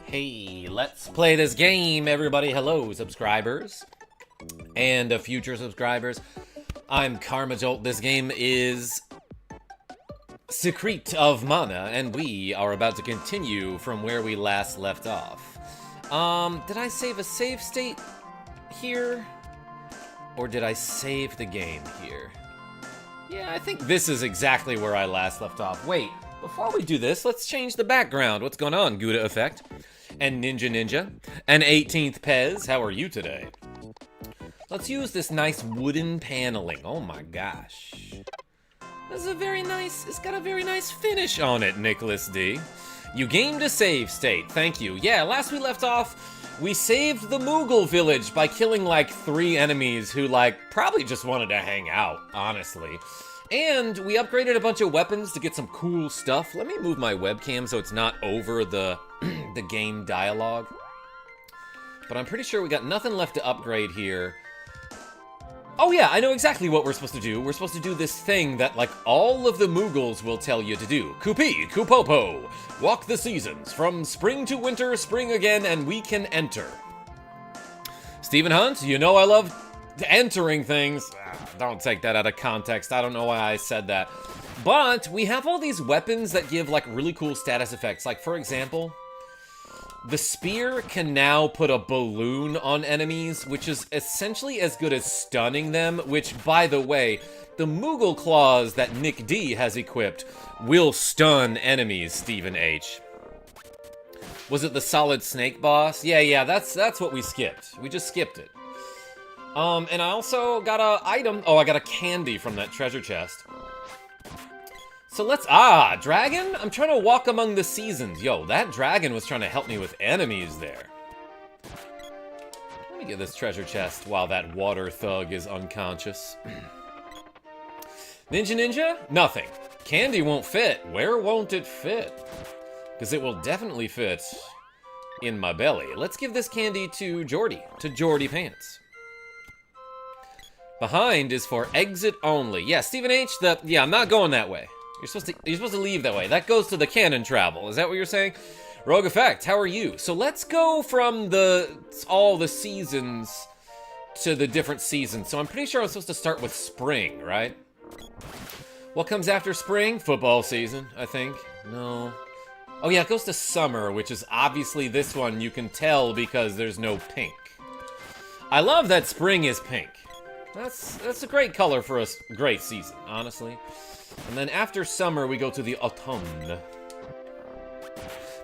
Hey, let's play this game, everybody. Hello, subscribers and future subscribers. I'm KarmaJolt. This game is Secret of Mana, and we are about to continue from where we last left off. Did I save a save state here? Or did I save the game here? Yeah, I think this is exactly where I last left off. Wait, before we do this, let's change the background. What's going on, Gouda Effect? And Ninja, and 18th Pez, how are you today? Let's use this nice wooden paneling. Oh my gosh. This is a very nice, it's got a very nice finish on it, Nicholas D. You gained a save state, thank you. Yeah, last we left off, we saved the Moogle village by killing like 3 enemies who like probably just wanted to hang out, honestly. And we upgraded a bunch of weapons to get some cool stuff. Let me move my webcam so it's not over the, the game dialogue. But I'm pretty sure we got nothing left to upgrade here. Oh yeah, I know exactly what we're supposed to do. We're supposed to do this thing that, like, all of the Moogles will tell you to do. Kupi, Kupopo, walk the seasons. From spring to winter, spring again, and we can enter. Stephen Hunt, you know I love entering things. Don't take that out of context. I don't know why I said that. But we have all these weapons that give, like, really cool status effects. Like, for example, the spear can now put a balloon on enemies, which is essentially as good as stunning them, which, by the way, the Moogle claws that Nick D has equipped will stun enemies, Stephen H. Was it the solid snake boss? Yeah, that's what we skipped. We just skipped it. And I also got a item. Oh, I got a candy from that treasure chest. So let's, dragon? I'm trying to walk among the seasons. Yo, that dragon was trying to help me with enemies there. Let me get this treasure chest while that water thug is unconscious. Ninja? Nothing. Candy won't fit. Where won't it fit? Because it will definitely fit in my belly. Let's give this candy to Jordy Pants. Behind is for exit only. Yeah, Stephen H, I'm not going that way. You're supposed to leave that way. That goes to the canon travel. Is that what you're saying? Rogue Effect, how are you? So let's go from all the seasons to the different seasons. So I'm pretty sure I'm supposed to start with spring, right? What comes after spring? Football season, I think. No. Oh yeah, it goes to summer, which is obviously this one. You can tell because there's no pink. I love that spring is pink. That's a great color for a great season, honestly. And then after summer, we go to the autumn.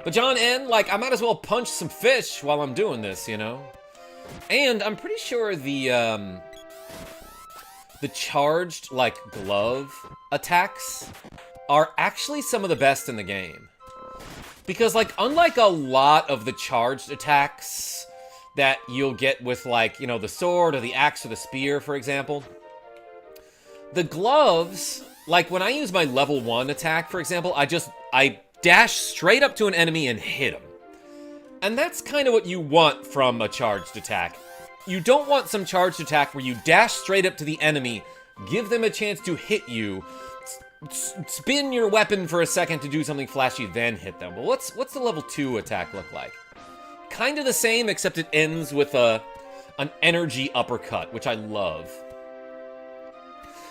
But John N, like, I might as well punch some fish while I'm doing this, you know? And I'm pretty sure the charged, like, glove attacks are actually some of the best in the game. Because, like, unlike a lot of the charged attacks that you'll get with, like, you know, the sword or the axe or the spear, for example, the gloves, like, when I use my level 1 attack, for example, I dash straight up to an enemy and hit him. And that's kind of what you want from a charged attack. You don't want some charged attack where you dash straight up to the enemy, give them a chance to hit you, spin your weapon for a second to do something flashy, then hit them. Well, what's the level 2 attack look like? Kind of the same, except it ends with an energy uppercut, which I love.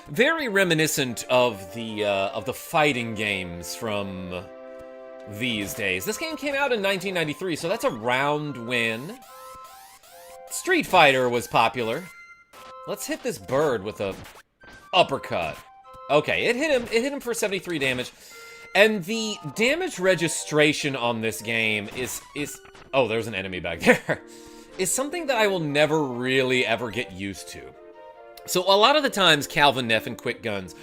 Very reminiscent of the fighting games from these days. This game came out in 1993, so that's around when Street Fighter was popular. Let's hit this bird with a uppercut. Okay, it hit him for 73 damage. And the damage registration on this game is oh, there's an enemy back there. Is something that I will never really ever get used to. So a lot of the times, Calvin Neff and Quick Guns,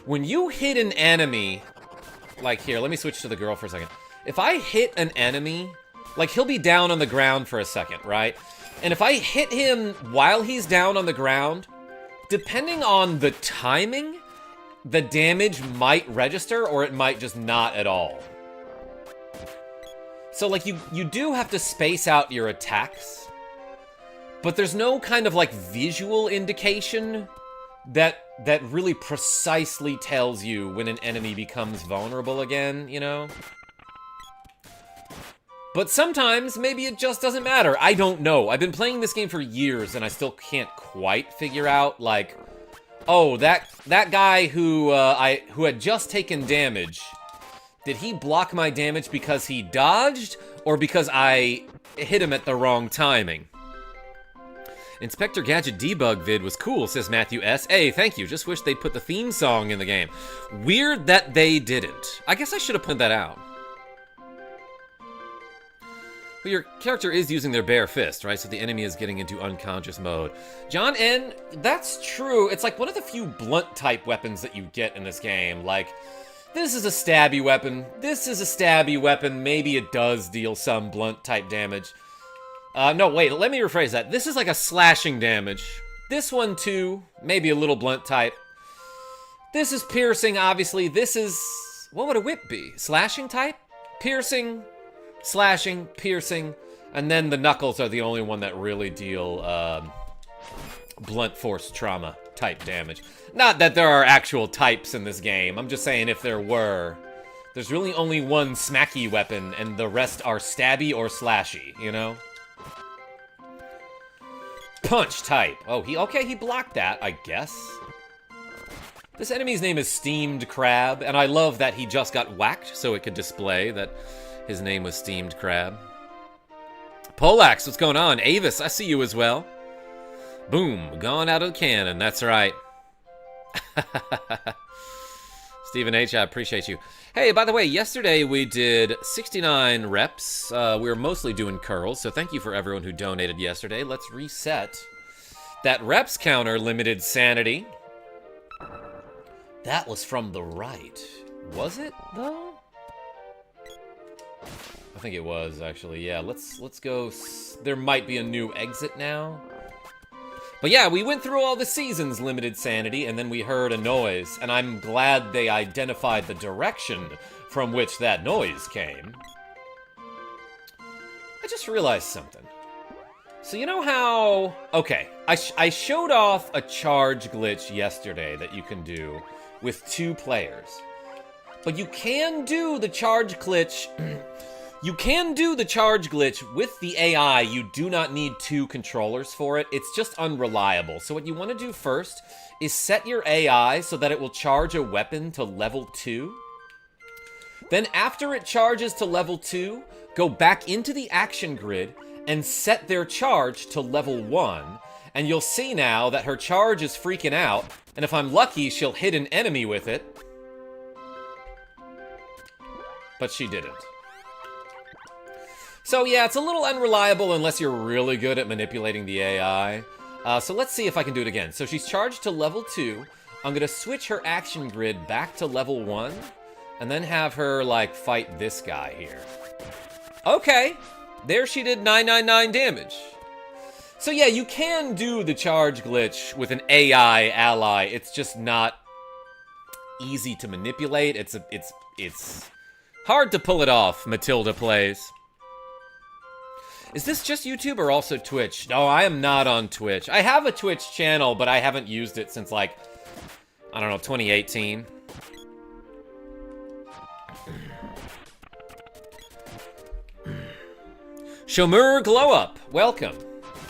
when you hit an enemy, like here, let me switch to the girl for a second. If I hit an enemy, like he'll be down on the ground for a second, right? And if I hit him while he's down on the ground, depending on the timing, the damage might register or it might just not at all. So like you do have to space out your attacks, but there's no kind of like visual indication that really precisely tells you when an enemy becomes vulnerable again, you know? But sometimes, maybe it just doesn't matter. I don't know. I've been playing this game for years, and I still can't quite figure out, like, oh, that guy who had just taken damage, did he block my damage because he dodged, or because I hit him at the wrong timing? Inspector Gadget debug vid was cool, says Matthew S. Hey, thank you. Just wish they'd put the theme song in the game. Weird that they didn't. I guess I should have put that out. Well, your character is using their bare fist, right? So the enemy is getting into unconscious mode. John N., that's true. It's like one of the few blunt-type weapons that you get in this game. Like, this is a stabby weapon. This is a stabby weapon. Maybe it does deal some blunt-type damage. No, wait, let me rephrase that. This is like a slashing damage. This one, too, maybe a little blunt-type. This is piercing, obviously. This is... what would a whip be? Slashing type? Piercing... slashing, piercing, and then the knuckles are the only one that really deal blunt force trauma type damage. Not that there are actual types in this game. I'm just saying if there were. There's really only one smacky weapon, and the rest are stabby or slashy, you know? Punch type. Oh, he blocked that, I guess. This enemy's name is Steamed Crab, and I love that he just got whacked so it could display that his name was Steamed Crab. Polax, what's going on? Avis, I see you as well. Boom, gone out of the cannon, that's right. Stephen H., I appreciate you. Hey, by the way, yesterday we did 69 reps. We were mostly doing curls, so thank you for everyone who donated yesterday. Let's reset that reps counter, limited sanity. That was from the right. Was it, though? I think it was, actually. Yeah, let's go. There might be a new exit now. But yeah, we went through all the seasons limited sanity, and then we heard a noise, and I'm glad they identified the direction from which that noise came. I just realized something. So you know how... okay, I showed off a charge glitch yesterday that you can do with 2 players. But you can do the charge glitch... you can do the charge glitch with the AI. You do not need 2 controllers for it. It's just unreliable. So what you want to do first is set your AI so that it will charge a weapon to level 2. Then after it charges to level 2, go back into the action grid and set their charge to level 1. And you'll see now that her charge is freaking out. And if I'm lucky, she'll hit an enemy with it. But she didn't. So yeah, it's a little unreliable unless you're really good at manipulating the AI. So let's see if I can do it again. So she's charged to level 2. I'm gonna switch her action grid back to level 1. And then have her, like, fight this guy here. Okay. There she did 999 damage. So yeah, you can do the charge glitch with an AI ally. It's just not easy to manipulate. It's hard to pull it off, Matilda Plays. Is this just YouTube or also Twitch? No, I am not on Twitch. I have a Twitch channel, but I haven't used it since, like, I don't know, 2018. Shomer Glow Up, welcome.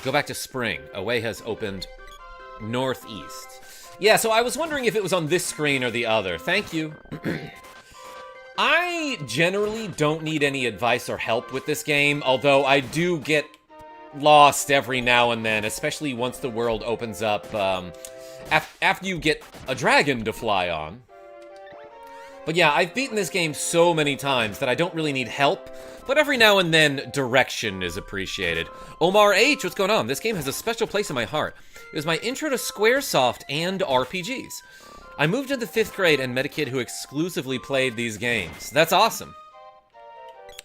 Go back to spring. A way has opened northeast. Yeah, so I was wondering if it was on this screen or the other. Thank you. I generally don't need any advice or help with this game, although I do get lost every now and then, especially once the world opens up after you get a dragon to fly on. But yeah, I've beaten this game so many times that I don't really need help, but every now and then, direction is appreciated. Omar H., what's going on? This game has a special place in my heart. It was my intro to Squaresoft and RPGs. I moved into 5th grade and met a kid who exclusively played these games. That's awesome.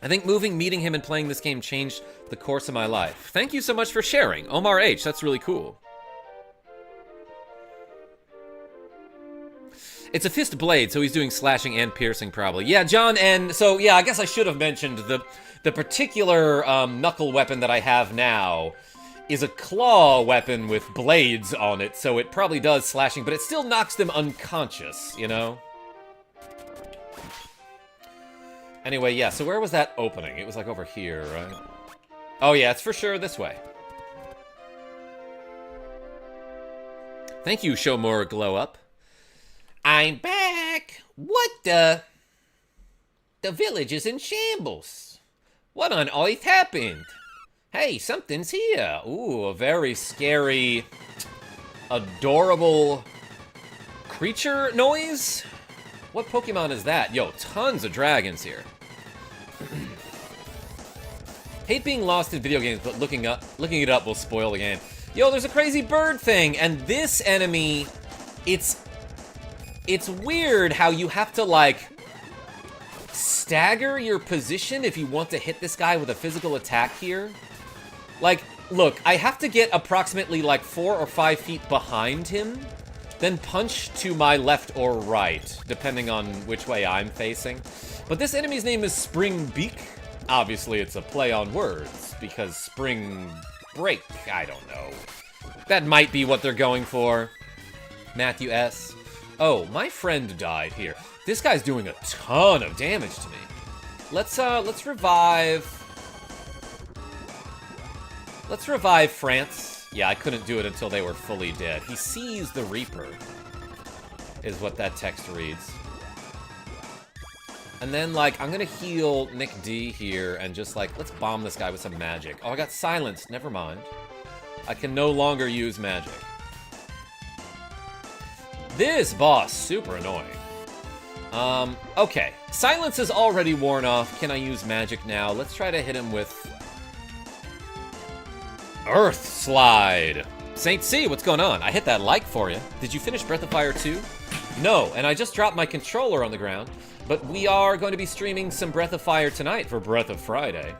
I think moving, meeting him, and playing this game changed the course of my life. Thank you so much for sharing, Omar H., that's really cool. It's a fist blade, so he's doing slashing and piercing, probably. Yeah, John, and so, yeah, I guess I should have mentioned the particular knuckle weapon that I have now is a claw weapon with blades on it, so it probably does slashing, but it still knocks them unconscious, you know? Anyway, yeah, so where was that opening? It was like over here, right? Oh yeah, it's for sure this way. Thank you, Show More Glow Up. I'm back! What the? The village is in shambles. What on earth happened? Hey, something's here. Ooh, a very scary, adorable creature noise? What Pokemon is that? Yo, tons of dragons here. Hate being lost in video games, but looking it up will spoil the game. Yo, there's a crazy bird thing, and this enemy, it's weird how you have to, like, stagger your position if you want to hit this guy with a physical attack here. Like, look, I have to get approximately, like, 4 or 5 feet behind him, then punch to my left or right, depending on which way I'm facing. But this enemy's name is Spring Beak. Obviously, it's a play on words, because spring break, I don't know. That might be what they're going for. Matthew S. Oh, my friend died here. This guy's doing a ton of damage to me. Let's revive... Let's revive France. Yeah, I couldn't do it until they were fully dead. He sees the Reaper, is what that text reads. And then, like, I'm gonna heal Nick D here and just, like, let's bomb this guy with some magic. Oh, I got silenced. Never mind. I can no longer use magic. This boss, super annoying. Okay. Silence is already worn off. Can I use magic now? Let's try to hit him with... Earth Slide. Saint C, what's going on? I hit that like for you. Did you finish Breath of Fire 2? No, and I just dropped my controller on the ground. But we are going to be streaming some Breath of Fire tonight for Breath of Friday.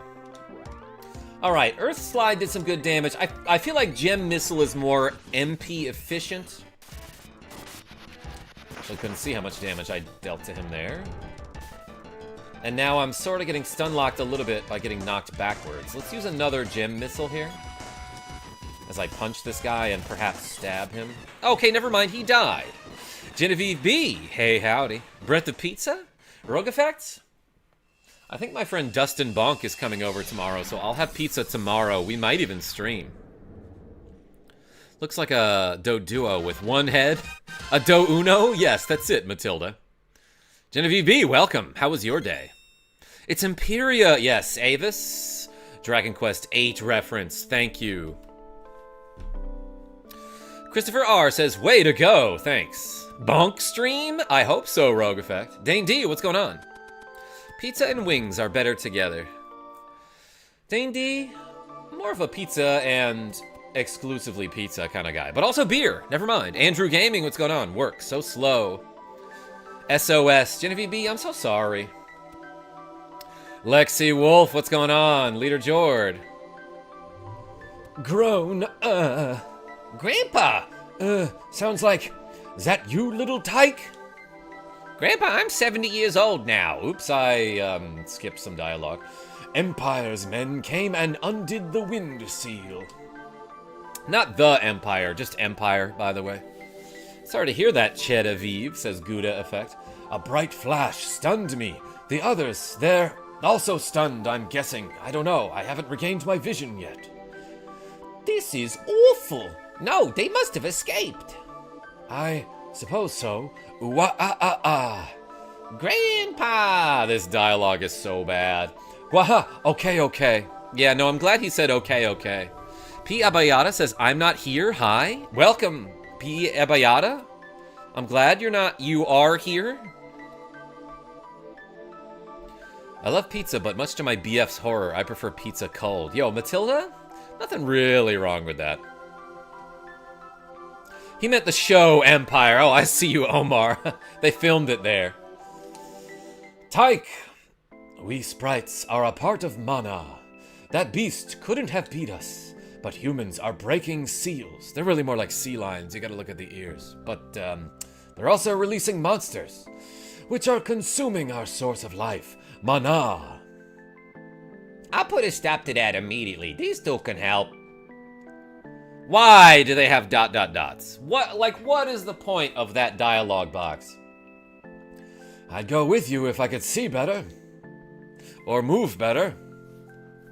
Alright, Earth Slide did some good damage. I feel like Gem Missile is more MP efficient. Actually, couldn't see how much damage I dealt to him there. And now I'm sort of getting stun-locked a little bit by getting knocked backwards. Let's use another Gem Missile here. As I punch this guy and perhaps stab him. Okay, never mind, he died. Genavieve B, hey howdy. Breath of Pizza? Rogue Effects? I think my friend Dustin Bonk is coming over tomorrow, so I'll have pizza tomorrow. We might even stream. Looks like a Do Duo with one head. A Do Uno? Yes, that's it, Matilda. Genevieve B, welcome. How was your day? It's Imperia. Yes, Avis. Dragon Quest VIII reference. Thank you. Christopher R says, way to go. Thanks. Bonk stream? I hope so, Rogue Effect. Dane D, what's going on? Pizza and wings are better together. Dane D, more of a pizza and exclusively pizza kind of guy. But also beer. Never mind. Andrew Gaming, what's going on? Work so slow. SOS. Genevieve B, I'm so sorry. Lexi Wolf, what's going on? Leader Jord. Grown, Grandpa! Sounds like... Is that you, little tyke? Grandpa, I'm 70 years old now. Oops, I, skipped some dialogue. Empire's men came and undid the wind seal. Not the Empire, just Empire, by the way. Sorry to hear that, Genevieve, says Gouda Effect. A bright flash stunned me. The others, they're also stunned, I'm guessing. I don't know, I haven't regained my vision yet. This is awful. No, they must have escaped. I suppose so. Ooh-ah-ah-ah-ah. Grandpa! This dialogue is so bad. Waha, okay. Yeah, no, I'm glad he said okay. P. Abayada says, I'm not here, hi. Welcome, P. Abayada. I'm glad you are here. I love pizza, but much to my BF's horror, I prefer pizza cold. Yo, Matilda? Nothing really wrong with that. He meant the show Empire. Oh, I see you, Omar. They filmed it there. Tyke, we sprites are a part of Mana. That beast couldn't have beat us, but humans are breaking seals. They're really more like sea lions. You gotta look at the ears. But they're also releasing monsters, which are consuming our source of life, Mana. I'll put a stop to that immediately. These two can help. Why do they have ... What is the point of that dialogue box? I'd go with you if I could see better. Or move better.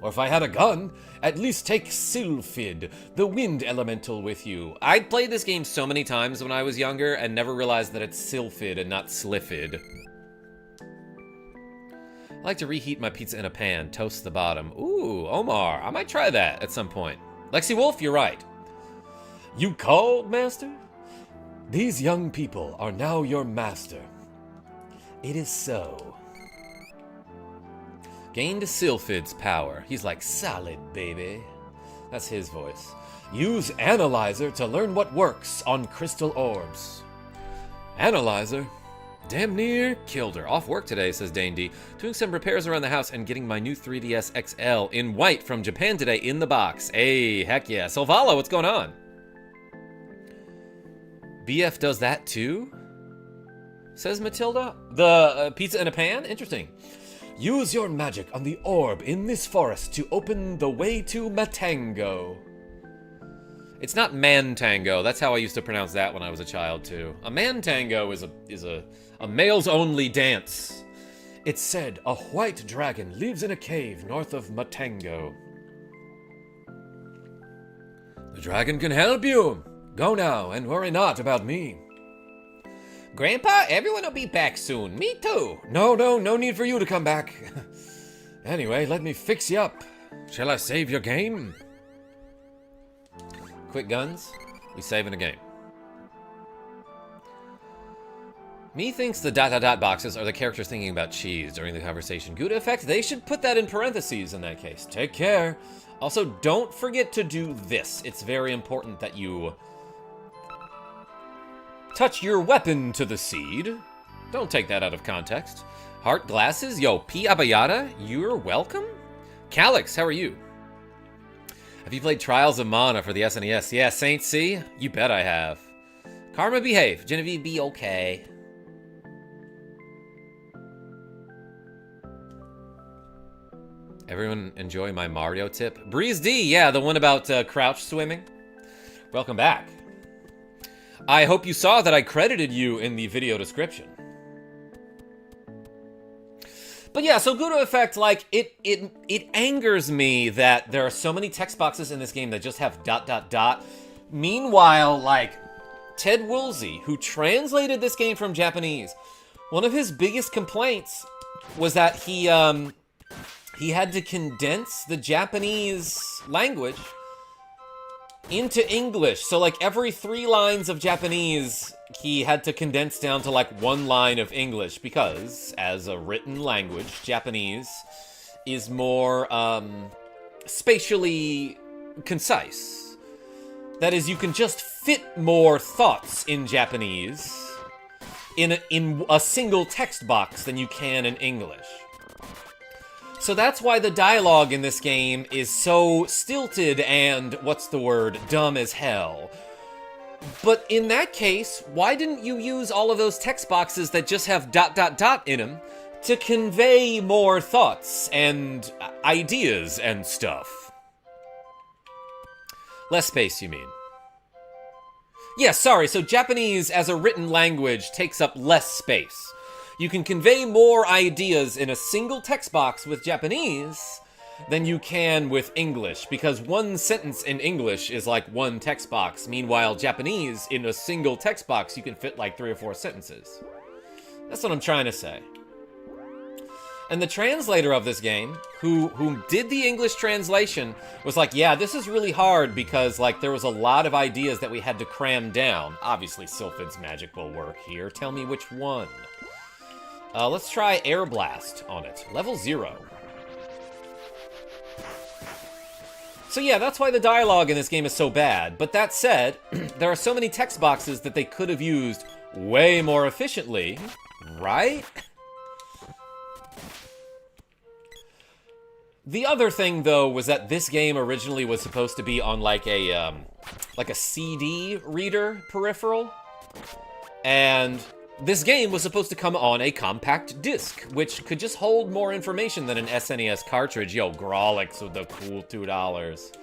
Or if I had a gun, at least take Sylphid, the wind elemental, with you. I played this game so many times when I was younger and never realized that it's Sylphid and not Sliffid. I like to reheat my pizza in a pan, toast the bottom. Ooh, Omar, I might try that at some point. Lexi Wolf, you're right. You called, master? These young people are now your master. It is so. Gained Sylphid's power. He's like, solid, baby. That's his voice. Use Analyzer to learn what works on crystal orbs. Analyzer? Damn near killed her. Off work today, says Dane D. Doing some repairs around the house and getting my new 3DS XL in white from Japan today in the box. Hey, heck yeah. Silvala, what's going on? BF does that too? Says Matilda. The pizza in a pan? Interesting. Use your magic on the orb in this forest to open the way to Matango. It's not Mantango. That's how I used to pronounce that when I was a child, too. A Mantango is a males-only dance. It's said a white dragon lives in a cave north of Matango. The dragon can help you. Go now and worry not about me. Grandpa, everyone will be back soon. Me too. No need for you to come back. Anyway, let me fix you up. Shall I save your game? Quick guns. We saving a game. Me thinks the ... boxes are the characters thinking about cheese during the conversation. Good effect. They should put that in parentheses in that case. Take care. Also, don't forget to do this. It's very important that you touch your weapon to the seed. Don't take that out of context. Heart glasses? Yo, P. Abayada, you're welcome? Calix, how are you? Have you played Trials of Mana for the SNES? Yeah, Saint C? You bet I have. Karma, behave. Genevieve B, okay. Everyone enjoy my Mario tip? Breeze D, yeah, the one about crouch swimming. Welcome back. I hope you saw that I credited you in the video description. But yeah, so Gouda Effect, like, it angers me that there are so many text boxes in this game that just have ... Meanwhile, like, Ted Woolsey, who translated this game from Japanese, one of his biggest complaints was that he had to condense the Japanese language into English. So, like, every 3 lines of Japanese, he had to condense down to, like, 1 line of English, because, as a written language, Japanese is more, spatially concise. That is, you can just fit more thoughts in Japanese in a single text box than you can in English. So that's why the dialogue in this game is so stilted and, what's the word, dumb as hell. But in that case, why didn't you use all of those text boxes that just have ... in them to convey more thoughts and ideas and stuff? Less space, you mean? Yeah, sorry, so Japanese as a written language takes up less space. You can convey more ideas in a single text box with Japanese than you can with English, because 1 sentence in English is like 1 text box. Meanwhile, Japanese, in a single text box, you can fit like 3 or 4 sentences. That's what I'm trying to say. And the translator of this game, who did the English translation, was like, yeah, this is really hard because, like, there was a lot of ideas that we had to cram down. Obviously, Sylphid's magic will work here. Tell me which one. Let's try Air Blast on it. Level 0. So yeah, that's why the dialogue in this game is so bad. But that said, there are so many text boxes that they could have used way more efficiently, right? The other thing, though, was that this game originally was supposed to be on like a CD reader peripheral, and this game was supposed to come on a compact disc, which could just hold more information than an SNES cartridge. Yo, Grolix with the cool $2.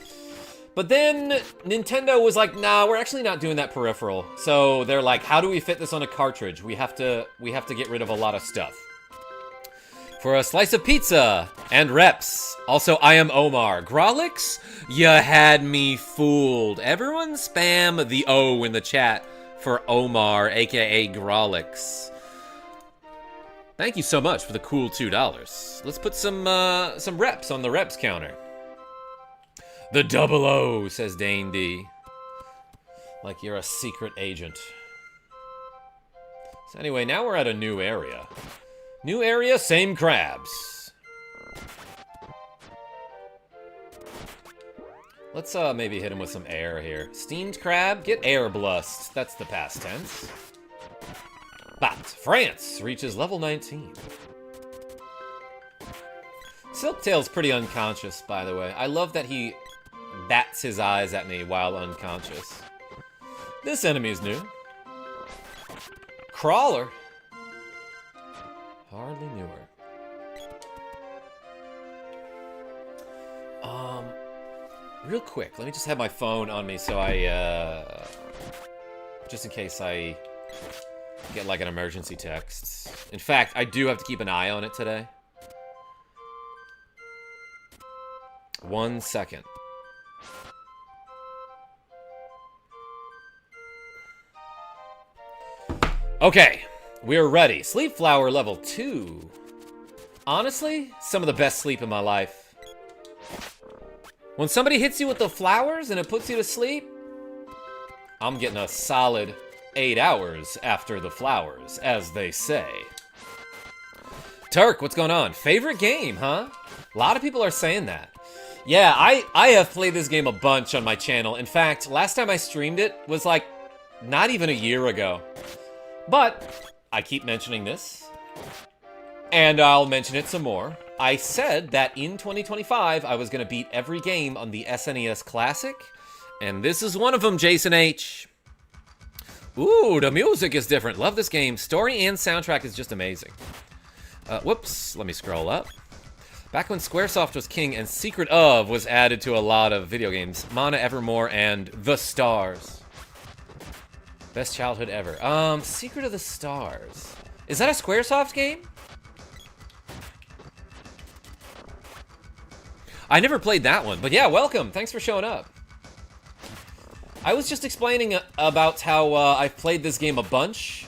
But then Nintendo was like, nah, we're actually not doing that peripheral. So they're like, how do we fit this on a cartridge? We have to get rid of a lot of stuff. For a slice of pizza and reps. Also, I am Omar. Grolix? You had me fooled. Everyone spam the O in the chat for Omar, aka Grolix. Thank you so much for the cool $2. Let's put some reps on the reps counter. The 00, says Dane D. Like you're a secret agent. So anyway, now we're at a new area. New area, same crabs. Let's maybe hit him with some air here. Steamed crab, get air blust. That's the past tense. But France reaches level 19. Silktail's pretty unconscious, by the way. I love that he bats his eyes at me while unconscious. This enemy is new. Crawler. Hardly knew her. Real quick, let me just have my phone on me so I, just in case I get like an emergency text. In fact, I do have to keep an eye on it today. 1 second. Okay, we're ready. Sleep Flower level 2. Honestly, some of the best sleep in my life. When somebody hits you with the flowers and it puts you to sleep, I'm getting a solid 8 hours after the flowers, as they say. Turk, what's going on? Favorite game, huh? A lot of people are saying that. Yeah, I have played this game a bunch on my channel. In fact, last time I streamed it was like not even a year ago. But I keep mentioning this, and I'll mention it some more. I said that in 2025, I was going to beat every game on the SNES Classic, and this is one of them, Jason H. Ooh, the music is different. Love this game. Story and soundtrack is just amazing. Whoops, let me scroll up. Back when Squaresoft was king and Secret of was added to a lot of video games, Mana Evermore and The Stars. Best childhood ever. Secret of the Stars. Is that a Squaresoft game? I never played that one, but yeah, welcome. Thanks for showing up. I was just explaining about how I've played this game a bunch.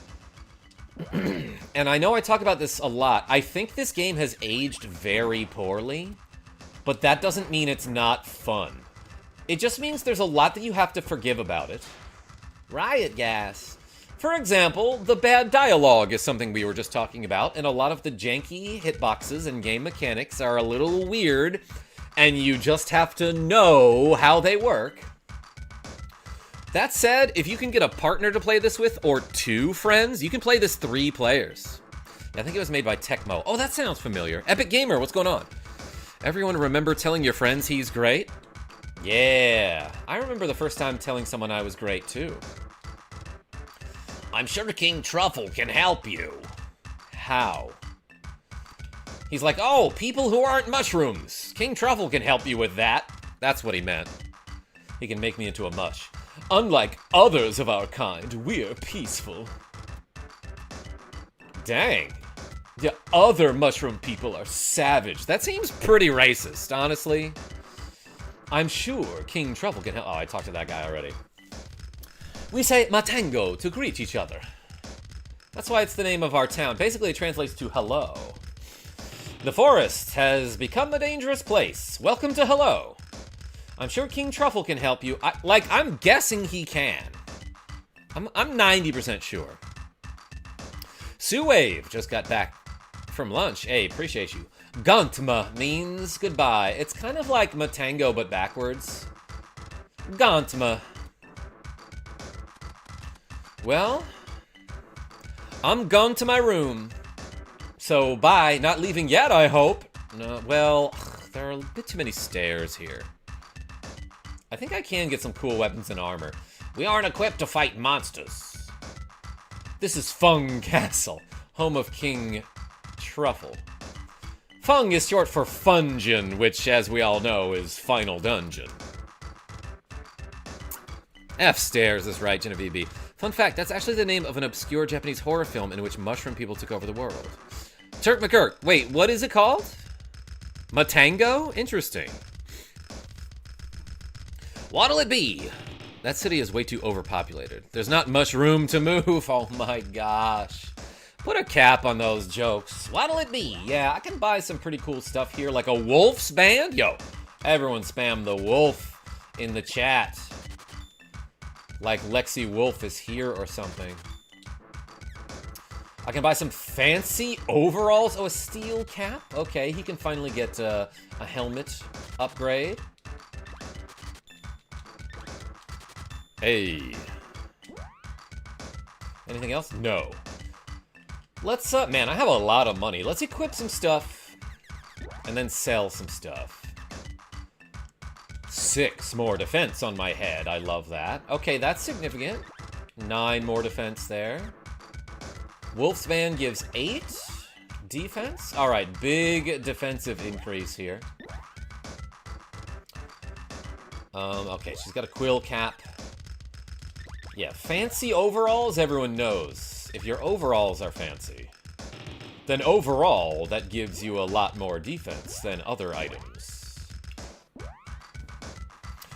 And I know I talk about this a lot. I think this game has aged very poorly, but that doesn't mean it's not fun. It just means there's a lot that you have to forgive about it. Riot gas. For example, the bad dialogue is something we were just talking about, and a lot of the janky hitboxes and game mechanics are a little weird, and you just have to know how they work. That said, if you can get a partner to play this with, or 2 friends, you can play this 3 players. I think it was made by Tecmo. Oh, that sounds familiar. Epic Gamer, what's going on? Everyone remember telling your friends he's great? Yeah, I remember the first time telling someone I was great, too. I'm sure King Truffle can help you. How? He's like, oh, people who aren't mushrooms. King Truffle can help you with that. That's what he meant. He can make me into a mush. Unlike others of our kind, we're peaceful. Dang. The other mushroom people are savage. That seems pretty racist, honestly. I'm sure King Truffle can help. Oh, I talked to that guy already. We say Matango to greet each other. That's why it's the name of our town. Basically, it translates to hello. The forest has become a dangerous place. Welcome to hello. I'm sure King Truffle can help you. I'm guessing he can. I'm 90% sure. Sue Wave just got back from lunch. Hey, appreciate you. Gantma means goodbye. It's kind of like Matango, but backwards. Gantma. Well, I'm gone to my room. So, bye. Not leaving yet, I hope. No, well, there are a bit too many stairs here. I think I can get some cool weapons and armor. We aren't equipped to fight monsters. This is Fung Castle, home of King Truffle. Fung is short for Fungeon, which, as we all know, is Final Dungeon. F stairs is right, Genavieve B. Fun fact, that's actually the name of an obscure Japanese horror film in which mushroom people took over the world. Turk McGurk. Wait, what is it called? Matango? Interesting. What'll it be? That city is way too overpopulated. There's not much room to move. Oh my gosh. Put a cap on those jokes. What'll it be? Yeah, I can buy some pretty cool stuff here, like a Wolf's band. Yo, everyone spam the wolf in the chat. Like Lexi Wolf is here or something. I can buy some fancy overalls. Oh, a steel cap? Okay, he can finally get a helmet upgrade. Hey. Anything else? No. Let's, man, I have a lot of money. Let's equip some stuff and then sell some stuff. 6 more defense on my head. I love that. Okay, that's significant. 9 more defense there. Wolf's Band gives 8 defense. All right, big defensive increase here. Okay, she's got a quill cap. Yeah, fancy overalls, everyone knows. If your overalls are fancy, then overall, that gives you a lot more defense than other items.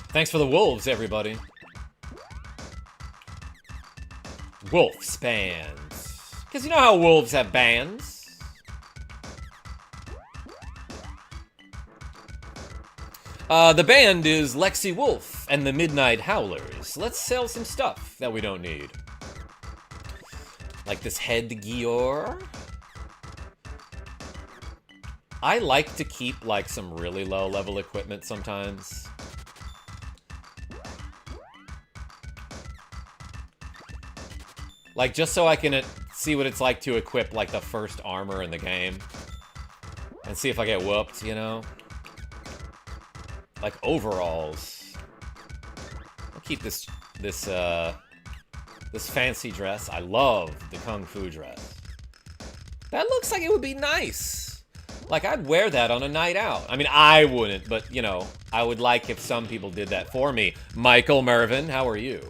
Thanks for the wolves, everybody. Wolf's Band. Because you know how wolves have bands? The band is Lexi Wolf and the Midnight Howlers. Let's sell some stuff that we don't need. Like this headgear. I like to keep like some really low level equipment sometimes. Like just so I can see what it's like to equip like the first armor in the game. And see if I get whooped, you know? Like overalls. I'll keep this fancy dress. I love the Kung Fu dress. That looks like it would be nice. Like I'd wear that on a night out. I mean, I wouldn't, but you know, I would like if some people did that for me. Michael Mervin, how are you?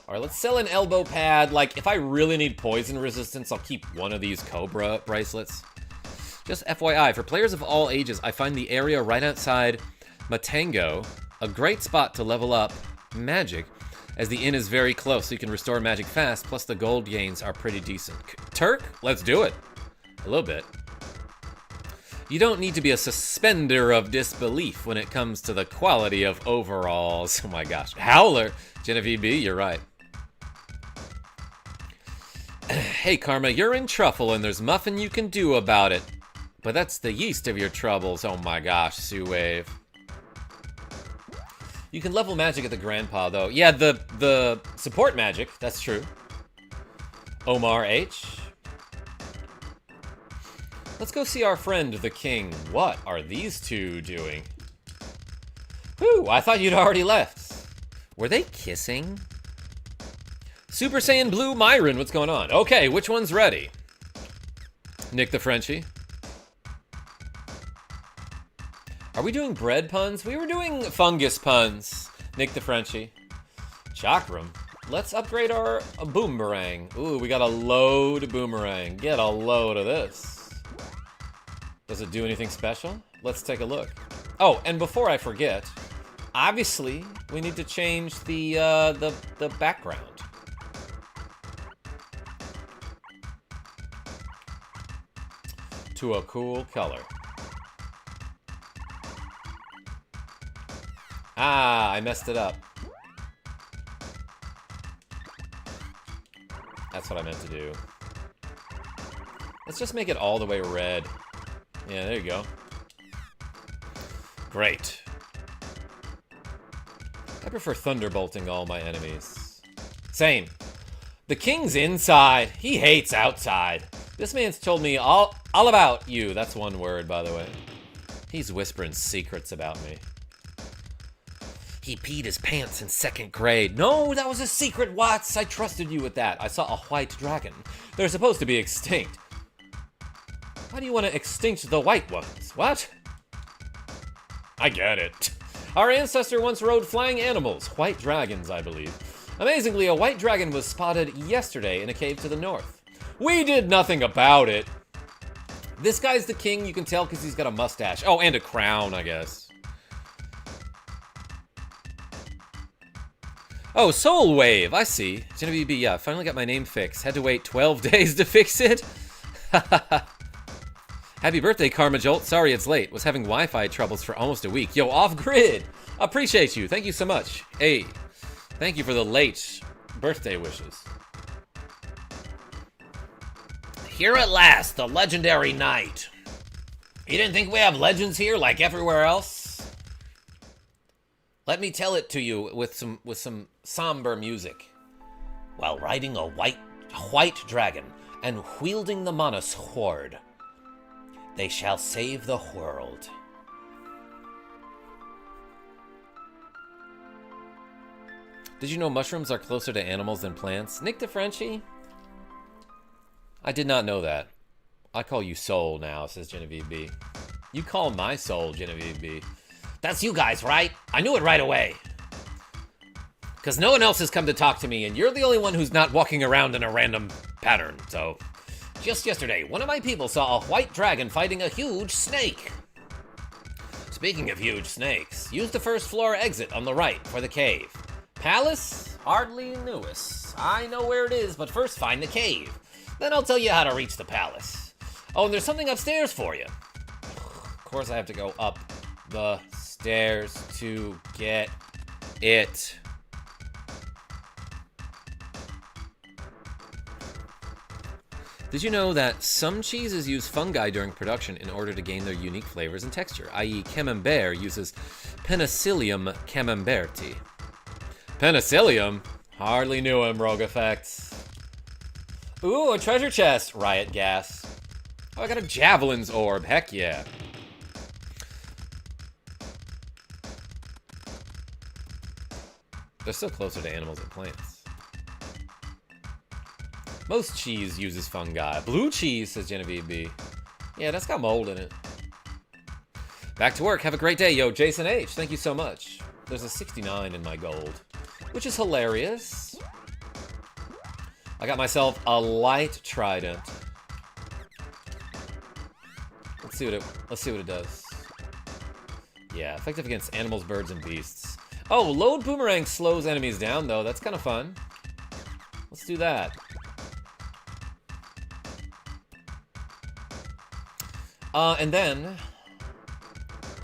All right, let's sell an elbow pad. Like, if I really need poison resistance, I'll keep one of these Cobra bracelets. Just FYI, for players of all ages, I find the area right outside Matango a great spot to level up magic, as the inn is very close, so you can restore magic fast, plus the gold gains are pretty decent. Turk, let's do it. A little bit. You don't need to be a suspender of disbelief when it comes to the quality of overalls. Oh my gosh. Howler! Genevieve B, you're right. Hey, Karma, you're in Truffle, and there's nothing you can do about it. But that's the yeast of your troubles. Oh my gosh, Sue Wave. You can level magic at the Grandpa, though. Yeah, the support magic, that's true. Omar H. Let's go see our friend, the King. What are these two doing? Whew, I thought you'd already left. Were they kissing? Super Saiyan Blue Myron, what's going on? Okay, which one's ready? Nick the Frenchie. Are we doing bread puns? We were doing fungus puns. Nick the Frenchie. Chakram. Let's upgrade our boomerang. Ooh, we got a load boomerang. Get a load of this. Does it do anything special? Let's take a look. Oh, and before I forget, obviously we need to change the background. To a cool color. Ah, I messed it up. That's what I meant to do. Let's just make it all the way red. Yeah, there you go. Great. I prefer thunderbolting all my enemies. Same. The King's inside. He hates outside. This man's told me all about you. That's one word, by the way. He's whispering secrets about me. He peed his pants in 2nd grade. No, that was a secret, Watts. I trusted you with that. I saw a white dragon. They're supposed to be extinct. Why do you want to extinct the white ones? What? I get it. Our ancestor once rode flying animals, white dragons, I believe. Amazingly, a white dragon was spotted yesterday in a cave to the north. We did nothing about it. This guy's the king, you can tell because he's got a mustache. Oh, and a crown, I guess. Oh, Soul Wave, I see. Genevieve B, yeah, finally got my name fixed. Had to wait 12 days to fix it. Happy birthday, KarmaJolt. Sorry it's late. Was having Wi-Fi troubles for almost a week. Yo, off-grid. Appreciate you. Thank you so much. Hey, thank you for the late birthday wishes. Here at last, the legendary night. You didn't think we have legends here like everywhere else? Let me tell it to you with some somber music. While riding a white dragon and wielding the mana sword, they shall save the world. Did you know mushrooms are closer to animals than plants? Nick DeFrenchie? I did not know that. I call you Soul now, says Genevieve B. You call my soul Genevieve B. That's you guys, right? I knew it right away. Because no one else has come to talk to me, and you're the only one who's not walking around in a random pattern, so... Just yesterday, one of my people saw a white dragon fighting a huge snake. Speaking of huge snakes, use the first floor exit on the right for the cave. Palace? Hardly newest. I know where it is, but first find the cave. Then I'll tell you how to reach the palace. Oh, and there's something upstairs for you. Of course I have to go up the stairs to get it. Did you know that some cheeses use fungi during production in order to gain their unique flavors and texture, i.e. Camembert uses Penicillium camemberti. Penicillium? Hardly knew him, Rogue Effects. Ooh, a treasure chest! Riot gas. Oh, I got a Javelin's orb. Heck yeah. They're still closer to animals than plants. Most cheese uses fungi. Blue cheese, says Genevieve B. Yeah, that's got mold in it. Back to work. Have a great day, yo. Jason H. Thank you so much. There's a 69 in my gold, which is hilarious. I got myself a light trident. Let's see what it does. Yeah, effective against animals, birds, and beasts. Oh, load boomerang slows enemies down though. That's kind of fun. Let's do that. And then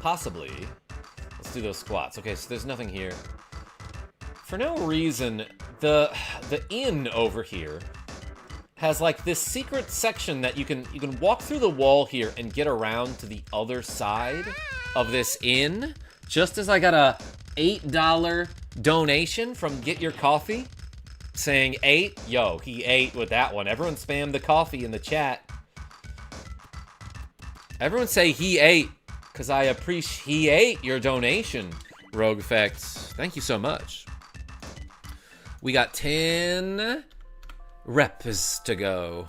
possibly let's do those squats. Okay, so there's nothing here. For no reason, the inn over here has like this secret section that you can walk through the wall here and get around to the other side of this inn. Just as I got a $8 donation from Get Your Coffee saying 8, yo, he ate with that one. Everyone spam the coffee in the chat. Everyone say he ate, because I appreciate your donation, Rogue Effects. Thank you so much. We got 10 reps to go.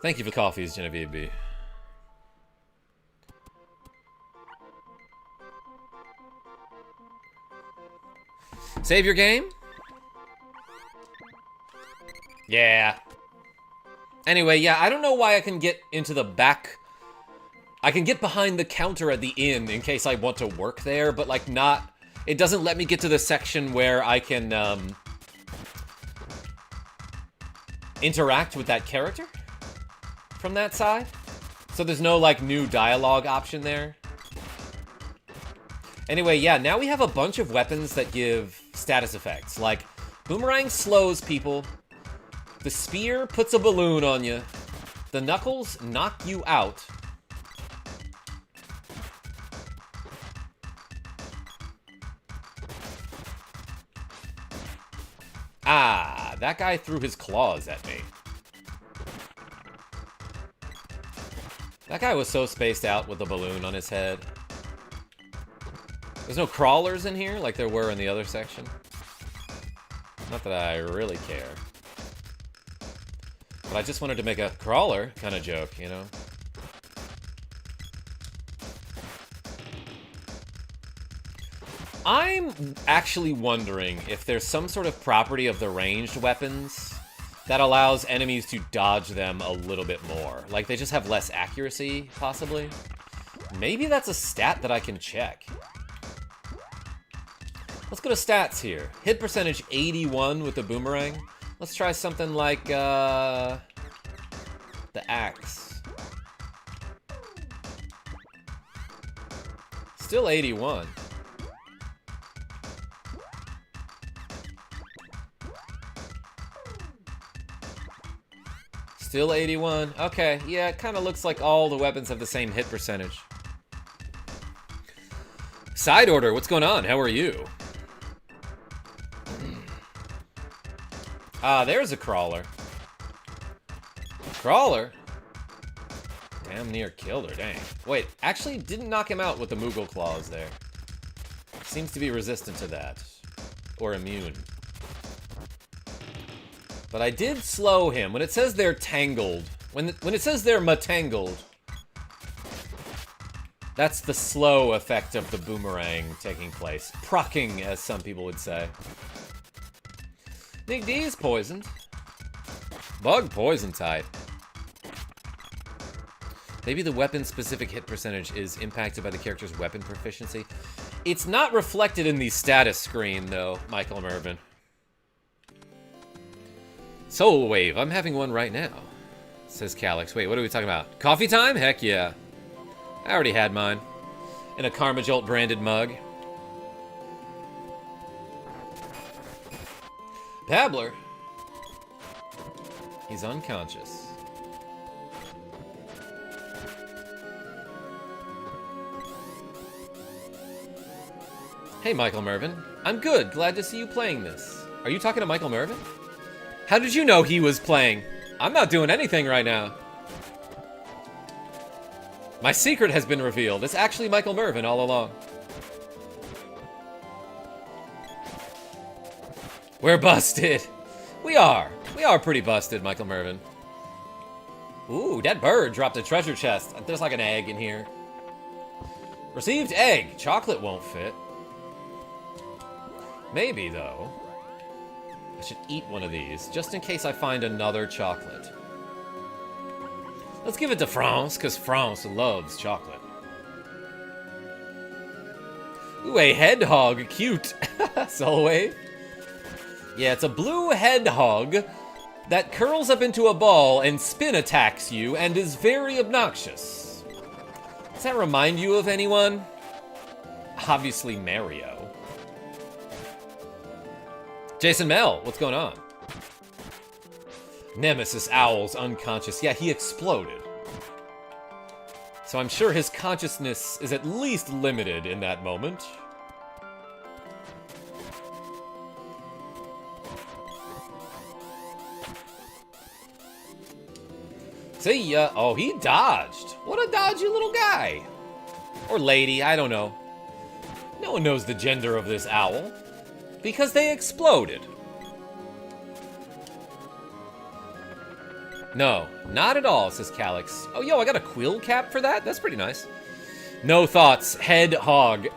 Thank you for the coffees, Genevieve B. Save your game? Yeah. Anyway, yeah, I don't know why I can get into the back. I can get behind the counter at the inn in case I want to work there, but like not... It doesn't let me get to the section where I can interact with that character from that side. So there's no like new dialogue option there. Anyway, yeah, now we have a bunch of weapons that give status effects. Like, boomerang slows people. The spear puts a balloon on you. The knuckles knock you out. Ah, that guy threw his claws at me. That guy was so spaced out with the balloon on his head. There's no crawlers in here like there were in the other section. Not that I really care. But I just wanted to make a crawler kind of joke, you know? I'm actually wondering if there's some sort of property of the ranged weapons that allows enemies to dodge them a little bit more. Like, they just have less accuracy, possibly. Maybe that's a stat that I can check. Let's go to stats here. Hit percentage 81 with the boomerang. Let's try something like, the axe. Still 81. Still 81. Okay, yeah, it kind of looks like all the weapons have the same hit percentage. Side order, what's going on? How are you? Ah, there's a crawler. Crawler? Damn near killed her, dang. Wait, actually didn't knock him out with the Moogle claws there. Seems to be resistant to that. Or immune. But I did slow him. When it says they're tangled, when it says they're matangled, that's the slow effect of the boomerang taking place. Procking, as some people would say. Nick D is poisoned. Bug poison type. Maybe the weapon-specific hit percentage is impacted by the character's weapon proficiency. It's not reflected in the status screen, though, Michael Mervin. Soul Wave, I'm having one right now, says Calix. Wait, what are we talking about? Coffee time? Heck yeah. I already had mine. In a KarmaJolt branded mug. Pabbler. He's unconscious. Hey, Michael Mervin. I'm good. Glad to see you playing this. Are you talking to Michael Mervin? How did you know he was playing? I'm not doing anything right now. My secret has been revealed. It's actually Michael Mervin all along. We're busted. We are. We are pretty busted, Michael Mervin. Ooh, that bird dropped a treasure chest. There's like an egg in here. Received egg. Chocolate won't fit. Maybe, though. I should eat one of these, just in case I find another chocolate. Let's give it to France, because France loves chocolate. Ooh, a hedgehog. Cute. Soul Wave. Yeah, it's a blue hedgehog that curls up into a ball and spin attacks you and is very obnoxious. Does that remind you of anyone? Obviously Mario. Jason Mel, what's going on? Nemesis Owl's unconscious. Yeah, he exploded. So I'm sure his consciousness is at least limited in that moment. See ya. Oh, he dodged. What a dodgy little guy. Or lady, I don't know. No one knows the gender of this owl. Because they exploded. No, not at all, says Calix. Oh, yo, I got a quill cap for that? That's pretty nice. No thoughts. Head hog.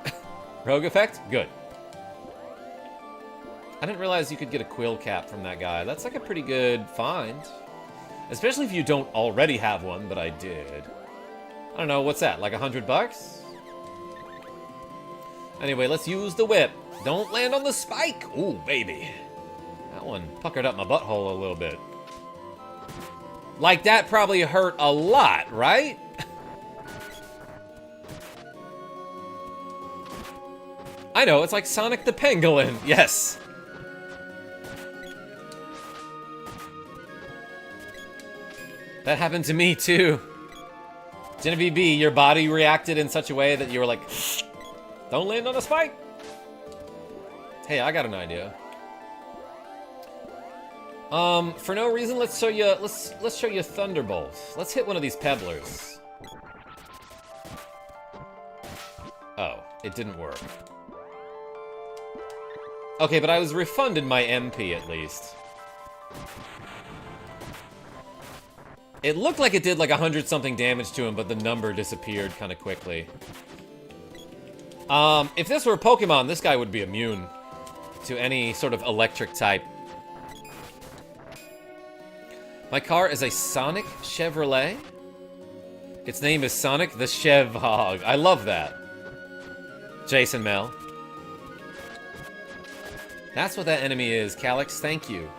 Rogue effect? Good. I didn't realize you could get a quill cap from that guy. That's like a pretty good find. Especially if you don't already have one, but I did. I don't know, what's that? Like $100? Anyway, let's use the whip. Don't land on the spike. Ooh, baby. That one puckered up my butthole a little bit. Like, that probably hurt a lot, right? I know, it's like Sonic the Pangolin. Yes. That happened to me, too. Genavieve B, your body reacted in such a way that you were like, don't land on a spike. Hey, I got an idea. For no reason, let's show you Thunderbolts. Let's hit one of these pebblers. Oh, it didn't work. Okay, but I was refunded my MP at least. It looked like it did like 100-something damage to him, but the number disappeared kind of quickly. If this were a Pokemon, this guy would be immune to any sort of electric type. My car is a Sonic Chevrolet. Its name is Sonic the Chev Hog. I love that. Jason Mel. That's what that enemy is, Calyx. Thank you.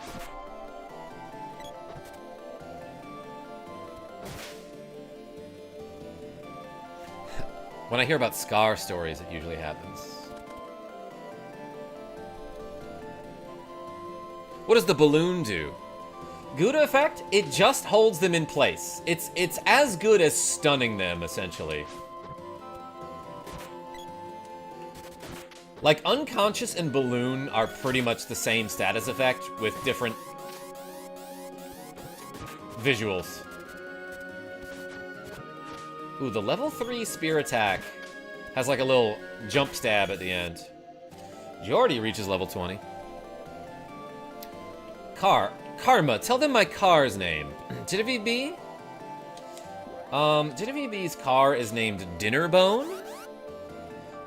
When I hear about Scar stories, it usually happens. What does the balloon do? Gouda effect? It just holds them in place. It's as good as stunning them, essentially. Like, unconscious and balloon are pretty much the same status effect with different visuals. Ooh, the level 3 spear attack has like a little jump stab at the end. Jordy reaches level 20. Karma, tell them my car's name. Genavieve B? Genavieve B's car is named Dinnerbone.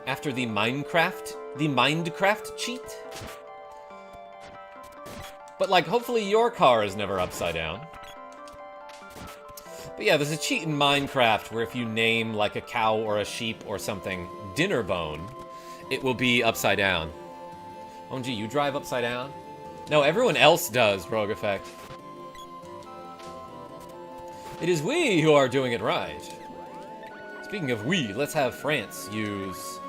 After the Minecraft cheat. But like, hopefully your car is never upside down. But yeah, there's a cheat in Minecraft where if you name like a cow or a sheep or something Dinnerbone, it will be upside down. OMG, you drive upside down? No, everyone else does, Rogue Effect. It is we who are doing it right. Speaking of we, let's have France use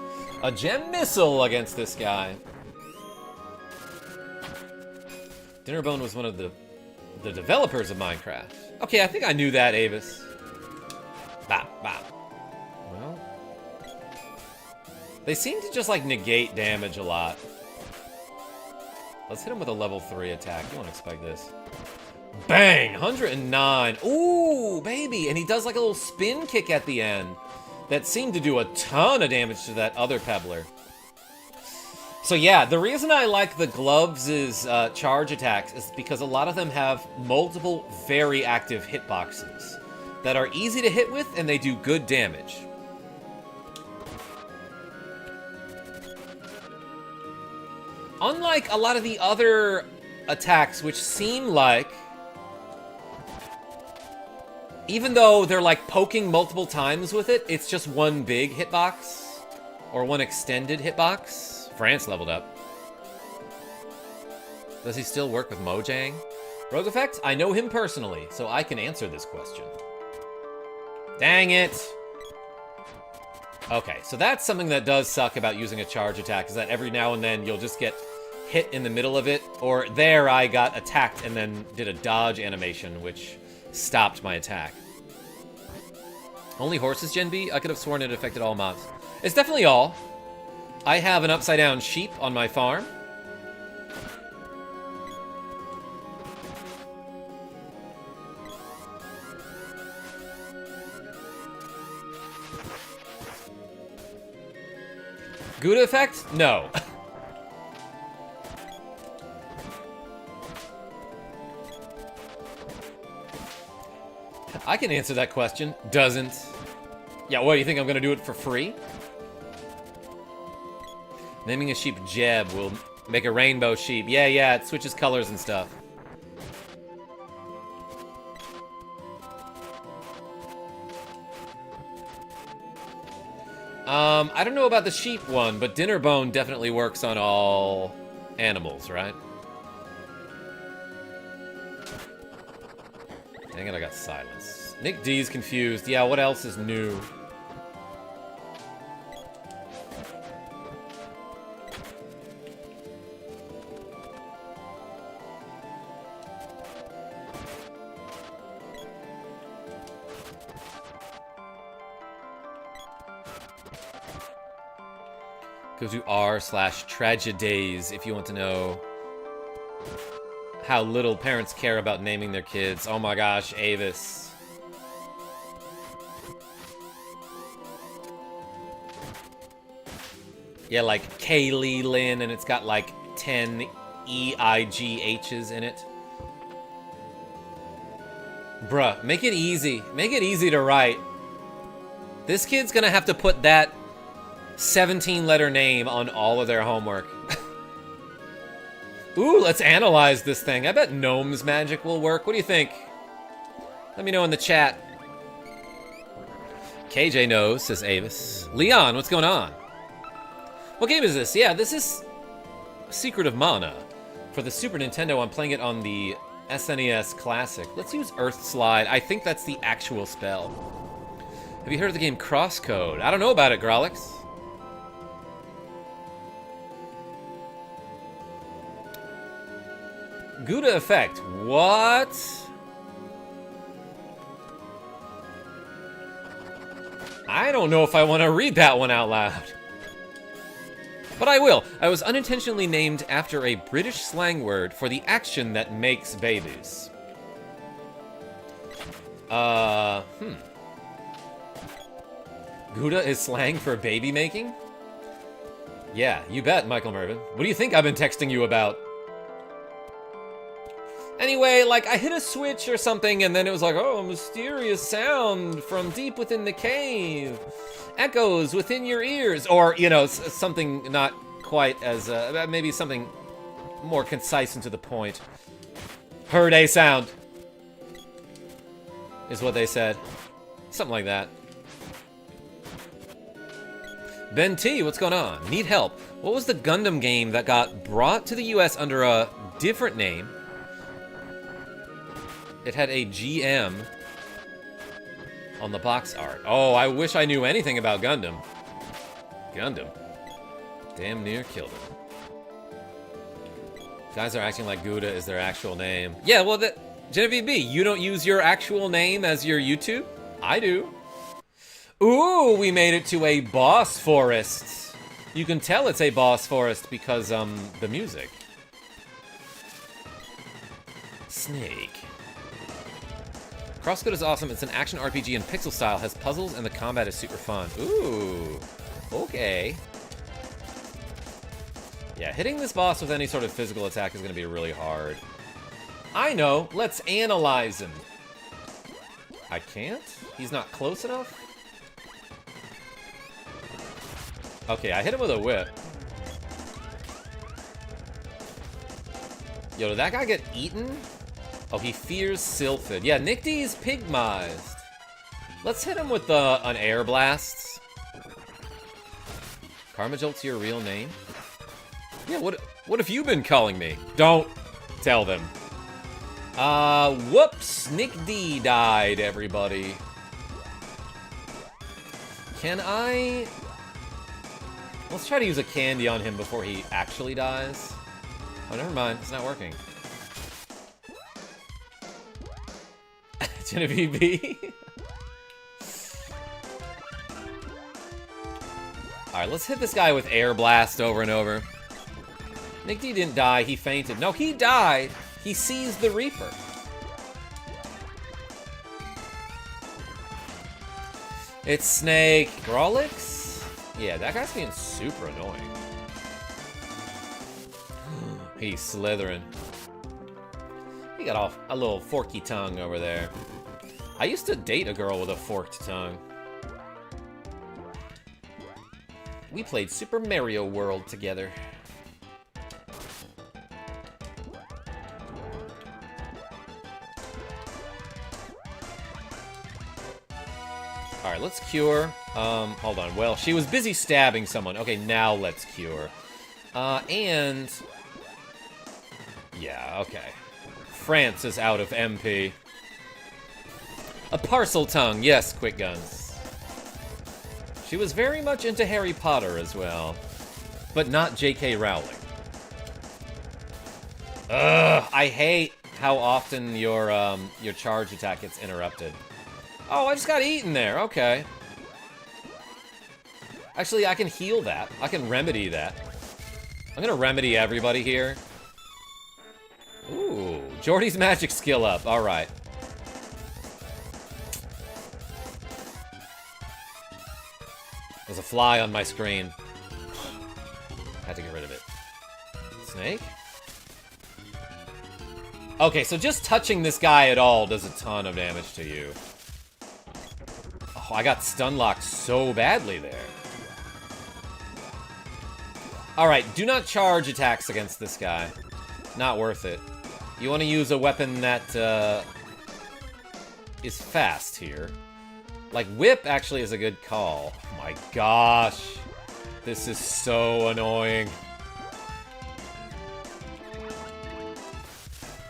a gem missile against this guy. Dinnerbone was one of the developers of Minecraft. Okay, I think I knew that, Avis. Bop, bop. Well, they seem to just like negate damage a lot. Let's hit him with a level 3 attack. You won't expect this. Bang! 109. Ooh, baby! And he does like a little spin kick at the end that seemed to do a ton of damage to that other Pebbler. So yeah, the reason I like the gloves' charge attacks is because a lot of them have multiple very active hitboxes that are easy to hit with and they do good damage. Unlike a lot of the other attacks, which seem like, even though they're like poking multiple times with it, it's just one big hitbox or one extended hitbox. France leveled up. Does he still work with Mojang? Rogue Effect? I know him personally, so I can answer this question. Dang it! Okay, so that's something that does suck about using a charge attack, is that every now and then you'll just get hit in the middle of it, or there I got attacked and then did a dodge animation, which stopped my attack. Only horses, Gen B? I could have sworn it affected all mobs. It's definitely all. I have an upside-down sheep on my farm. Gouda effect? No. I can answer that question. Doesn't. Yeah, what, do you think I'm gonna do it for free? Naming a sheep Jeb will make a rainbow sheep. Yeah, it switches colors and stuff. I don't know about the sheep one, but Dinnerbone definitely works on all animals, right? Dang it, I got silence. Nick D's confused. Yeah, what else is new? Go to r/tragedies if you want to know how little parents care about naming their kids. Oh my gosh, Avis. Yeah, like Kaylee Lynn, and it's got like 10 EIGHs in it. Bruh, make it easy. Make it easy to write. This kid's gonna have to put that 17-letter name on all of their homework. Ooh, let's analyze this thing. I bet Gnome's magic will work. What do you think? Let me know in the chat. KJ knows, says Avis. Leon, what's going on? What game is this? Yeah, this is Secret of Mana. For the Super Nintendo, I'm playing it on the SNES Classic. Let's use Earth Slide. I think that's the actual spell. Have you heard of the game Crosscode? I don't know about it, Grolix. Gouda effect. What? I don't know if I want to read that one out loud. But I will. I was unintentionally named after a British slang word for the action that makes babies. Gouda is slang for baby making? Yeah, you bet, Michael Mervin. What do you think I've been texting you about? Anyway, like, I hit a switch or something, and then it was like, oh, a mysterious sound from deep within the cave. Echoes within your ears. Or, you know, something not quite as, maybe something more concise and to the point. Heard a sound. Is what they said. Something like that. Ben T, what's going on? Need help. What was the Gundam game that got brought to the US under a different name? It had a GM on the box art. Oh, I wish I knew anything about Gundam. Gundam. Damn near killed him. Guys are acting like Gouda is their actual name. Yeah, well, Genevieve B, you don't use your actual name as your YouTube? I do. Ooh, we made it to a boss forest. You can tell it's a boss forest because, the music. Snake. Crosscode is awesome. It's an action RPG in pixel style, has puzzles, and the combat is super fun. Ooh, okay. Yeah, hitting this boss with any sort of physical attack is going to be really hard. I know. Let's analyze him. I can't? He's not close enough? Okay, I hit him with a whip. Yo, did that guy get eaten? Oh, he fears Sylphid. Yeah, Nick D's pigmized. Let's hit him with an air blast. KarmaJolt's your real name? Yeah, what have you been calling me? Don't tell them. Whoops. Nick D died, everybody. Can I... Let's try to use a candy on him before he actually dies. Oh, never mind. It's not working. Genevieve B. Alright, let's hit this guy with Air Blast over and over. Nick D didn't die, he fainted. No, he died. He seized the Reaper. It's Snake. Grolix? Yeah, that guy's being super annoying. He's slithering. He got off a little forky tongue over there. I used to date a girl with a forked tongue. We played Super Mario World together. Alright, let's cure. Hold on. Well, she was busy stabbing someone. Okay, now let's cure. And... yeah, okay. France is out of MP. A parcel tongue, yes, quick guns. She was very much into Harry Potter as well, but not J.K. Rowling. Ugh, I hate how often your charge attack gets interrupted. Oh, I just got eaten there, okay. Actually, I can heal that. I can remedy that. I'm gonna remedy everybody here. Ooh, Jordy's magic skill up. All right. There's a fly on my screen. Had to get rid of it. Snake? Okay, so just touching this guy at all does a ton of damage to you. Oh, I got stun locked so badly there. Alright, do not charge attacks against this guy. Not worth it. You want to use a weapon that is fast here. Like, whip actually is a good call. Oh my gosh. This is so annoying.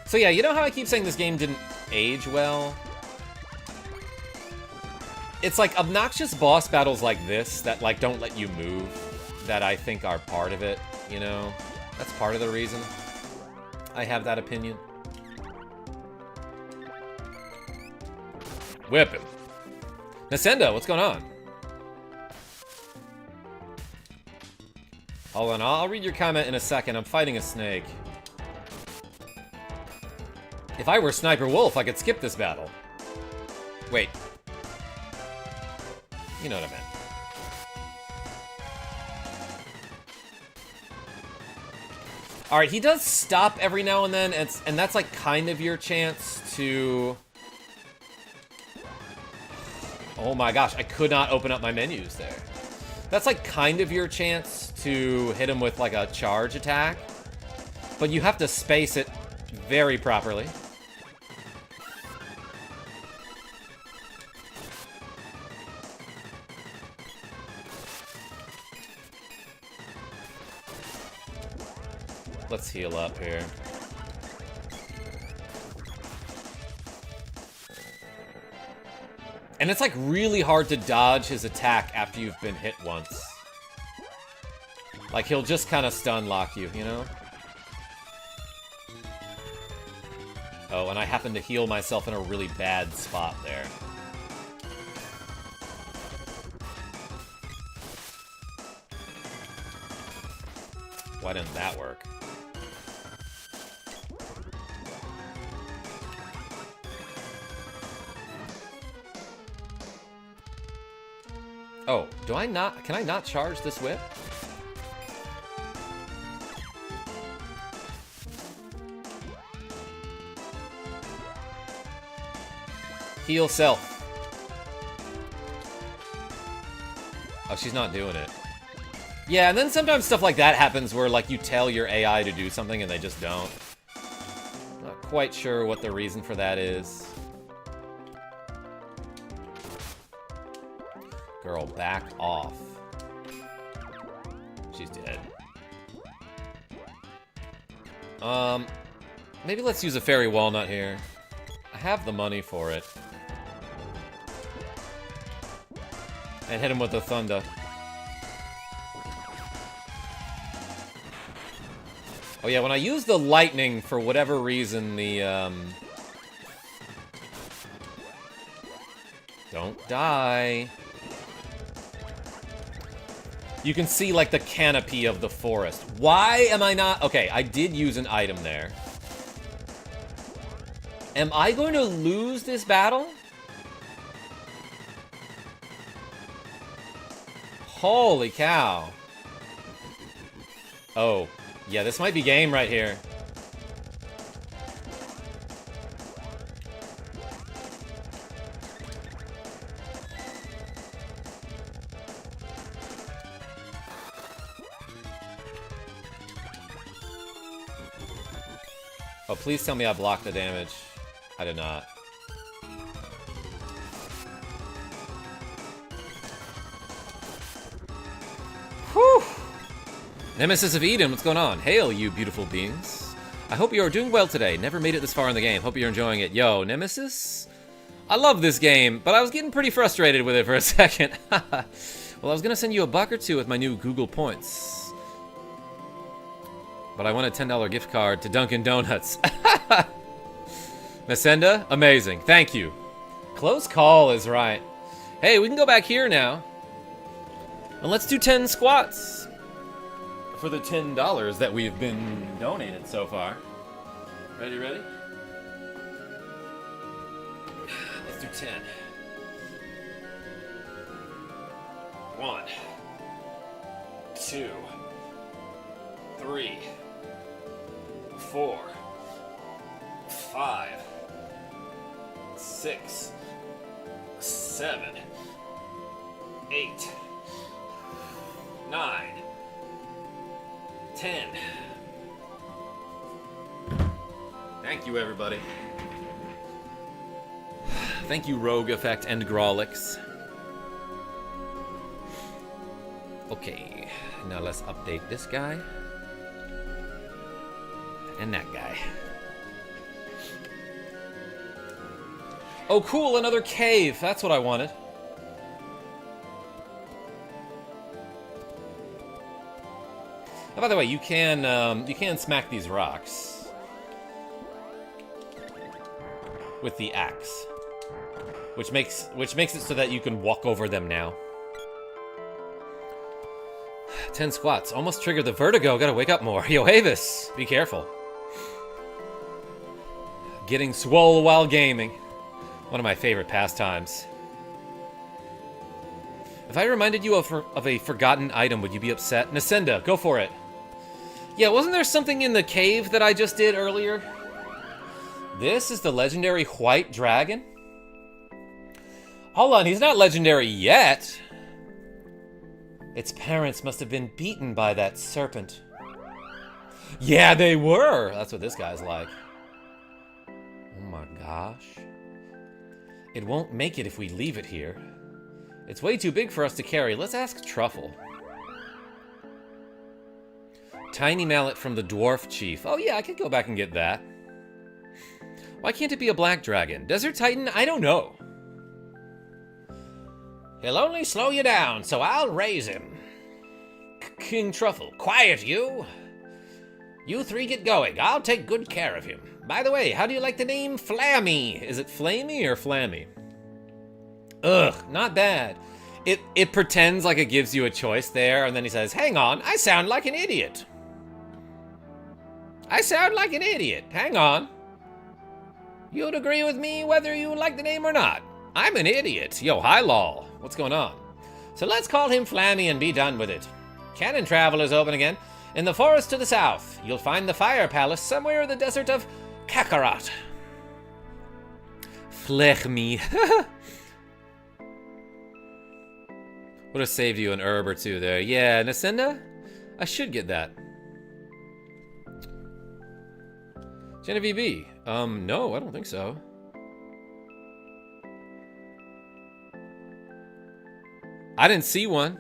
So yeah, you know how I keep saying this game didn't age well? It's like obnoxious boss battles like this that like don't let you move that I think are part of it, you know? That's part of the reason I have that opinion. Whip him. Nascenda, what's going on? Hold on, I'll read your comment in a second. I'm fighting a snake. If I were Sniper Wolf, I could skip this battle. Wait. You know what I meant. Alright, he does stop every now and then, and that's like kind of your chance to... Oh my gosh, I could not open up my menus there. That's like kind of your chance to hit him with like a charge attack, but you have to space it very properly. Let's heal up here. And it's like really hard to dodge his attack after you've been hit once. Like he'll just kind of stun lock you, you know? Oh, and I happen to heal myself in a really bad spot there. Why didn't that work? Oh, do I not... Can I not charge this whip? Heal self. Oh, she's not doing it. Yeah, and then sometimes stuff like that happens where, like, you tell your AI to do something and they just don't. Not quite sure what the reason for that is. Girl, back off. She's dead. Maybe let's use a fairy walnut here. I have the money for it. And hit him with the thunder. Oh yeah, when I use the lightning, for whatever reason, the, Don't die. You can see, like, the canopy of the forest. Why am I not... Okay, I did use an item there. Am I going to lose this battle? Holy cow. Oh, yeah, this might be game right here. Oh, please tell me I blocked the damage. I did not. Whew! Nemesis of Eden, what's going on? Hail, you beautiful beings. I hope you are doing well today. Never made it this far in the game. Hope you're enjoying it. Yo, Nemesis? I love this game, but I was getting pretty frustrated with it for a second. Well, I was gonna send you a buck or two with my new Google points. But I want a $10 gift card to Dunkin' Donuts. Nascenda, amazing. Thank you. Close call is right. Hey, we can go back here now. And let's do 10 squats. For the $10 that we've been donated so far. Ready? Let's do 10. 1, 2, 3, 4, 5, 6, 7, 8, 9, 10. Thank you, everybody. Thank you, Rogue Effect and Grawlix. Okay, now let's update this guy. And that guy. Oh, cool, another cave. That's what I wanted. Oh, by the way, you can smack these rocks with the axe, which makes it so that you can walk over them now. 10 squats. Almost triggered the vertigo. Gotta wake up more. Yo, Avis, be careful. Getting swole while gaming. One of my favorite pastimes. If I reminded you of a forgotten item, would you be upset? Nasenda, go for it. Yeah, wasn't there something in the cave that I just did earlier? This is the legendary white dragon? Hold on, he's not legendary yet. Its parents must have been beaten by that serpent. Yeah, they were. That's what this guy's like. Oh my gosh. It won't make it if we leave it here. It's way too big for us to carry. Let's ask Truffle. Tiny mallet from the dwarf chief. Oh yeah, I could go back and get that. Why can't it be a black dragon? Desert Titan? I don't know. He'll only slow you down, so I'll raise him. King Truffle. Quiet, you! You three get going. I'll take good care of him. By the way, how do you like the name Flammy? Is it Flammy or Flammy? Ugh, not bad. It pretends like it gives you a choice there, and then he says, hang on, I sound like an idiot. I sound like an idiot. Hang on. You'd agree with me whether you like the name or not. I'm an idiot. Yo, hi, lol. What's going on? So let's call him Flammy and be done with it. Cannon travel is open again. In the forest to the south, you'll find the fire palace somewhere in the desert of Kakarot. Flammy. Would have saved you an herb or two there. Yeah, Nasenda? I should get that. Genavieve B. No, I don't think so. I didn't see one.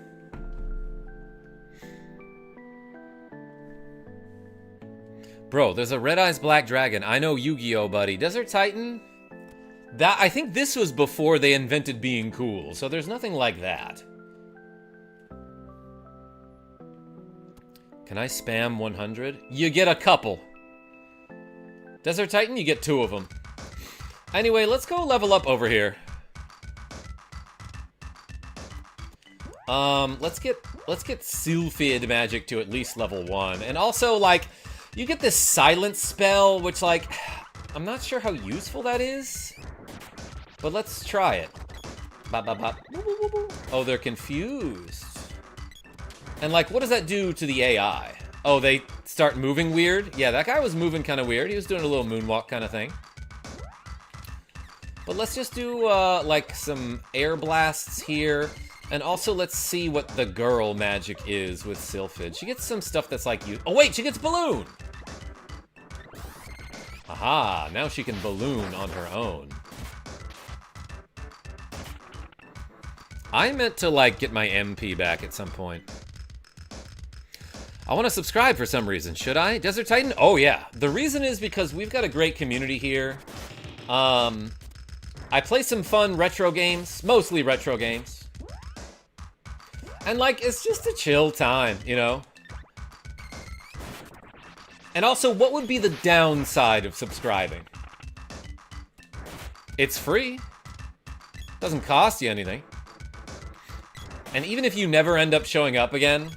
Bro, there's a Red Eyes Black Dragon. I know Yu-Gi-Oh, buddy. Desert Titan? That, I think this was before they invented being cool, so there's nothing like that. Can I spam 100? You get a couple. Desert Titan, you get 2 of them. Anyway, let's go level up over here. Let's get Sylphid magic to at least level 1. And also, like, you get this silence spell, which, like, I'm not sure how useful that is. But let's try it. Bop, bop, bop. Oh, they're confused. And, like, what does that do to the AI? Oh, they start moving weird? Yeah, that guy was moving kind of weird. He was doing a little moonwalk kind of thing. But let's just do, like, some air blasts here. And also, let's see what the girl magic is with Sylphid. She gets some stuff that's like you. Oh, wait, she gets balloon! Aha, now she can balloon on her own. I meant to, like, get my MP back at some point. I want to subscribe for some reason. Should I? Desert Titan? Oh, yeah. The reason is because we've got a great community here. I play some fun retro games. Mostly retro games. And, like, it's just a chill time, you know? And also, what would be the downside of subscribing? It's free. Doesn't cost you anything. And even if you never end up showing up again,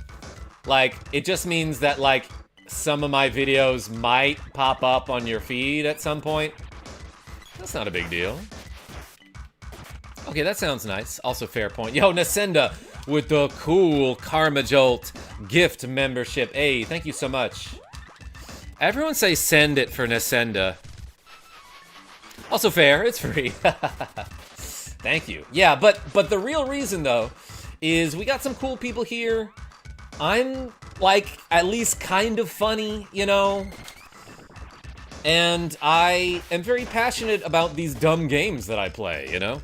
like, it just means that, like, some of my videos might pop up on your feed at some point. That's not a big deal. Okay, that sounds nice. Also, fair point. Yo, Nasenda with the cool KarmaJolt gift membership. Hey, thank you so much. Everyone say send it for Nasenda. Also fair, it's free. Thank you. Yeah, but the real reason, though, is we got some cool people here. I'm like, at least kind of funny, you know? And I am very passionate about these dumb games that I play, you know?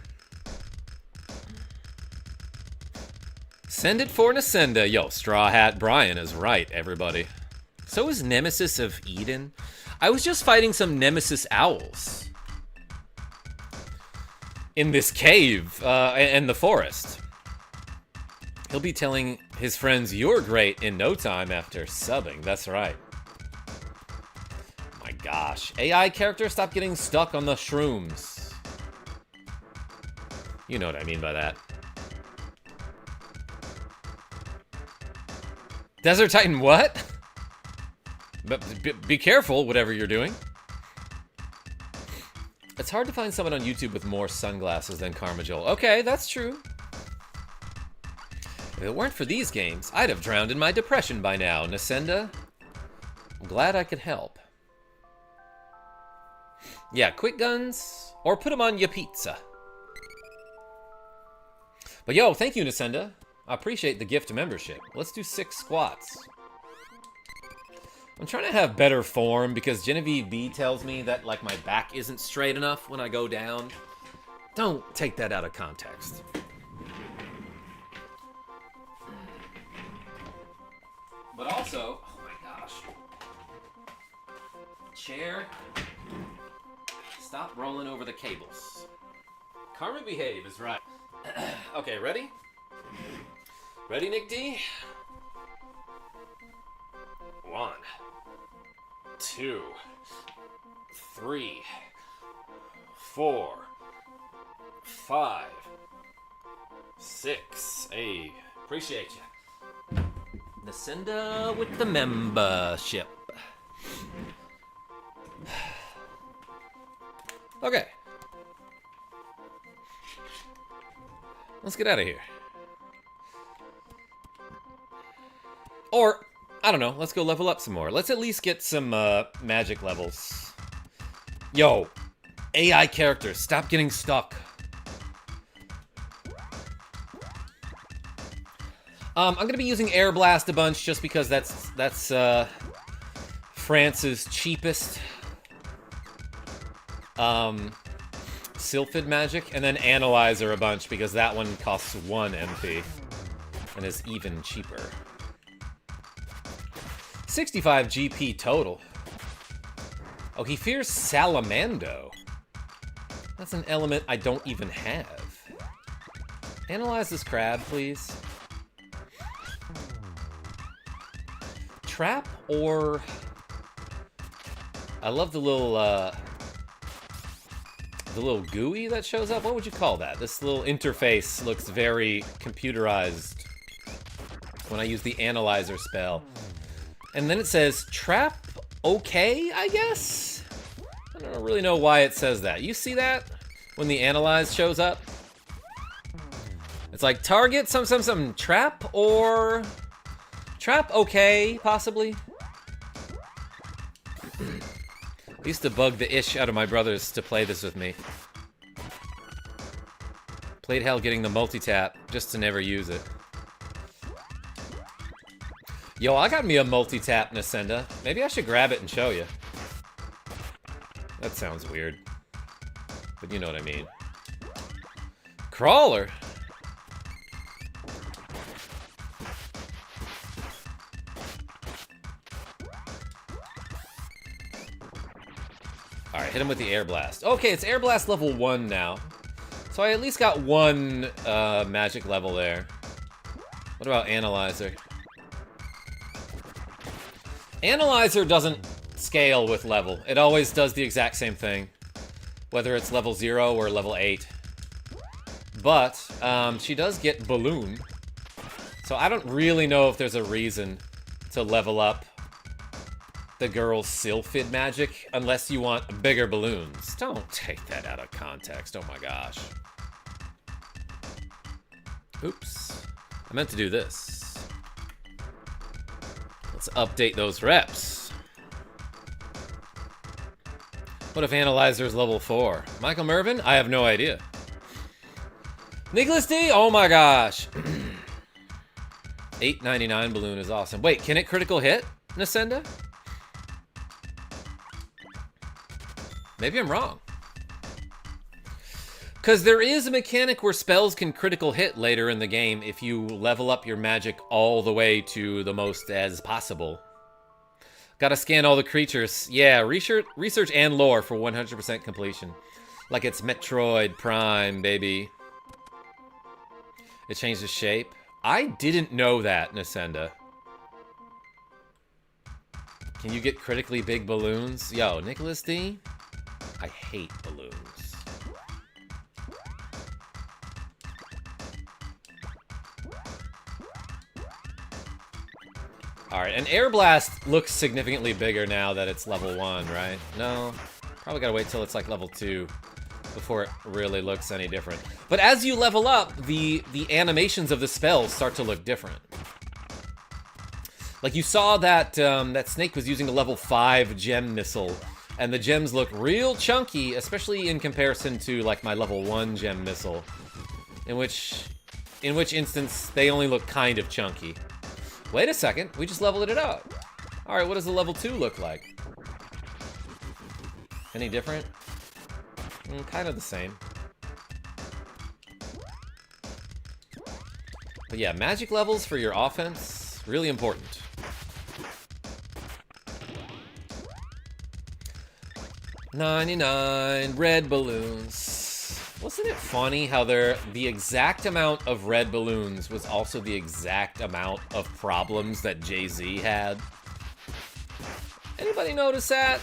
Send it for Nasenda. Yo, Straw Hat Brian is right, everybody. So is Nemesis of Eden. I was just fighting some Nemesis owls in this cave in the forest. He'll be telling his friends you're great in no time after subbing. That's right. My gosh. AI character, stop getting stuck on the shrooms. You know what I mean by that. Desert Titan what? But be careful, whatever you're doing. It's hard to find someone on YouTube with more sunglasses than KarmaJolt. Okay, that's true. If it weren't for these games, I'd have drowned in my depression by now, Nasenda. I'm glad I could help. Yeah, quick guns, or put them on your pizza. But yo, thank you, Nasenda. I appreciate the gift membership. Let's do 6 squats. I'm trying to have better form because Genavieve B tells me that, like, my back isn't straight enough when I go down. Don't take that out of context. But also, oh my gosh. Chair. Stop rolling over the cables. Karma behave is right. Okay, ready? Ready, Nick D? 1, 2, 3, 4, 5, 6. Hey, appreciate you. Nasenda with the membership. Okay. Let's get out of here. Or, I don't know, let's go level up some more. Let's at least get some magic levels. Yo, AI characters, stop getting stuck. I'm gonna be using Air Blast a bunch just because that's France's cheapest Sylphid magic, and then Analyzer a bunch because that one costs 1 MP and is even cheaper. 65 GP total. Oh, he fears Salamando. That's an element I don't even have. Analyze this crab, please. Trap or... I love the little GUI that shows up. What would you call that? This little interface looks very computerized when I use the Analyzer spell. And then it says, trap okay, I guess? I don't really know why it says that. You see that? When the Analyze shows up? It's like, target some trap or... Trap okay, possibly? I used to bug the ish out of my brothers to play this with me. Played hell getting the multi-tap, just to never use it. Yo, I got me a multi-tap Nasenda. Maybe I should grab it and show you. That sounds weird. But you know what I mean. Crawler? Alright, hit him with the Air Blast. Okay, it's Air Blast level 1 now. So I at least got 1 magic level there. What about Analyzer? Analyzer doesn't scale with level. It always does the exact same thing. Whether it's level 0 or level 8. But, she does get Balloon. So I don't really know if there's a reason to level up the girl's Sylphid magic, unless you want bigger balloons. Don't take that out of context, oh my gosh. Oops. I meant to do this. Let's update those reps. What if Analyzer's level 4? Michael Mervin? I have no idea. Nicholas D? Oh my gosh. $8.99 balloon is awesome. Wait, can it critical hit, Nasenda? Maybe I'm wrong. Because there is a mechanic where spells can critical hit later in the game if you level up your magic all the way to the most as possible. Gotta scan all the creatures. Yeah, research and lore for 100% completion. Like it's Metroid Prime, baby. It changed the shape. I didn't know that, Nasenda. Can you get critically big balloons? Yo, Nicholas D? I hate balloons. Alright, and Air Blast looks significantly bigger now that it's level 1, right? No, probably gotta wait till it's like level 2 before it really looks any different. But as you level up, the animations of the spells start to look different. Like you saw that that snake was using a level 5 gem missile, and the gems look real chunky, especially in comparison to like my level 1 gem missile, in which instance they only look kind of chunky. Wait a second, we just leveled it up. Alright, what does the level 2 look like? Any different? Kind of the same. But yeah, magic levels for your offense, really important. $99 red balloons. Wasn't it funny how the exact amount of red balloons was also the exact amount of problems that Jay-Z had? Anybody notice that?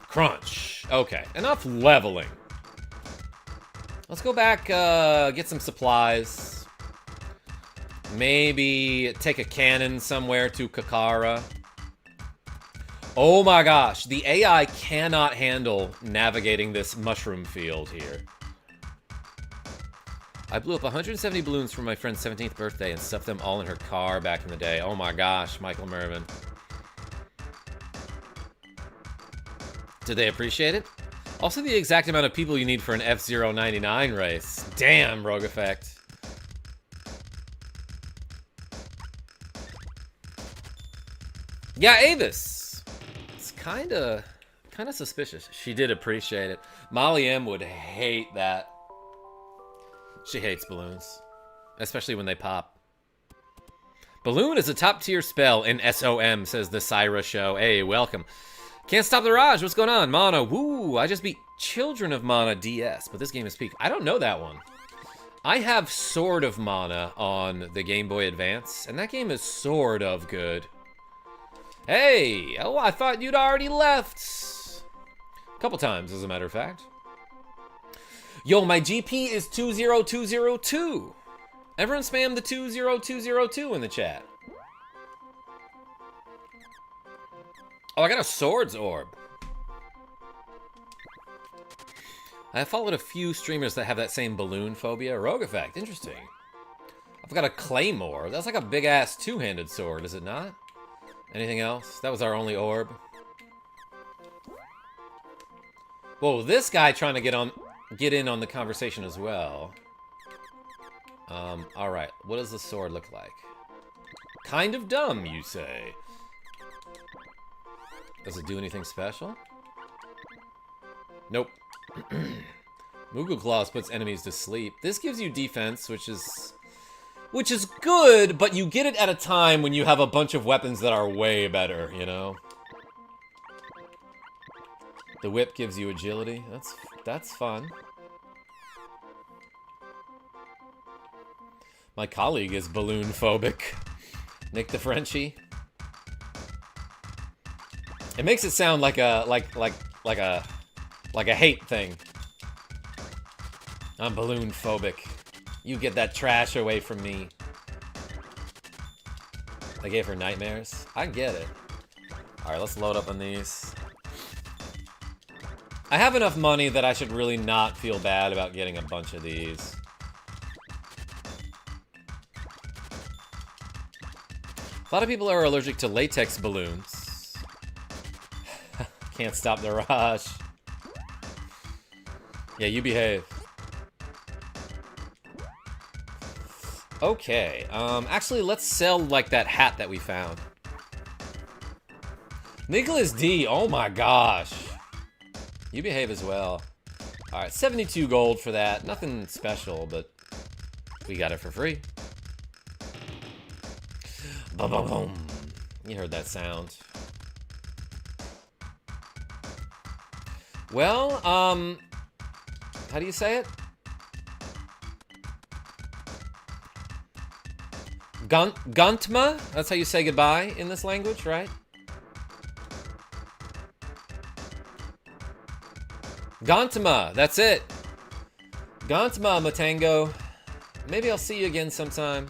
Crunch. Okay, enough leveling. Let's go back, get some supplies. Maybe take a cannon somewhere to Kakara. Oh my gosh, the AI cannot handle navigating this mushroom field here. I blew up 170 balloons for my friend's 17th birthday and stuffed them all in her car back in the day. Oh my gosh, Michael Mervin. Did they appreciate it? Also the exact amount of people you need for an F-Zero 99 race. Damn, Rogue Effect. Yeah, Avis. Kind of suspicious. She did appreciate it. Molly M would hate that. She hates balloons, especially when they pop. Balloon is a top-tier spell in SOM, says the Syra Show. Hey, welcome. Can't stop the Raj. What's going on? Mana. Woo. I just beat Children of Mana DS, but this game is peak. I don't know that one. I have Sword of Mana on the Game Boy Advance, and that game is sort of good. Hey! Oh, I thought you'd already left. A couple times, as a matter of fact. Yo, my GP is 20202. Everyone spam the 20202 in the chat. Oh, I got a swords orb. I followed a few streamers that have that same balloon phobia. Rogue Effect, interesting. I've got a claymore. That's like a big-ass two-handed sword, is it not? Anything else? That was our only orb. Whoa, this guy trying to get in on the conversation as well. Alright. What does the sword look like? Kind of dumb, you say. Does it do anything special? Nope. Moogle Claws puts enemies to sleep. This gives you defense, which is good, but you get it at a time when you have a bunch of weapons that are way better, you know? The whip gives you agility. That's fun. My colleague is balloon phobic. Nick the Frenchie. It makes it sound like a hate thing. I'm balloon phobic. You get that trash away from me. I gave her nightmares. I get it. Alright, let's load up on these. I have enough money that I should really not feel bad about getting a bunch of these. A lot of people are allergic to latex balloons. Can't stop the rush. Yeah, you behave. Okay, actually, let's sell, like, that hat that we found. Nicholas D, oh my gosh. You behave as well. Alright, 72 gold for that. Nothing special, but we got it for free. Ba-ba-boom. You heard that sound. Well, how do you say it? Guntma? That's how you say goodbye in this language, right? Gantama, that's it. Gantama, Matango. Maybe I'll see you again sometime.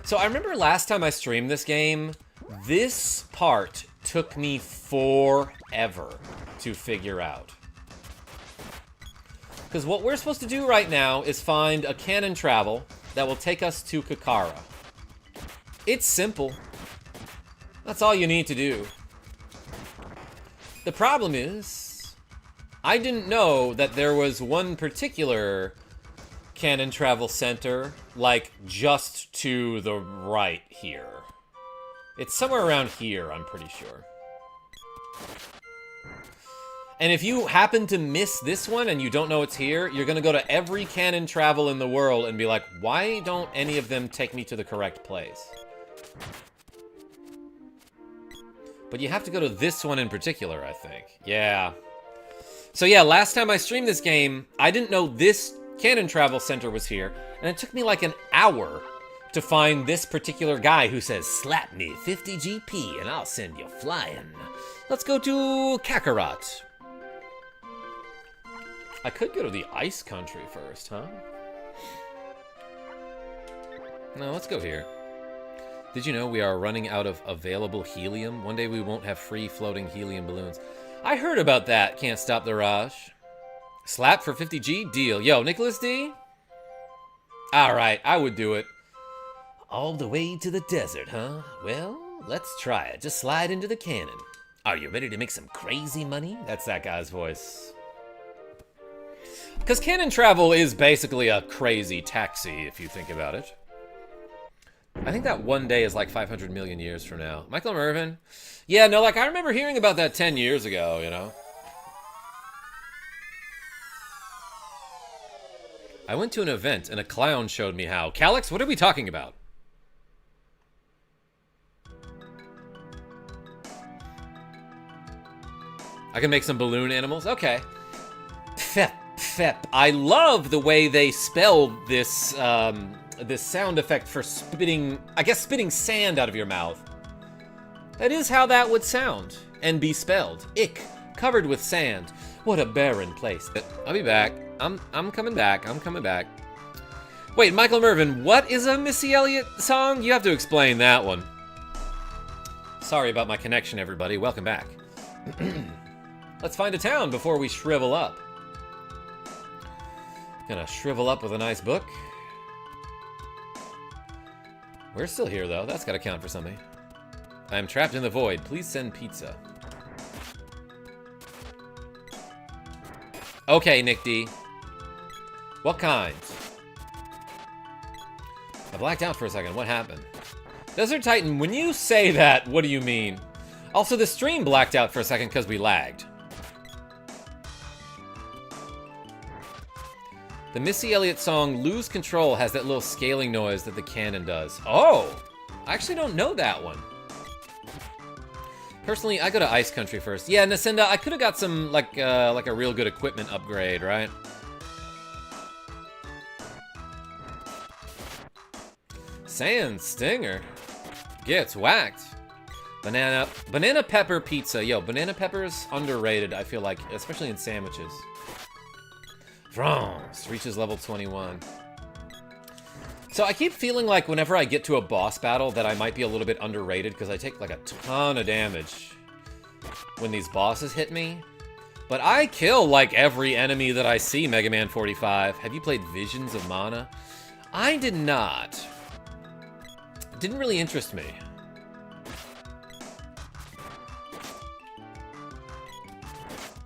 So I remember last time I streamed this game, this part took me forever to figure out. Because what we're supposed to do right now is find a cannon travel that will take us to Kakara. It's simple. That's all you need to do. The problem is, I didn't know that there was one particular cannon travel center, like, just to the right here. It's somewhere around here, I'm pretty sure. And if you happen to miss this one and you don't know it's here, you're gonna go to every cannon travel in the world and be like, why don't any of them take me to the correct place? But you have to go to this one in particular, I think. Yeah. So yeah, last time I streamed this game, I didn't know this cannon travel center was here, and it took me like an hour to find this particular guy who says, slap me 50 GP and I'll send you flying. Let's go to Kakarot. I could go to the ice country first, huh? No, let's go here. Did you know we are running out of available helium? One day we won't have free floating helium balloons. I heard about that. Can't stop the rush. Slap for 50G? Deal. Yo, Nicholas D? Alright, I would do it. All the way to the desert, huh? Well, let's try it. Just slide into the cannon. Are you ready to make some crazy money? That's that guy's voice. Because cannon travel is basically a crazy taxi, if you think about it. I think that one day is like 500 million years from now. Michael Mervin? Yeah, no, like, I remember hearing about that 10 years ago, you know? I went to an event and a clown showed me how. Calyx, what are we talking about? I can make some balloon animals? Okay. Pfep, pfep. I love the way they spell this, this sound effect for spitting, I guess spitting sand out of your mouth. That is how that would sound and be spelled. Ick, covered with sand. What a barren place. I'll be back. I'm coming back. I'm coming back. Wait, Michael Mervin, what is a Missy Elliott song? You have to explain that one. Sorry about my connection, everybody. Welcome back. Let's find a town before we shrivel up. Gonna shrivel up with a nice book. We're still here, though. That's gotta count for something. I am trapped in the void. Please send pizza. Okay, Nick D. What kind? I blacked out for a second. What happened? Desert Titan, when you say that, what do you mean? Also, the stream blacked out for a second because we lagged. The Missy Elliott song, Lose Control, has that little scaling noise that the cannon does. Oh! I actually don't know that one. Personally, I go to Ice Country first. Yeah, Nacinda, I could have got some, like a real good equipment upgrade, right? Sand Stinger gets whacked. Banana pepper pizza. Yo, banana pepper's underrated, I feel like, especially in sandwiches. France reaches level 21. So I keep feeling like whenever I get to a boss battle that I might be a little bit underrated because I take like a ton of damage when these bosses hit me. But I kill like every enemy that I see, Mega Man 45. Have you played Visions of Mana? I did not. It didn't really interest me.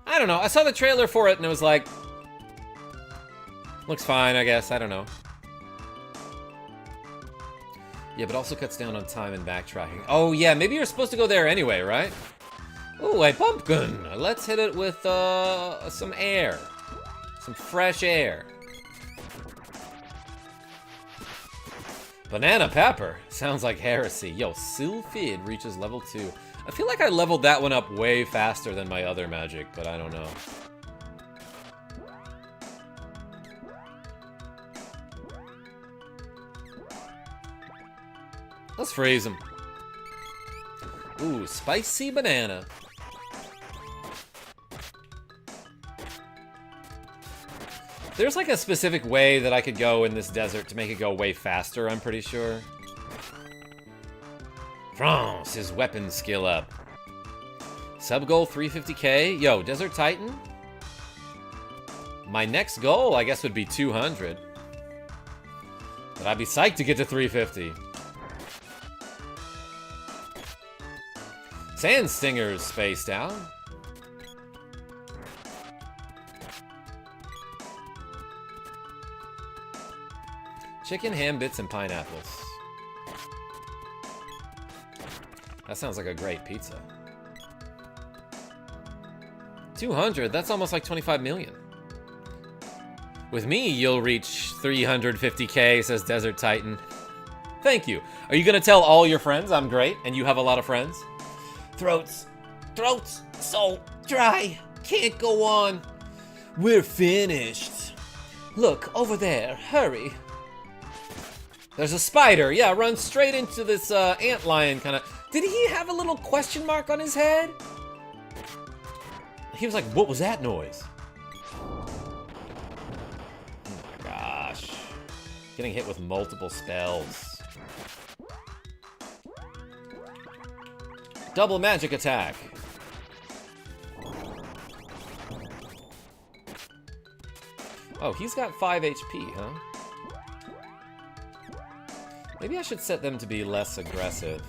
I I don't know. I saw the trailer for it and it was like, looks fine, I guess. I don't know. Yeah, but also cuts down on time and backtracking. Oh, yeah, maybe you're supposed to go there anyway, right? Ooh, a pumpkin. Let's hit it with some air. Some fresh air. Banana pepper. Sounds like heresy. Yo, Sylphid reaches level 2. I feel like I leveled that one up way faster than my other magic, but I don't know. Let's freeze him. Ooh, spicy banana. There's like a specific way that I could go in this desert to make it go way faster, I'm pretty sure. France, his weapon skill up. Sub goal 350k. Yo, Desert Titan. My next goal, I guess, would be 200. But I'd be psyched to get to 350. Sand Stingers spaced out. Chicken, ham bits, and pineapples. That sounds like a great pizza. 200, that's almost like 25 million. With me, you'll reach 350k, says Desert Titan. Thank you. Are you gonna tell all your friends I'm great and you have a lot of friends? Throats so dry, can't go on. We're finished. Look, over there, hurry. There's a spider, yeah, run straight into this antlion kind of. Did he have a little question mark on his head? He was like, what was that noise? Oh my gosh. Getting hit with multiple spells. Double magic attack. Oh, he's got 5 HP, huh? Maybe I should set them to be less aggressive.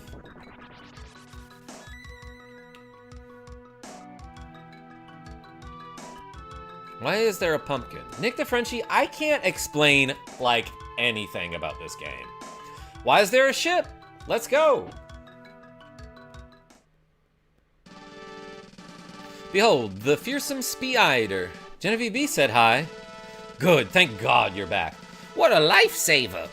Why is there a pumpkin? Nick the Frenchie, I can't explain, like, anything about this game. Why is there a ship? Let's go! Behold, the fearsome Speeder. Genevieve B said hi. Good, thank God you're back. What a lifesaver!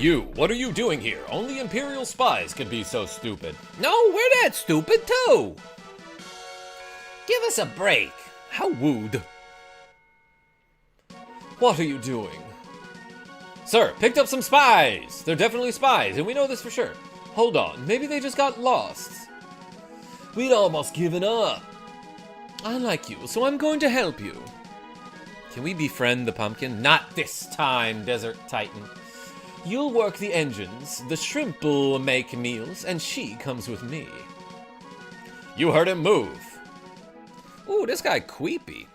You, what are you doing here? Only Imperial spies can be so stupid. No, we're that stupid too! Give us a break. How rude. What are you doing? Sir, picked up some spies! They're definitely spies, and we know this for sure. Hold on, maybe they just got lost. We'd almost given up. I like you, so I'm going to help you. Can we befriend the pumpkin? Not this time, Desert Titan. You'll work the engines, the shrimp'll make meals, and she comes with me. You heard him move. Ooh, this guy creepy.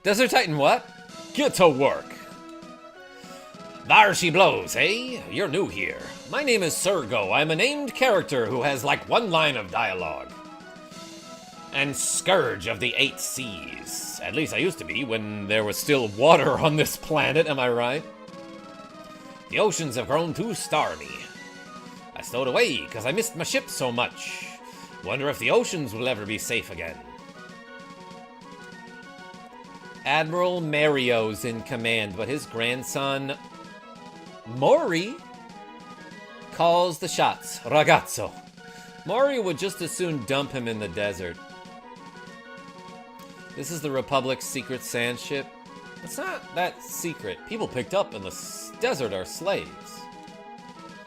Desert Titan what? Get to work. There she blows, eh? You're new here. My name is Sergo. I'm a named character who has like one line of dialogue. And Scourge of the 8 Seas. At least I used to be when there was still water on this planet, am I right? The oceans have grown too stormy. I stowed away because I missed my ship so much. Wonder if the oceans will ever be safe again. Admiral Mario's in command, but his grandson, Mori, calls the shots. Ragazzo. Mori would just as soon dump him in the desert. This is the Republic's secret sand ship. It's not that secret. People picked up in the desert are slaves.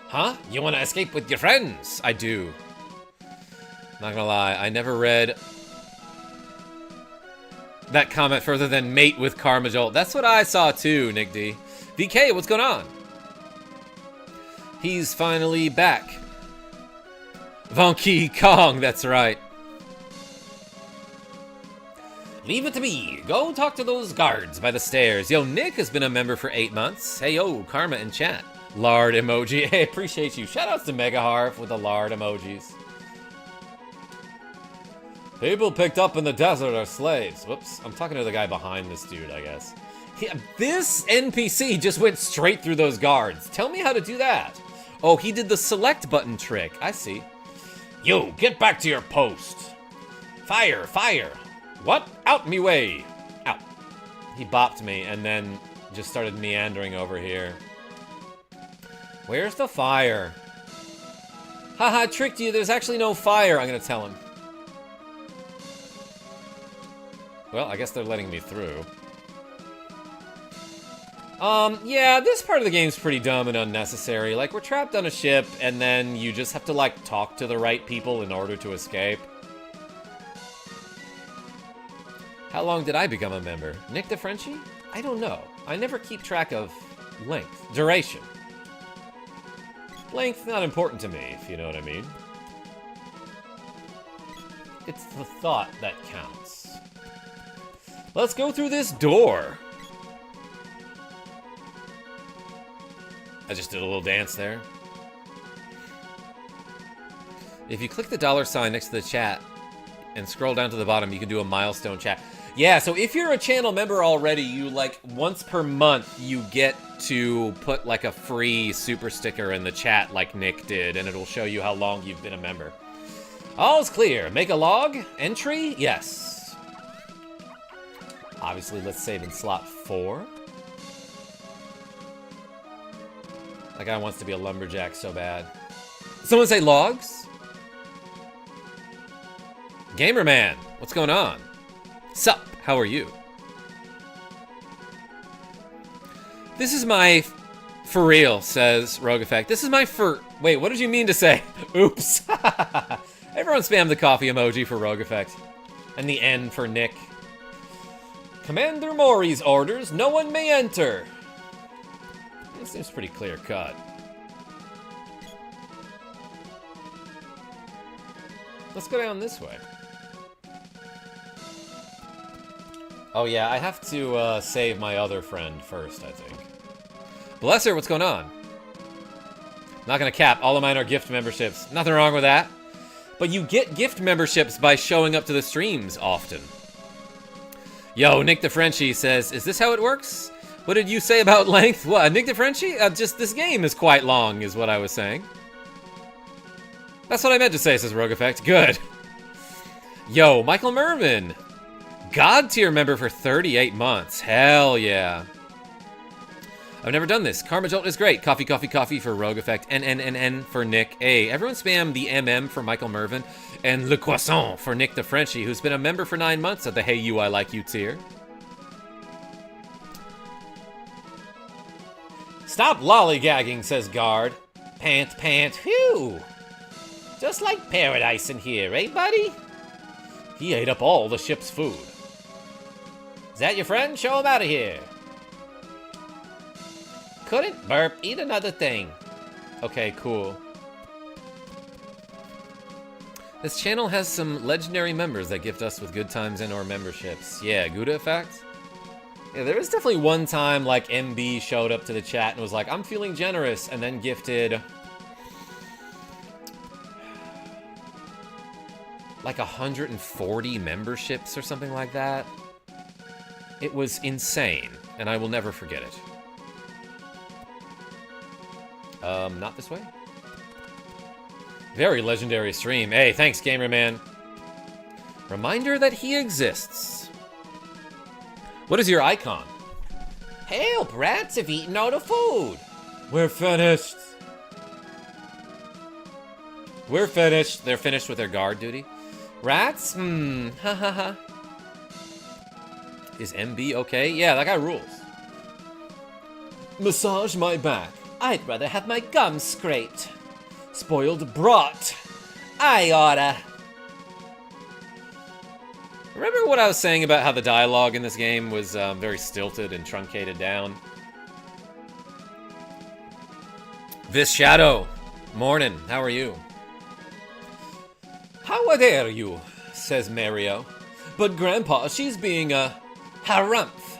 Huh? You want to escape with your friends? I do. Not gonna lie, I never read that comment further than mate with KarmaJolt. That's what I saw too, Nick D. VK, what's going on? He's finally back. Donkey Kong, that's right. Leave it to me. Go talk to those guards by the stairs. Yo, Nick has been a member for 8 months. Hey, yo, Karma in chat. Lard emoji. Hey, appreciate you. Shoutouts to Mega Harf with the lard emojis. People picked up in the desert are slaves. Whoops. I'm talking to the guy behind this dude, I guess. This NPC just went straight through those guards. Tell me how to do that. Oh, he did the select button trick. I see. Yo, get back to your post. Fire, fire. What? Out me way. Out. He bopped me and then just started meandering over here. Where's the fire? Haha, tricked you. There's actually no fire. I'm gonna tell him. Well, I guess they're letting me through. Yeah, this part of the game's pretty dumb and unnecessary. Like, we're trapped on a ship, and then you just have to, like, talk to the right people in order to escape. How long did I become a member? Nick the Frenchie? I don't know. I never keep track of length. Duration. Length, not important to me, if you know what I mean. It's the thought that counts. Let's go through this door. I just did a little dance there. If you click the $ next to the chat and scroll down to the bottom, you can do a milestone chat. Yeah, so if you're a channel member already, you, like, once per month, you get to put, like, a free super sticker in the chat like Nick did, and it'll show you how long you've been a member. All's clear. Make a log? Entry? Yes. Obviously, let's save in slot 4. That guy wants to be a lumberjack so bad. Someone say logs? Gamerman, what's going on? Sup, how are you? This is my... For real, says Rogue Effect. This is my Wait, what did you mean to say? Oops. Everyone spam the coffee emoji for Rogue Effect. And the N for Nick. Commander Mori's orders, no one may enter. It seems pretty clear cut. Let's go down this way. Oh yeah, I have to save my other friend first, I think. Blesser, what's going on? Not gonna cap, all of mine are gift memberships. Nothing wrong with that. But you get gift memberships by showing up to the streams often. Yo, Nick the Frenchie says, is this how it works? What did you say about length? What, Nick the Frenchie? Just this game is quite long, is what I was saying. That's what I meant to say, says Rogue Effect. Good. Yo, Michael Mervin. God tier member for 38 months. Hell yeah. I've never done this. KarmaJolt is great. Coffee, coffee, coffee for Rogue Effect. N for Nick. Hey, everyone spam the MM for Michael Mervin. And Le Croissant for Nick the Frenchie, who's been a member for 9 months at the Hey You, I Like You tier. Stop lollygagging, says Guard. Pant, pant, whew. Just like paradise in here, eh, buddy? He ate up all the ship's food. Is that your friend? Show him out of here. Couldn't burp. Eat another thing. Okay, cool. This channel has some legendary members that gift us with good times and or memberships. Yeah, Gouda Effect. Yeah, there was definitely one time, like, MB showed up to the chat and was like, I'm feeling generous, and then gifted... like 140 memberships or something like that. It was insane, and I will never forget it. Not this way? Very legendary stream. Hey, thanks, Gamerman. Reminder that he exists. What is your icon? Help, rats have eaten all the food. We're finished. We're finished. They're finished with their guard duty. Rats? Ha ha ha. Is MB okay? Yeah, that guy rules. Massage my back. I'd rather have my gums scraped. Spoiled brat. I oughta. Remember what I was saying about how the dialogue in this game was very stilted and truncated down? This Shadow. Morning. How are you? How dare you, says Mario. But Grandpa, she's being a harumph.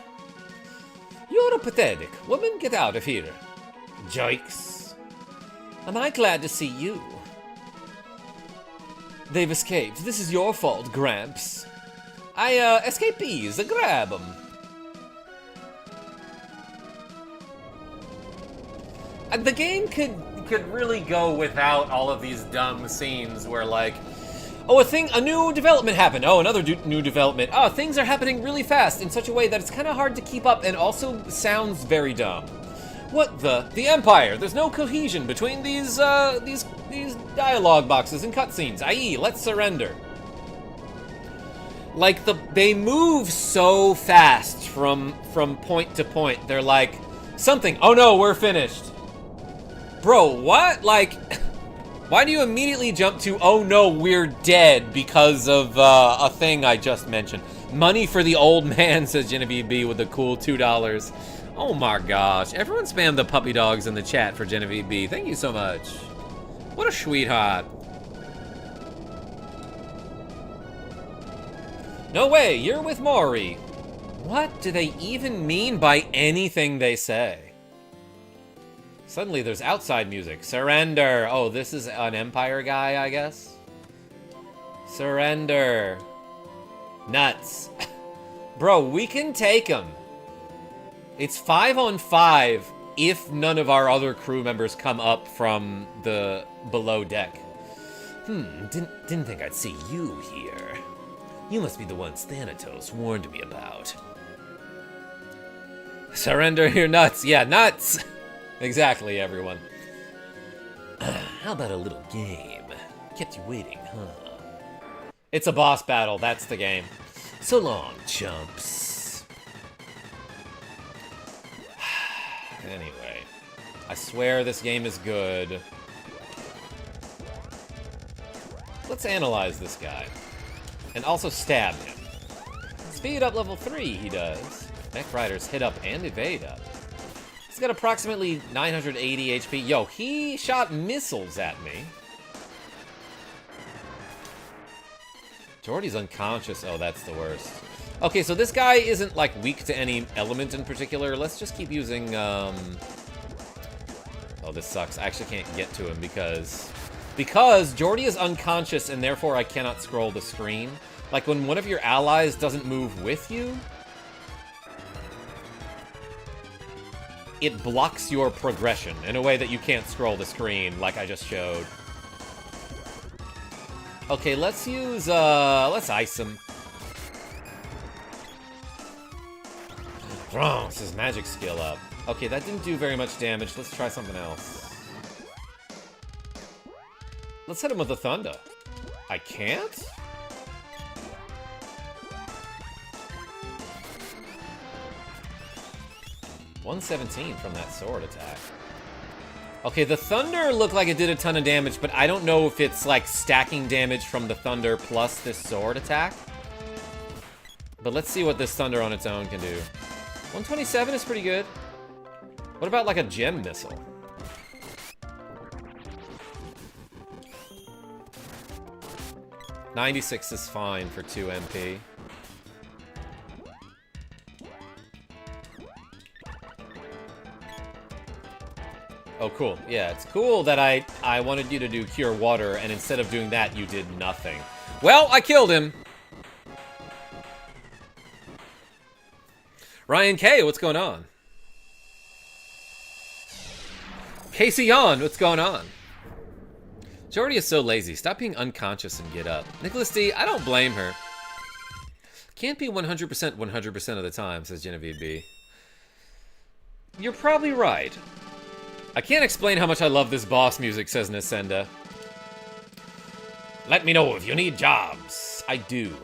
You're a pathetic. Woman, get out of here. Jokes. Am I glad to see you? They've escaped. This is your fault, Gramps. Escapees, grab them. The game could really go without all of these dumb scenes where, like, oh, a new development happened. Oh, another new development. Oh, things are happening really fast in such a way that it's kind of hard to keep up and also sounds very dumb. What the Empire? There's no cohesion between these dialogue boxes and cutscenes. I.e., let's surrender. Like, they move so fast from point to point. They're like, something, oh no, we're finished. Bro, what? Like, why do you immediately jump to, oh no, we're dead because of a thing I just mentioned? Money for the old man, says Genavieve B with a cool $2. Oh my gosh. Everyone spam the puppy dogs in the chat for Genavieve B. Thank you so much. What a sweetheart. No way, you're with Maury. What do they even mean by anything they say? Suddenly there's outside music. Surrender. Oh, this is an Empire guy, I guess? Surrender. Nuts. Bro, we can take him. It's 5-on-5 if none of our other crew members come up from the below deck. Didn't think I'd see you here. You must be the ones Thanatos warned me about. Surrender your nuts. Yeah, nuts. Exactly, everyone. How about a little game? Kept you waiting, huh? It's a boss battle, that's the game. So long, chumps. Anyway, I swear this game is good. Let's analyze this guy. And also stab him. Speed up level 3, he does. Mech Riders hit up and evade up. He's got approximately 980 HP. Yo, he shot missiles at me. Jordy's unconscious. Oh, that's the worst. Okay, so this guy isn't, like, weak to any element in particular. Let's just keep using, Oh, this sucks. I actually can't get to him because Jordy is unconscious and therefore I cannot scroll the screen. Like, when one of your allies doesn't move with you, it blocks your progression in a way that you can't scroll the screen, like I just showed. Okay, let's use, let's ice him. Bronx, his magic skill up. Okay, that didn't do very much damage. Let's try something else. Let's hit him with the thunder. I can't? $117 from that sword attack. Okay, the thunder looked like it did a ton of damage, but I don't know if it's like stacking damage from the thunder plus this sword attack. But let's see what this thunder on its own can do. 127 is pretty good. What about like a gem missile? $96 is fine for 2 MP. Oh, cool. Yeah, it's cool that I wanted you to do Cure Water, and instead of doing that, you did nothing. Well, I killed him! Ryan K, what's going on? Casey on, what's going on? Jordy is so lazy. Stop being unconscious and get up. Nicholas D, I don't blame her. Can't be 100% of the time, says Genavieve B. You're probably right. I can't explain how much I love this boss music, says Nasenda. Let me know if you need jobs. I do.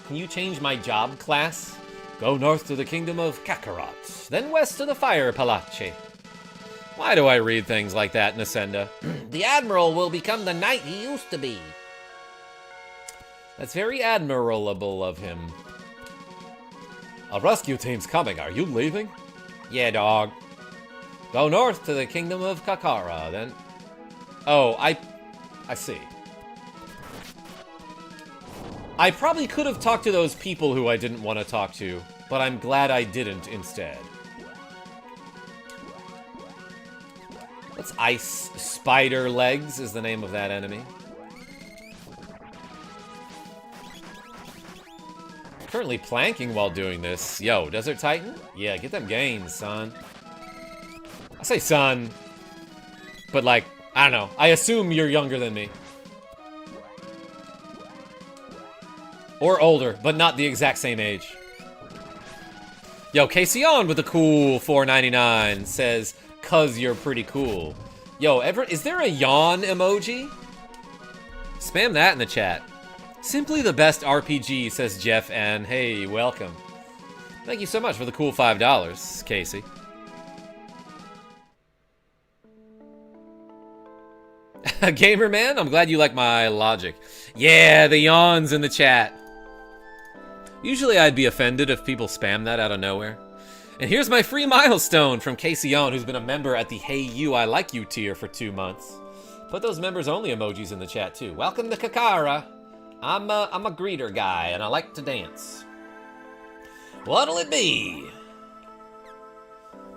Can you change my job class? Go north to the kingdom of Kakarot, then west to the Fire Palace. Why do I read things like that, Nasenda? The Admiral will become the knight he used to be. That's very admirable of him. A rescue team's coming. Are you leaving? Yeah, dog. Go north to the kingdom of Kakara, then... Oh, I see. I probably could have talked to those people who I didn't want to talk to, but I'm glad I didn't instead. What's Ice Spider Legs is the name of that enemy. Currently planking while doing this. Yo, Desert Titan? Yeah, get them gains, son. I say son, but like, I don't know. I assume you're younger than me. Or older, but not the exact same age. Yo, Casey on with the cool $4.99 says, "Cause you're pretty cool." Yo, is there a yawn emoji? Spam that in the chat. Simply the best RPG, says Jeff, and hey, welcome. Thank you so much for the cool $5, Casey. Gamer man, I'm glad you like my logic. Yeah, the yawns in the chat. Usually I'd be offended if people spam that out of nowhere. And here's my free milestone from Casey on, who's been a member at the Hey You I Like You tier for 2 months. Put those members only emojis in the chat too. Welcome to Kakara. I'm a greeter guy and I like to dance. What'll it be?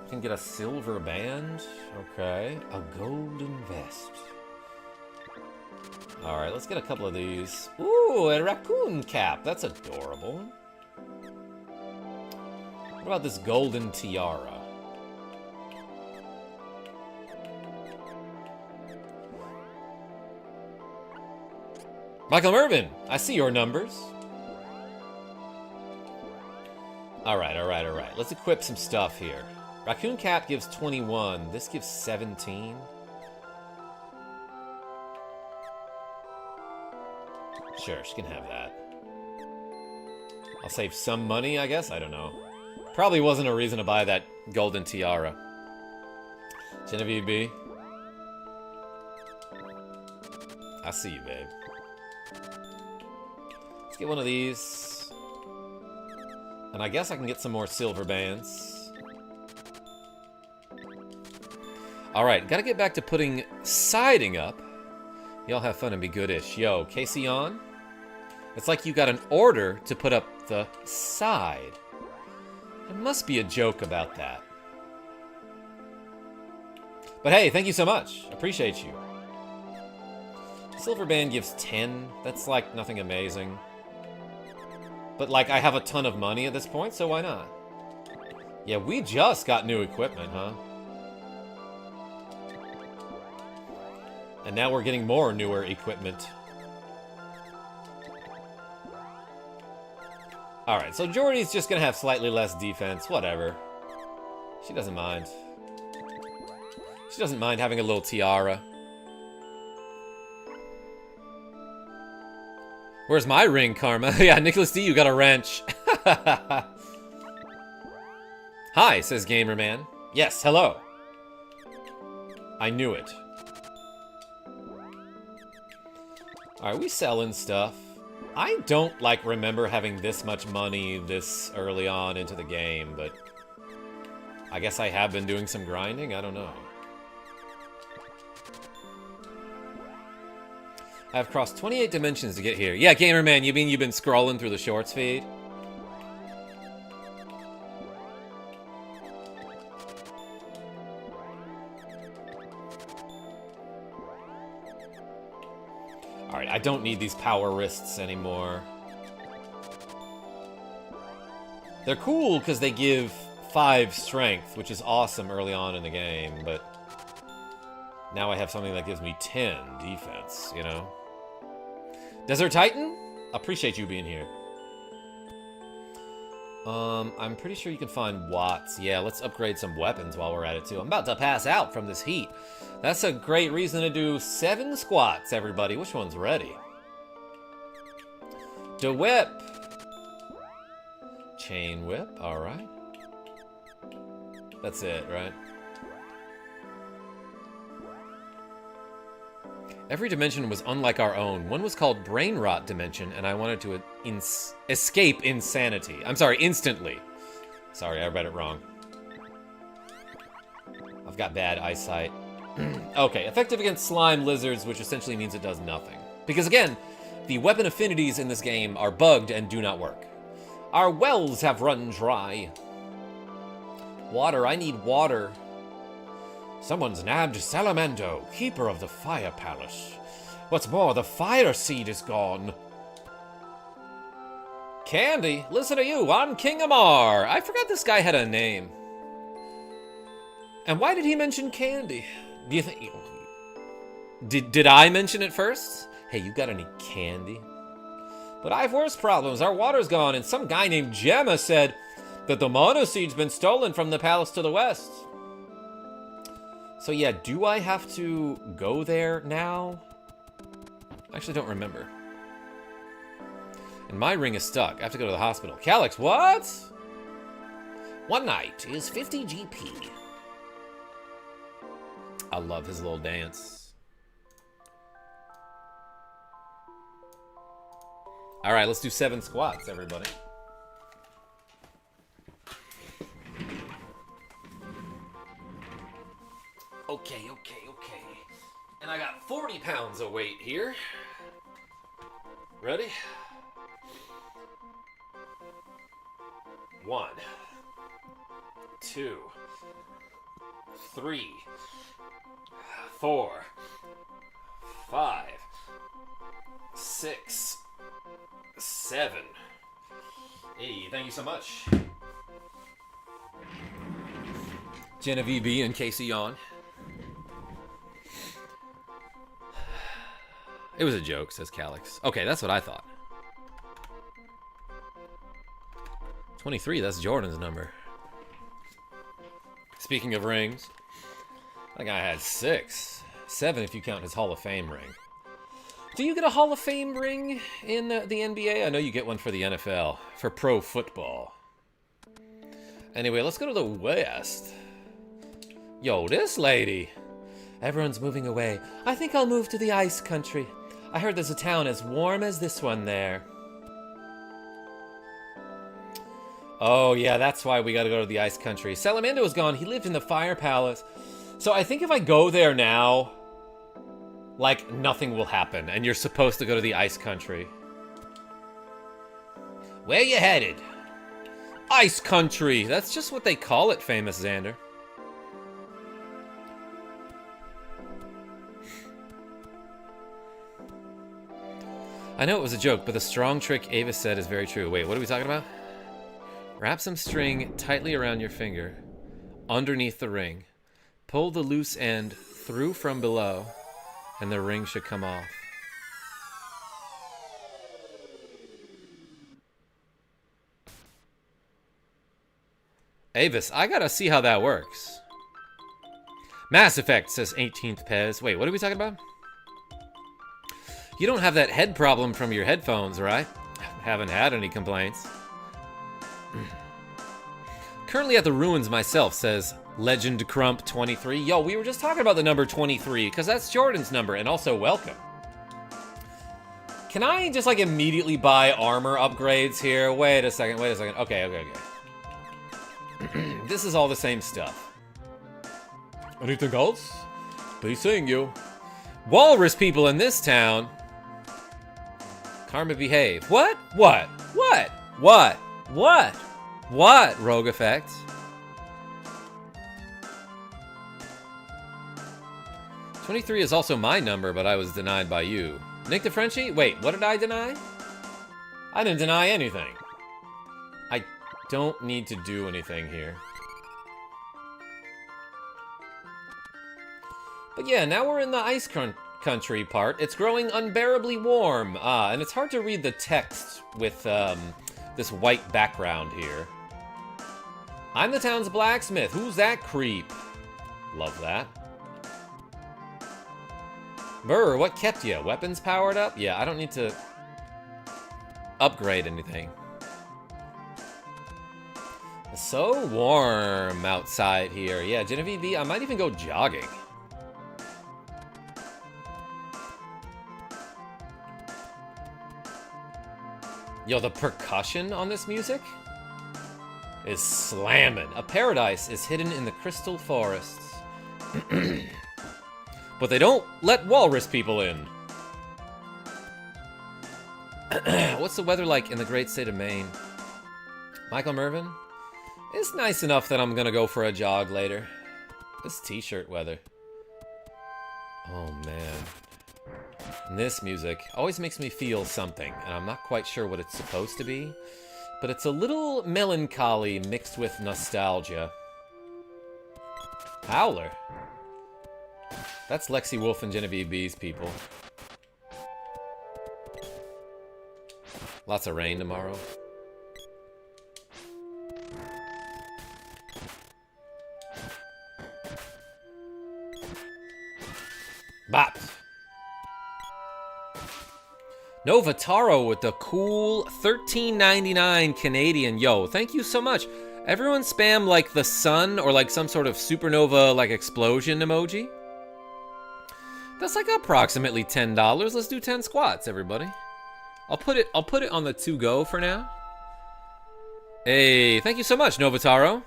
Can get a silver band. Okay. A golden vest. Alright, let's get a couple of these. Ooh, a raccoon cap. That's adorable. What about this golden tiara? Michael Mervin, I see your numbers. Alright. Let's equip some stuff here. Raccoon cap gives 21. This gives 17. Sure, she can have that. I'll save some money, I guess? I don't know. Probably wasn't a reason to buy that golden tiara. Genavieve B. I see you, babe. Let's get one of these. And I guess I can get some more silver bands. Alright, gotta get back to putting siding up. Y'all have fun and be goodish. Yo, Casey on? It's like you got an order to put up the side. There must be a joke about that. But hey, thank you so much. Appreciate you. Silver band gives 10. That's like nothing amazing. But like I have a ton of money at this point, so why not? Yeah, we just got new equipment, huh? And now we're getting more newer equipment. Alright, so Jordy's just gonna have slightly less defense. Whatever. She doesn't mind. She doesn't mind having a little tiara. Where's my ring, Karma? Yeah, Nicholas D, you got a wrench. Hi, says Gamerman. Yes, hello. I knew it. Alright, we selling stuff. I don't, like, remember having this much money this early on into the game, but I guess I have been doing some grinding? I don't know. I've crossed 28 dimensions to get here. Yeah, Gamerman, you mean you've been scrolling through the shorts feed? Alright, I don't need these power wrists anymore. They're cool because they give 5 strength, which is awesome early on in the game, but now I have something that gives me 10 defense, you know? Desert Titan? Appreciate you being here. I'm pretty sure you can find watts. Yeah, let's upgrade some weapons while we're at it, too. I'm about to pass out from this heat. That's a great reason to do 7 squats, everybody. Which one's ready? The whip. Chain whip, alright. That's it, right? Every dimension was unlike our own. One was called Brain Rot Dimension, and I wanted to escape insanity. I'm sorry, instantly. Sorry, I read it wrong. I've got bad eyesight. Okay, effective against slime lizards, which essentially means it does nothing. Because again, the weapon affinities in this game are bugged and do not work. Our wells have run dry. Water, I need water. Someone's nabbed Salamando, keeper of the Fire Palace. What's more, the fire seed is gone. Candy, listen to you, I'm King Amar. I forgot this guy had a name. And why did he mention candy? Do you think... Did I mention it first? Hey, you got any candy? But I have worse problems. Our water's gone, and some guy named Gemma said that the mono seed's been stolen from the palace to the west. So yeah, do I have to go there now? I actually don't remember. And my ring is stuck. I have to go to the hospital. Calyx, what? One night is 50 GP. I love his little dance. All right, let's do 7 squats, everybody. Okay. And I got 40 pounds of weight here. Ready? 1, 2, 3, 4, 5, 6, 7. Hey, thank you so much. Genavieve B and Casey on. It was a joke, says Calyx. Okay, that's what I thought. 23, that's Jordan's number. Speaking of rings, that guy had 6. 7 if you count his Hall of Fame ring. Do you get a Hall of Fame ring in the NBA? I know you get one for the NFL, for pro football. Anyway, let's go to the West. Yo, this lady. Everyone's moving away. I think I'll move to the ice country. I heard there's a town as warm as this one there. Oh, yeah, that's why we gotta go to the ice country. Salamando is gone. He lived in the Fire Palace. So I think if I go there now, like, nothing will happen, and you're supposed to go to the ice country. Where you headed? Ice country! That's just what they call it, famous Xander. I know it was a joke, but the strong trick Ava said is very true. Wait, what are we talking about? Wrap some string tightly around your finger, underneath the ring. Pull the loose end through from below, and the ring should come off. Avis, I gotta see how that works. Mass Effect, says 18th Pez. Wait, what are we talking about? You don't have that head problem from your headphones, right? Haven't had any complaints. Currently at the ruins myself, says Legend Crump 23. Yo, we were just talking about the number 23, because that's Jordan's number, and also welcome. Can I just, like, immediately buy armor upgrades here? Wait a second. Okay. This is all the same stuff. Anything else? Please seeing you. Walrus people in this town. Karma behave. What? What? Rogue effect. $23 is also my number, but I was denied by you. Nick the Frenchie? Wait, what did I deny? I didn't deny anything. I don't need to do anything here. But yeah, now we're in the ice country part. It's growing unbearably warm. And it's hard to read the text with this white background here. I'm the town's blacksmith. Who's that creep? Love that. Brr, what kept you? Weapons powered up? Yeah, I don't need to upgrade anything. It's so warm outside here. Yeah, Genavieve B, I might even go jogging. Yo, the percussion on this music is slamming. A paradise is hidden in the crystal forests. But they don't let walrus people in. What's the weather like in the great state of Maine? Michael Mervin? It's nice enough that I'm gonna go for a jog later. This t-shirt weather. Oh, man. And this music always makes me feel something, and I'm not quite sure what it's supposed to be, but it's a little melancholy mixed with nostalgia. Howler. That's Lexi Wolf and Genevieve B's people. Lots of rain tomorrow. Bop. Novataro with the cool $13.99 Canadian. Yo, thank you so much. Everyone spam like the sun or like some sort of supernova like explosion emoji. That's like approximately $10. Let's do 10 squats, everybody. I'll put it on the to-go for now. Hey, thank you so much, Novataro.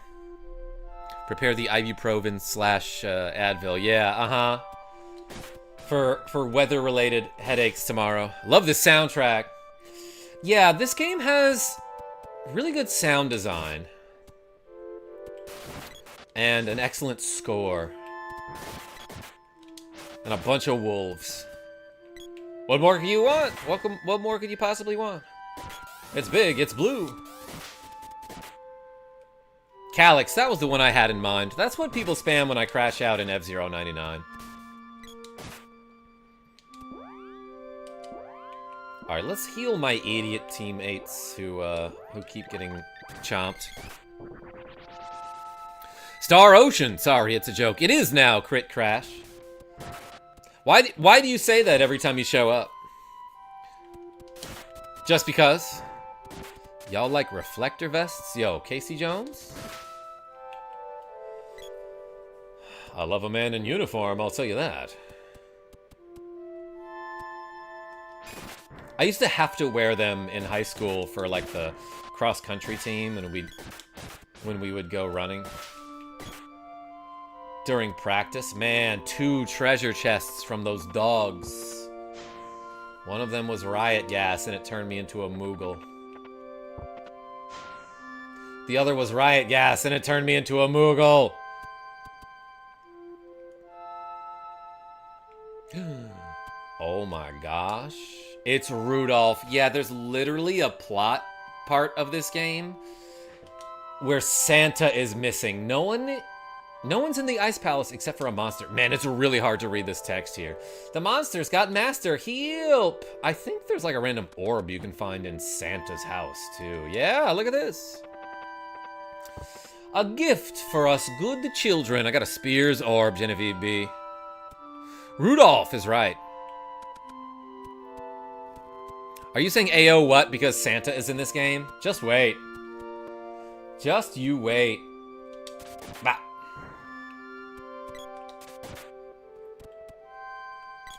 Prepare the ibuprofen / Advil. Yeah, For weather-related headaches tomorrow. Love this soundtrack. Yeah, this game has really good sound design. And an excellent score. And a bunch of wolves. What more can you want? What more could you possibly want? It's big, it's blue. Calyx, that was the one I had in mind. That's what people spam when I crash out in F-Zero 99. Alright, let's heal my idiot teammates who keep getting chomped. Star Ocean! Sorry, it's a joke. It is now, Crit Crash. Why do you say that every time you show up? Just because? Y'all like reflector vests? Yo, Casey Jones? I love a man in uniform, I'll tell you that. I used to have to wear them in high school for like the cross-country team and when we would go running. During practice, man, 2 treasure chests from those dogs. One of them was riot gas and it turned me into a Moogle. The other was riot gas and it turned me into a Moogle. Oh my gosh. It's Rudolph. Yeah, there's literally a plot part of this game where Santa is missing. No one's in the Ice Palace except for a monster. Man, it's really hard to read this text here. The monster's got master. Help! I think there's like a random orb you can find in Santa's house too. Yeah, look at this. A gift for us good children. I got a Spears orb, Genevieve B. Rudolph is right. Are you saying AO what because Santa is in this game? Just wait. Just you wait. Bah.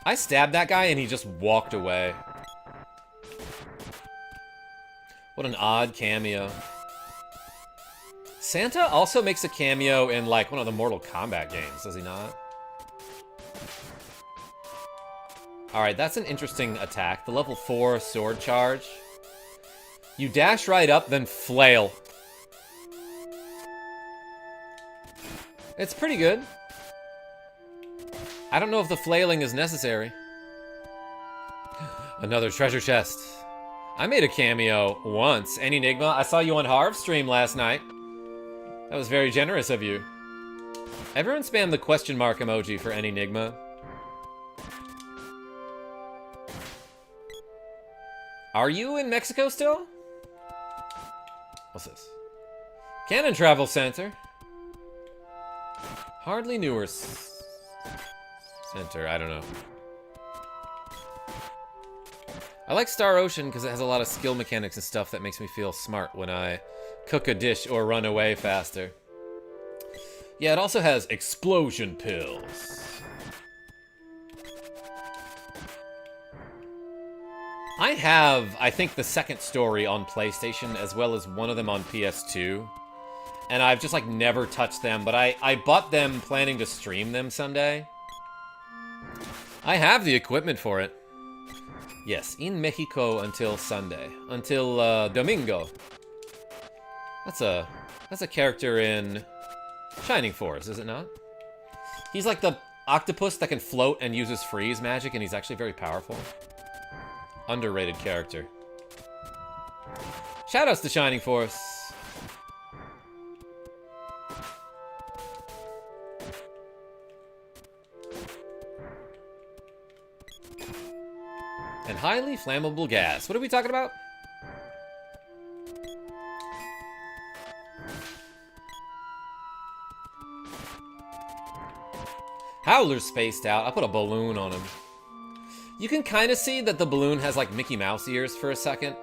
I stabbed that guy and he just walked away. What an odd cameo. Santa also makes a cameo in like one of the Mortal Kombat games, does he not? Alright, that's an interesting attack. The level 4 sword charge. You dash right up, then flail. It's pretty good. I don't know if the flailing is necessary. Another treasure chest. I made a cameo once. Enigma, I saw you on Harv's stream last night. That was very generous of you. Everyone spam the question mark emoji for Enigma. Are you in Mexico still? What's this? Cannon Travel Center. Hardly newer center, I don't know. I like Star Ocean because it has a lot of skill mechanics and stuff that makes me feel smart when I cook a dish or run away faster. Yeah, it also has explosion pills. I have, I think, the second story on PlayStation as well as one of them on PS2. And I've just, like, never touched them, but I bought them planning to stream them someday. I have the equipment for it. Yes, in Mexico until Sunday. Until, Domingo. That's a character in Shining Force, is it not? He's like the octopus that can float and uses freeze magic, and he's actually very powerful. Underrated character. Shoutouts to Shining Force. And highly flammable gas. What are we talking about? Howler's spaced out. I put a balloon on him. You can kind of see that the balloon has like Mickey Mouse ears for a second.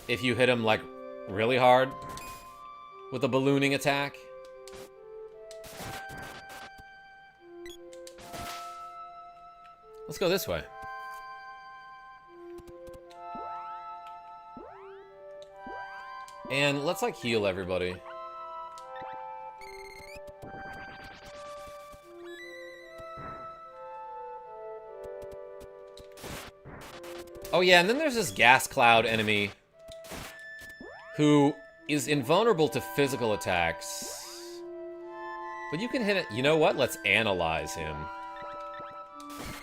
If you hit him like really hard with a ballooning attack. Let's go this way. And let's like heal everybody. Oh yeah, and then there's this gas cloud enemy who is invulnerable to physical attacks. But you can hit it. You know what? Let's analyze him.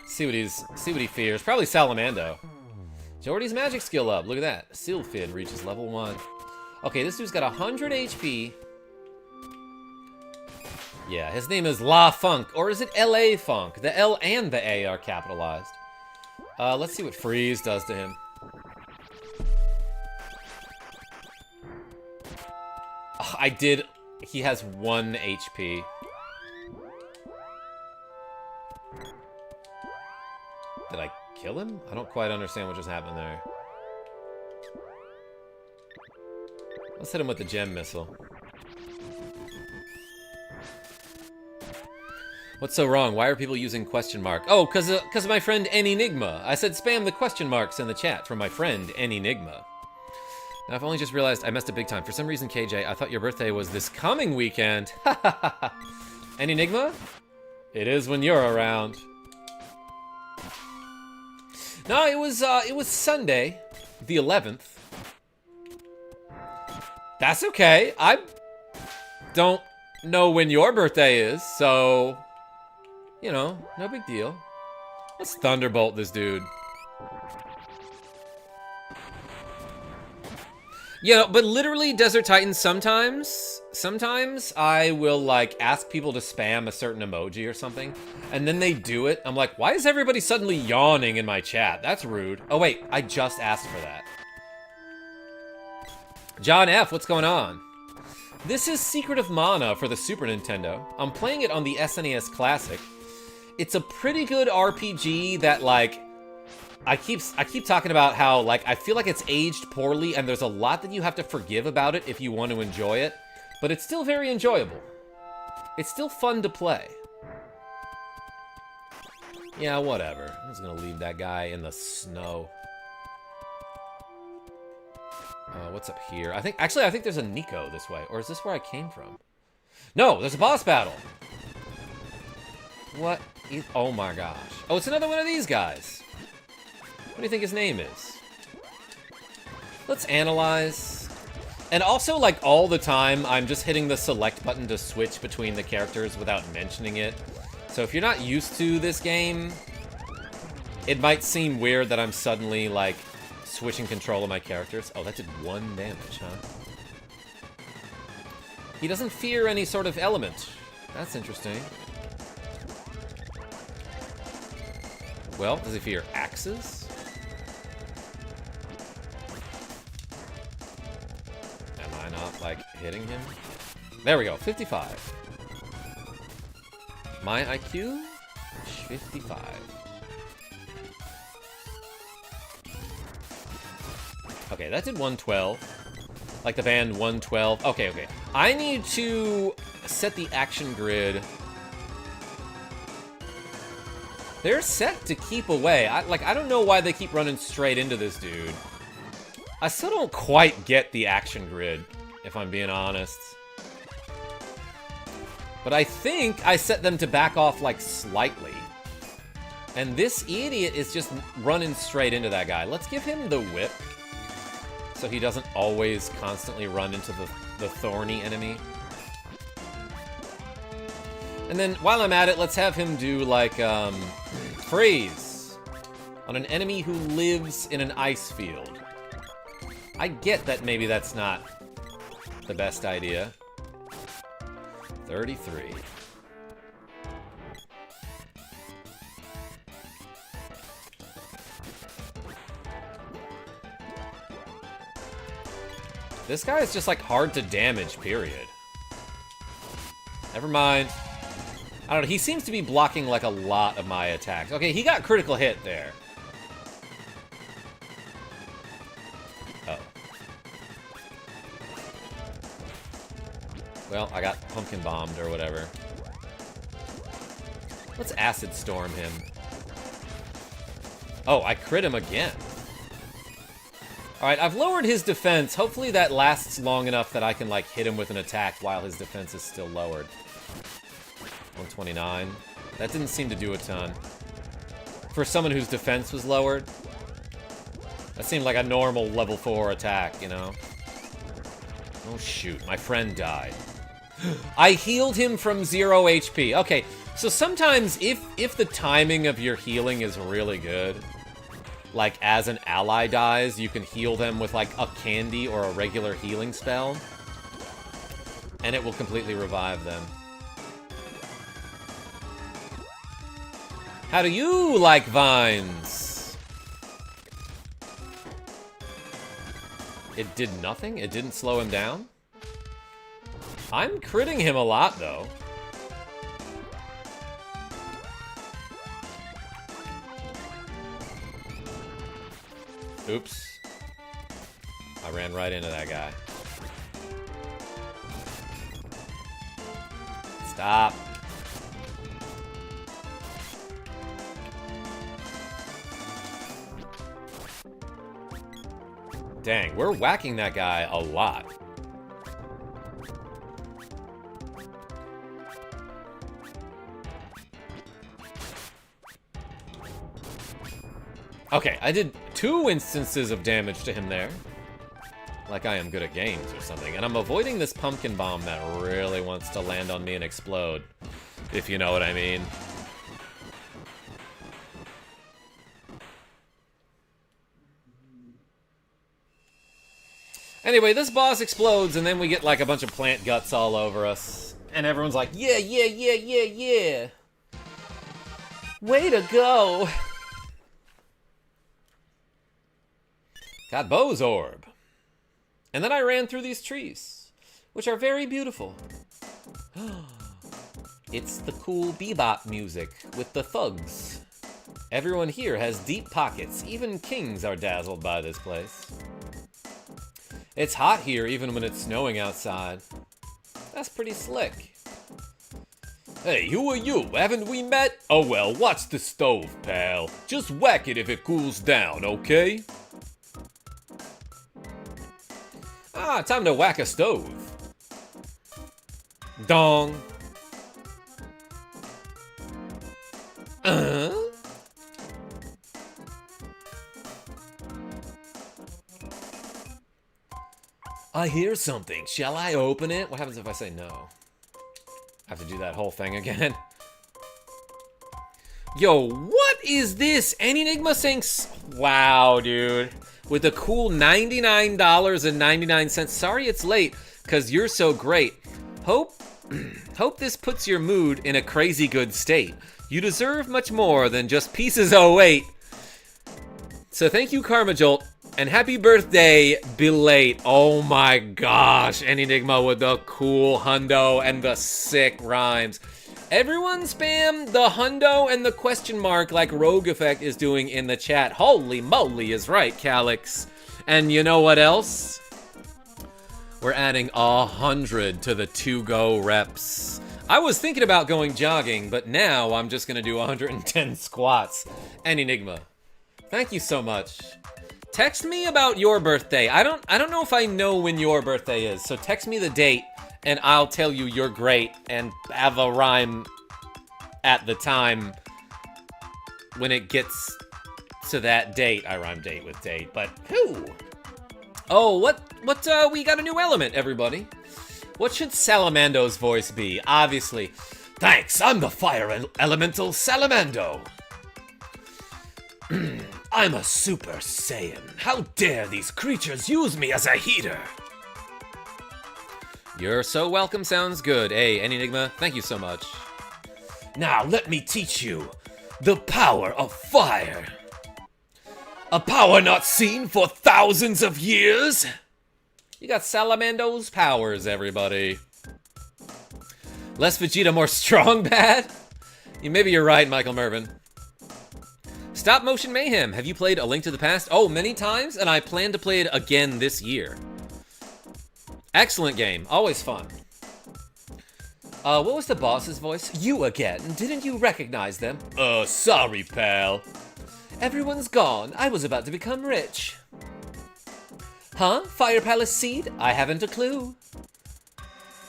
See what he fears. Probably Salamando. Jordy's magic skill up. Look at that. Sylphid reaches level 1. Okay, this dude's got 100 HP. Yeah, his name is La Funk, or is it L.A. Funk? The L and the A are capitalized. Let's see what Freeze does to him. Oh, I did. He has 1 HP. Did I kill him? I don't quite understand what just happened there. Let's hit him with the gem missile. What's so wrong? Why are people using question mark? Oh, cause of my friend Enigma. I said spam the question marks in the chat from my friend Enigma. Now I've only just realized I messed up big time. For some reason, KJ, I thought your birthday was this coming weekend. Enigma? It is when you're around. No, it was Sunday, the 11th. That's okay. I don't know when your birthday is, so, you know, no big deal. Let's thunderbolt this dude. You know, but literally, Desert Titan, sometimes I will, like, ask people to spam a certain emoji or something, and then they do it. I'm like, why is everybody suddenly yawning in my chat? That's rude. Oh, wait, I just asked for that. John F., what's going on? This is Secret of Mana for the Super Nintendo. I'm playing it on the SNES Classic. It's a pretty good RPG that, like, I keep talking about how, like, I feel like it's aged poorly and there's a lot that you have to forgive about it if you want to enjoy it, but it's still very enjoyable. It's still fun to play. Yeah, whatever. I'm just gonna leave that guy in the snow. What's up here? I think there's a Nico this way. Or is this where I came from? No, there's a boss battle. What is... Oh my gosh. Oh, it's another one of these guys. What do you think his name is? Let's analyze. And also, like, all the time, I'm just hitting the select button to switch between the characters without mentioning it. So if you're not used to this game, it might seem weird that I'm suddenly, like, switching control of my characters. Oh, that did 1 damage, huh? He doesn't fear any sort of element. That's interesting. Well, does he fear axes? Am I not, like, hitting him? There we go, 55. My IQ? 55. Okay, that did 112. Like the band 112. Okay. I need to set the action grid. They're set to keep away. I don't know why they keep running straight into this dude. I still don't quite get the action grid, if I'm being honest. But I think I set them to back off, like, slightly. And this idiot is just running straight into that guy. Let's give him the whip, so he doesn't always constantly run into the thorny enemy. And then, while I'm at it, let's have him do, like, freeze on an enemy who lives in an ice field. I get that maybe that's not the best idea. 33. This guy is just, like, hard to damage, period. Never mind. I don't know, he seems to be blocking, like, a lot of my attacks. Okay, he got critical hit there. Oh. Well, I got pumpkin bombed or whatever. Let's acid storm him. Oh, I crit him again. Alright, I've lowered his defense. Hopefully that lasts long enough that I can, like, hit him with an attack while his defense is still lowered. 129. That didn't seem to do a ton. For someone whose defense was lowered, that seemed like a normal level 4 attack, you know? Oh, shoot. My friend died. I healed him from 0 HP. Okay, so sometimes if the timing of your healing is really good, like, as an ally dies, you can heal them with, like, a candy or a regular healing spell, and it will completely revive them. How do you like vines? It did nothing? It didn't slow him down? I'm critting him a lot, though. Oops. I ran right into that guy. Stop. Dang, we're whacking that guy a lot. Okay, I did 2 instances of damage to him there. Like I am good at games or something. And I'm avoiding this pumpkin bomb that really wants to land on me and explode. If you know what I mean. Anyway, this boss explodes and then we get like a bunch of plant guts all over us. And everyone's like, yeah, yeah, yeah, yeah, yeah. Way to go. Got Bo's orb. And then I ran through these trees, which are very beautiful. It's the cool bebop music with the thugs. Everyone here has deep pockets. Even kings are dazzled by this place. It's hot here even when it's snowing outside. That's pretty slick. Hey, who are you? Haven't we met? Oh well, watch the stove, pal. Just whack it if it cools down, okay? Ah, time to whack a stove. Dong. I hear something. Shall I open it? What happens if I say no? I have to do that whole thing again. Yo, what is this? Enigma saying, wow, dude. With a cool $99.99. Sorry it's late, because you're so great. Hope this puts your mood in a crazy good state. You deserve much more than just pieces 08. So thank you, KarmaJolt, and happy birthday, Belate. Oh my gosh, Enigma with the cool hundo and the sick rhymes. Everyone spam the hundo and the question mark like Rogue Effect is doing in the chat. Holy moly is right, Calyx. And you know what else? We're adding 100 to the to-go reps. I was thinking about going jogging, but now I'm just gonna do 110 squats. And Enigma, thank you so much. Text me about your birthday. I don't know if I know when your birthday is, so text me the date and I'll tell you you're great and have a rhyme at the time when it gets to that date. I rhyme date with date, but who? Oh, we got a new element, everybody. What should Salamando's voice be? Obviously, Thanks, I'm the fire elemental Salamando. I'm a Super Saiyan. How dare these creatures use me as a heater? You're so welcome sounds good. Hey, Enigma, thank you so much. Now let me teach you the power of fire. A power not seen for thousands of years. You got Salamando's powers, everybody. Less Vegeta, more strong bad? Maybe you're right, Michael Mervin. Stop Motion Mayhem. Have you played A Link to the Past? Oh, many times, and I plan to play it again this year. Excellent game. Always fun. What was the boss's voice? You again. Didn't you recognize them? Sorry, pal. Everyone's gone. I was about to become rich. Huh? Fire Palace Seed? I haven't a clue.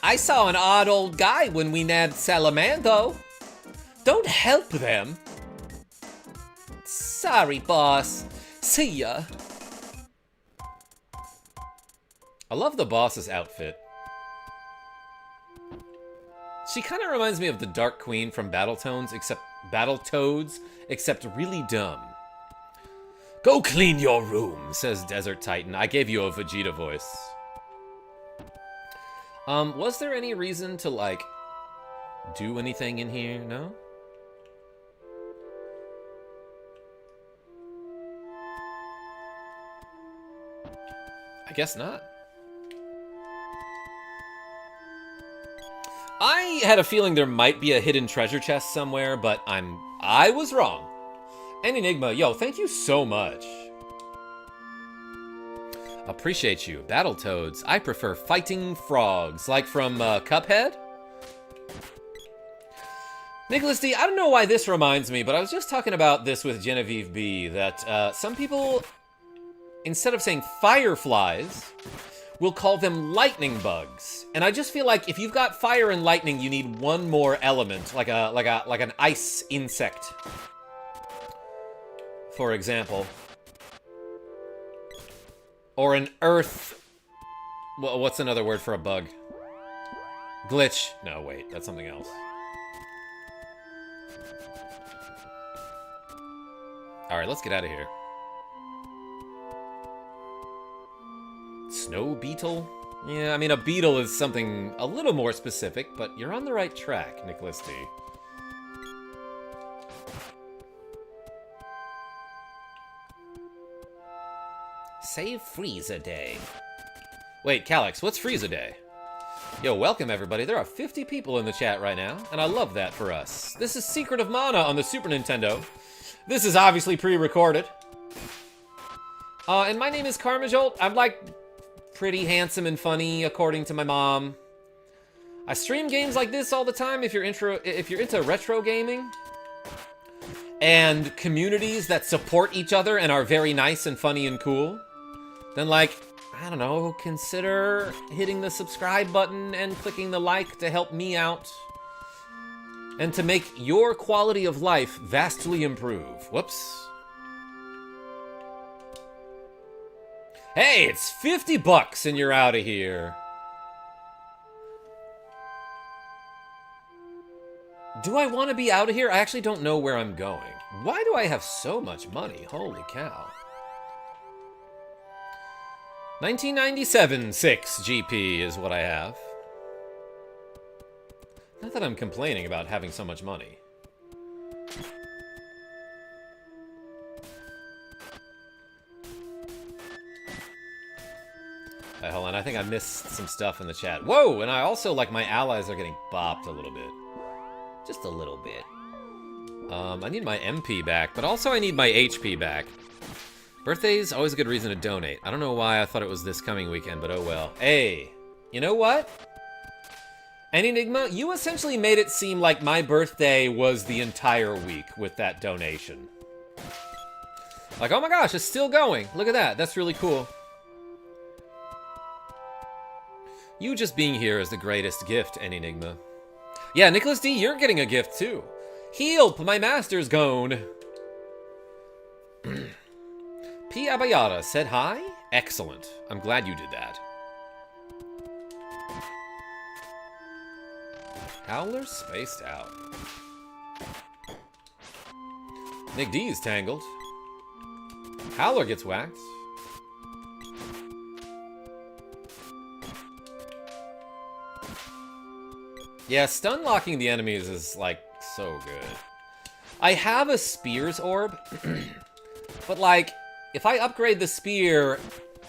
I saw an odd old guy when we nabbed Salamando. Don't help them. Sorry, boss. See ya. I love the boss's outfit. She kind of reminds me of the Dark Queen from Battletoads, except really dumb. Go clean your room, says Desert Titan. I gave you a Vegeta voice. Was there any reason to, like, do anything in here? No? I guess not. I had a feeling there might be a hidden treasure chest somewhere, but I was wrong. And Enigma, yo, thank you so much. Appreciate you. Battletoads. I prefer fighting frogs, like from Cuphead. Nicholas D, I don't know why this reminds me, but I was just talking about this with Genavieve B, that some people, instead of saying fireflies, we'll call them lightning bugs. And I just feel like if you've got fire and lightning, you need one more element, like an ice insect. For example. Or an earth... Well, what's another word for a bug? Glitch. No, wait, that's something else. Alright, let's get out of here. Snow beetle? Yeah, I mean, a beetle is something a little more specific, but you're on the right track, Nicholas D. Save Frieza Day. Wait, Calyx, what's Frieza Day? Yo, welcome everybody. There are 50 people in the chat right now, and I love that for us. This is Secret of Mana on the Super Nintendo. This is obviously pre-recorded. And my name is KarmaJolt. I'm like pretty handsome and funny, according to my mom. I stream games like this all the time if you're into retro gaming. And communities that support each other and are very nice and funny and cool. Then, like, I don't know, consider hitting the subscribe button and clicking the like to help me out. And to make your quality of life vastly improve. Whoops. Hey, it's 50 bucks and you're out of here. Do I want to be out of here? I actually don't know where I'm going. Why do I have so much money? Holy cow. 1997 6 GP is what I have. Not that I'm complaining about having so much money. Hold on, I think I missed some stuff in the chat. Whoa, and I also, like, my allies are getting bopped a little bit. Just a little bit. I need my MP back, but also I need my HP back. Birthday's always a good reason to donate. I don't know why I thought it was this coming weekend, but oh well. Hey, you know what? Enigma, you essentially made it seem like my birthday was the entire week with that donation. Like, oh my gosh, it's still going. Look at that. That's really cool. You just being here is the greatest gift, Enigma. Yeah, Nicholas D, you're getting a gift too. Help, my master's gone. P. Abayada said hi? Excellent. I'm glad you did that. Howler spaced out. Nick D is tangled. Howler gets whacked. Yeah, stun locking the enemies is, like, so good. I have a Spears Orb, but, like, if I upgrade the Spear,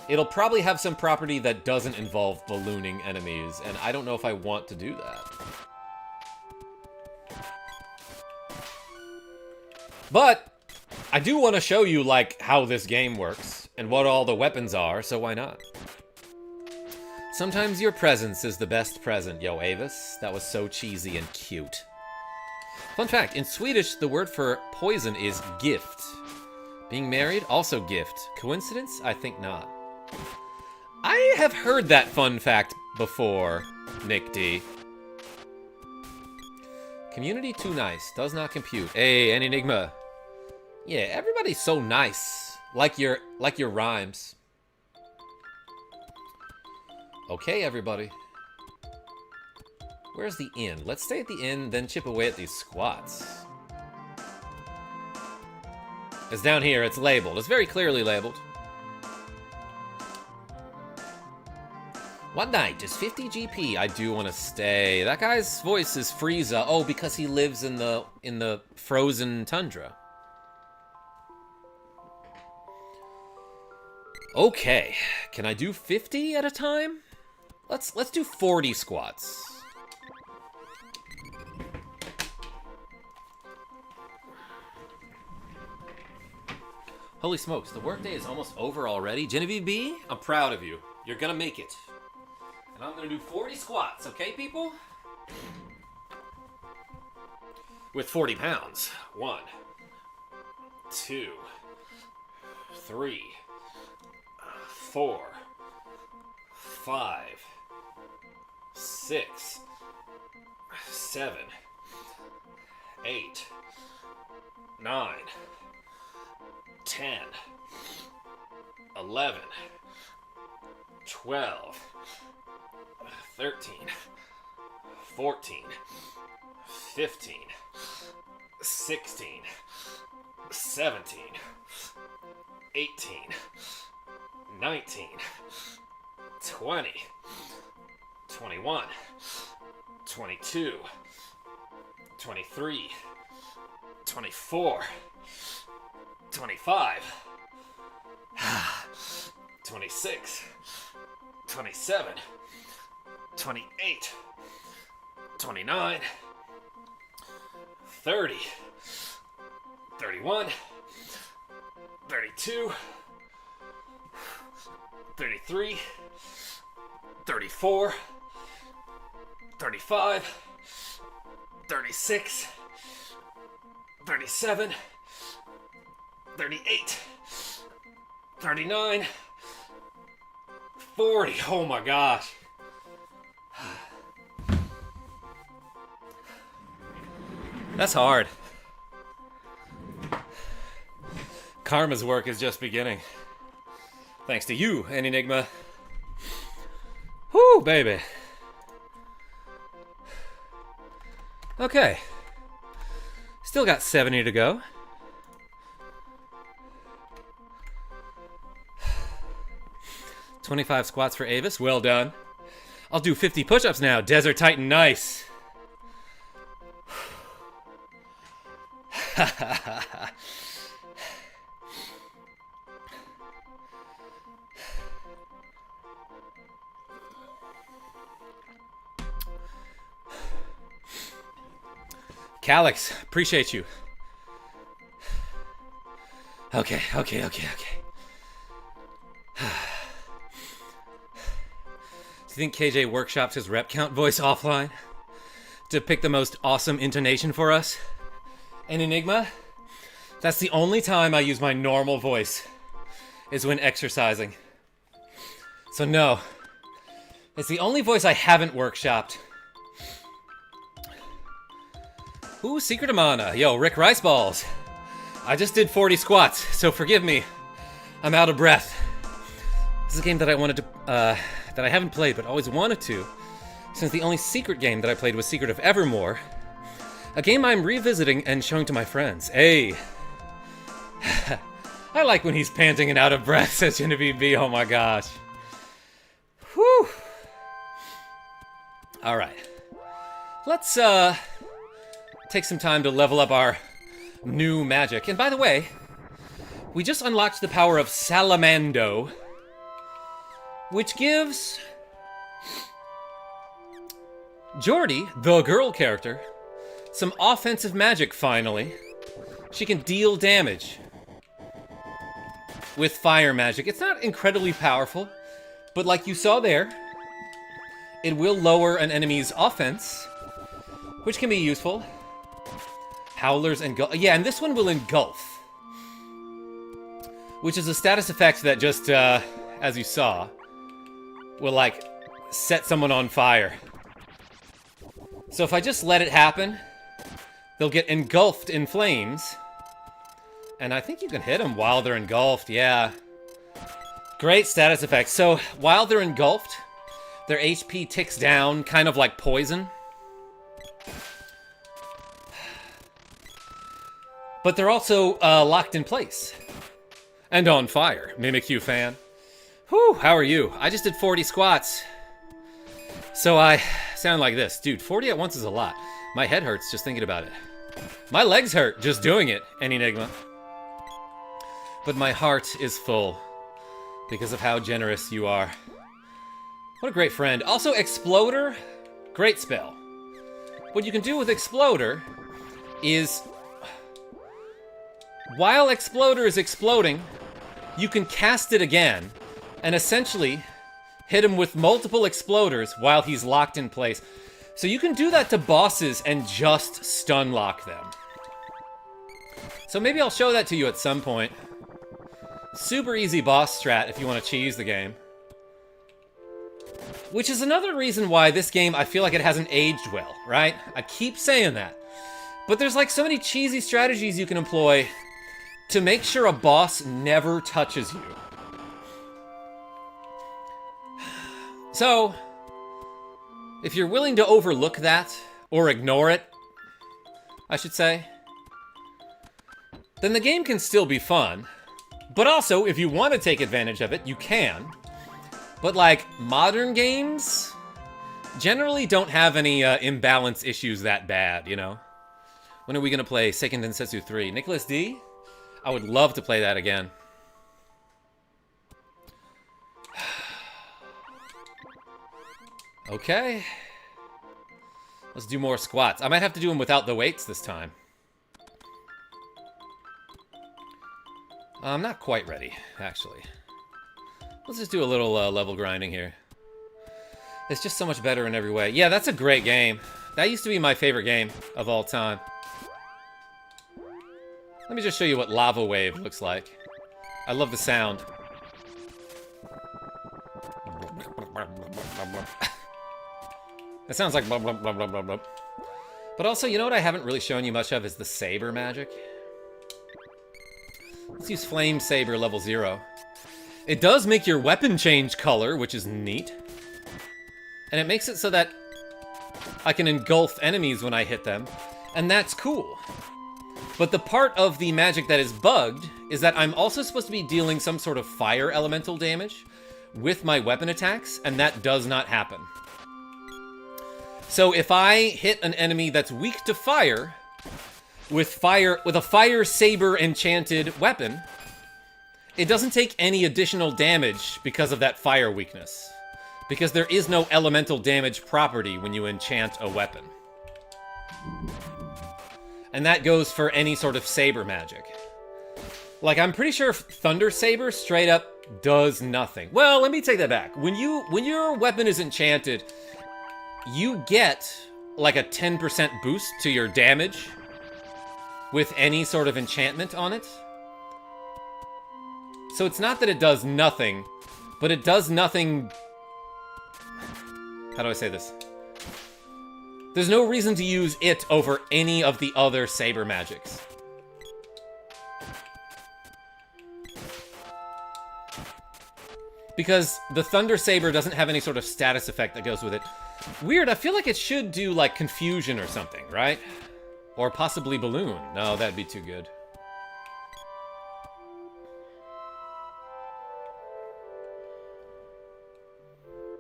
it'll probably have some property that doesn't involve ballooning enemies, and I don't know if I want to do that. But I do want to show you, like, how this game works, and what all the weapons are, so why not? Sometimes your presence is the best present, yo, Avis. That was so cheesy and cute. Fun fact, in Swedish, the word for poison is gift. Being married, also gift. Coincidence? I think not. I have heard that fun fact before, Nick D. Community too nice, does not compute. Hey, an enigma. Yeah, everybody's so nice. Like your rhymes. Okay, everybody. Where's the inn? Let's stay at the inn, then chip away at these squats. It's down here, it's labeled. It's very clearly labeled. One night, just 50 GP. I do want to stay. That guy's voice is Frieza. Oh, because he lives in the frozen tundra. Okay, can I do 50 at a time? Let's do 40 squats. Holy smokes, the workday is almost over already. Genevieve B, I'm proud of you. You're gonna make it. And I'm gonna do 40 squats, okay, people? With 40 pounds. 1, 2, 3, 4, 5, 6, 7, 8, 9, 10, 11, 12, 13, 14, 15, 16, 17, 18, 19, 20, 21, 22, 23, 24, 25, 26, 27, 28, 29, 30, 31, 32, 33, 34, 35, 36, 37, 38, 39, 40. Oh my gosh. That's hard. Karma's work is just beginning. Thanks to you, an enigma. Whoo, baby. Okay. Still got 70 to go. $25 squats for Avis. Well done. I'll do 50 push-ups now. Desert Titan, nice. Calix, appreciate you. Okay. Do you think KJ workshops his rep count voice offline to pick the most awesome intonation for us? An enigma? That's the only time I use my normal voice, is when exercising. So no, it's the only voice I haven't workshopped. Ooh, Secret of Mana. Yo, Rick Riceballs. I just did 40 squats, so forgive me. I'm out of breath. This is a game that I wanted to, that I haven't played, but always wanted to. since the only secret game that I played was Secret of Evermore, a game I'm revisiting and showing to my friends. Hey! I like when he's panting and out of breath, says Genavieve B. Oh my gosh. Whew! Alright. Let's, take some time to level up our new magic. And by the way, we just unlocked the power of Salamando, which gives Jordy, the girl character, some offensive magic finally. She can deal damage with fire magic. It's not incredibly powerful, but like you saw there, it will lower an enemy's offense, which can be useful. Howlers engulf. Yeah, and this one will engulf, which is a status effect that just, as you saw, will, like, set someone on fire. So if I just let it happen, they'll get engulfed in flames. And I think you can hit them while they're engulfed, yeah. Great status effect. So while they're engulfed, their HP ticks down, kind of like poison. But they're also locked in place. And on fire. Mimic you fan. Whew, how are you? I just did 40 squats. So I sound like this. Dude, 40 at once is a lot. My head hurts just thinking about it. My legs hurt just doing it, Enigma. But my heart is full because of how generous you are. What a great friend. Also, Exploder, great spell. What you can do with Exploder is, while Exploder is exploding, you can cast it again and essentially hit him with multiple exploders while he's locked in place. So you can do that to bosses and just stun lock them. So maybe I'll show that to you at some point. Super easy boss strat if you want to cheese the game. Which is another reason why this game, I feel like it hasn't aged well, right? I keep saying that. But there's like so many cheesy strategies you can employ to make sure a boss never touches you. So, if you're willing to overlook that, or ignore it, I should say, then the game can still be fun. But also, if you want to take advantage of it, you can. But like, modern games generally don't have any imbalance issues that bad, you know? When are we gonna play Seiken Densetsu 3? Nicholas D? I would love to play that again. Okay. Let's do more squats. I might have to do them without the weights this time. I'm not quite ready, actually. Let's just do a little level grinding here. It's just so much better in every way. Yeah, that's a great game. That used to be my favorite game of all time. Let me just show you what Lava Wave looks like. I love the sound. It sounds like blah, blah, blah, blah, blah, blah. But also, you know what I haven't really shown you much of is the saber magic. Let's use Flame Saber level 0. It does make your weapon change color, which is neat. And it makes it so that I can engulf enemies when I hit them. And that's cool. But the part of the magic that is bugged is that I'm also supposed to be dealing some sort of fire elemental damage with my weapon attacks, and that does not happen. So if I hit an enemy that's weak to fire with a fire saber enchanted weapon, it doesn't take any additional damage because of that fire weakness. Because there is no elemental damage property when you enchant a weapon. And that goes for any sort of saber magic. Like, I'm pretty sure Thunder Saber straight up does nothing. Well, let me take that back. When your weapon is enchanted, you get like a 10% boost to your damage with any sort of enchantment on it. So it's not that it does nothing, but it does nothing... How do I say this? There's no reason to use it over any of the other saber magics. Because the Thunder Saber doesn't have any sort of status effect that goes with it. Weird, I feel like it should do, like, confusion or something, right? Or possibly balloon. No, that'd be too good.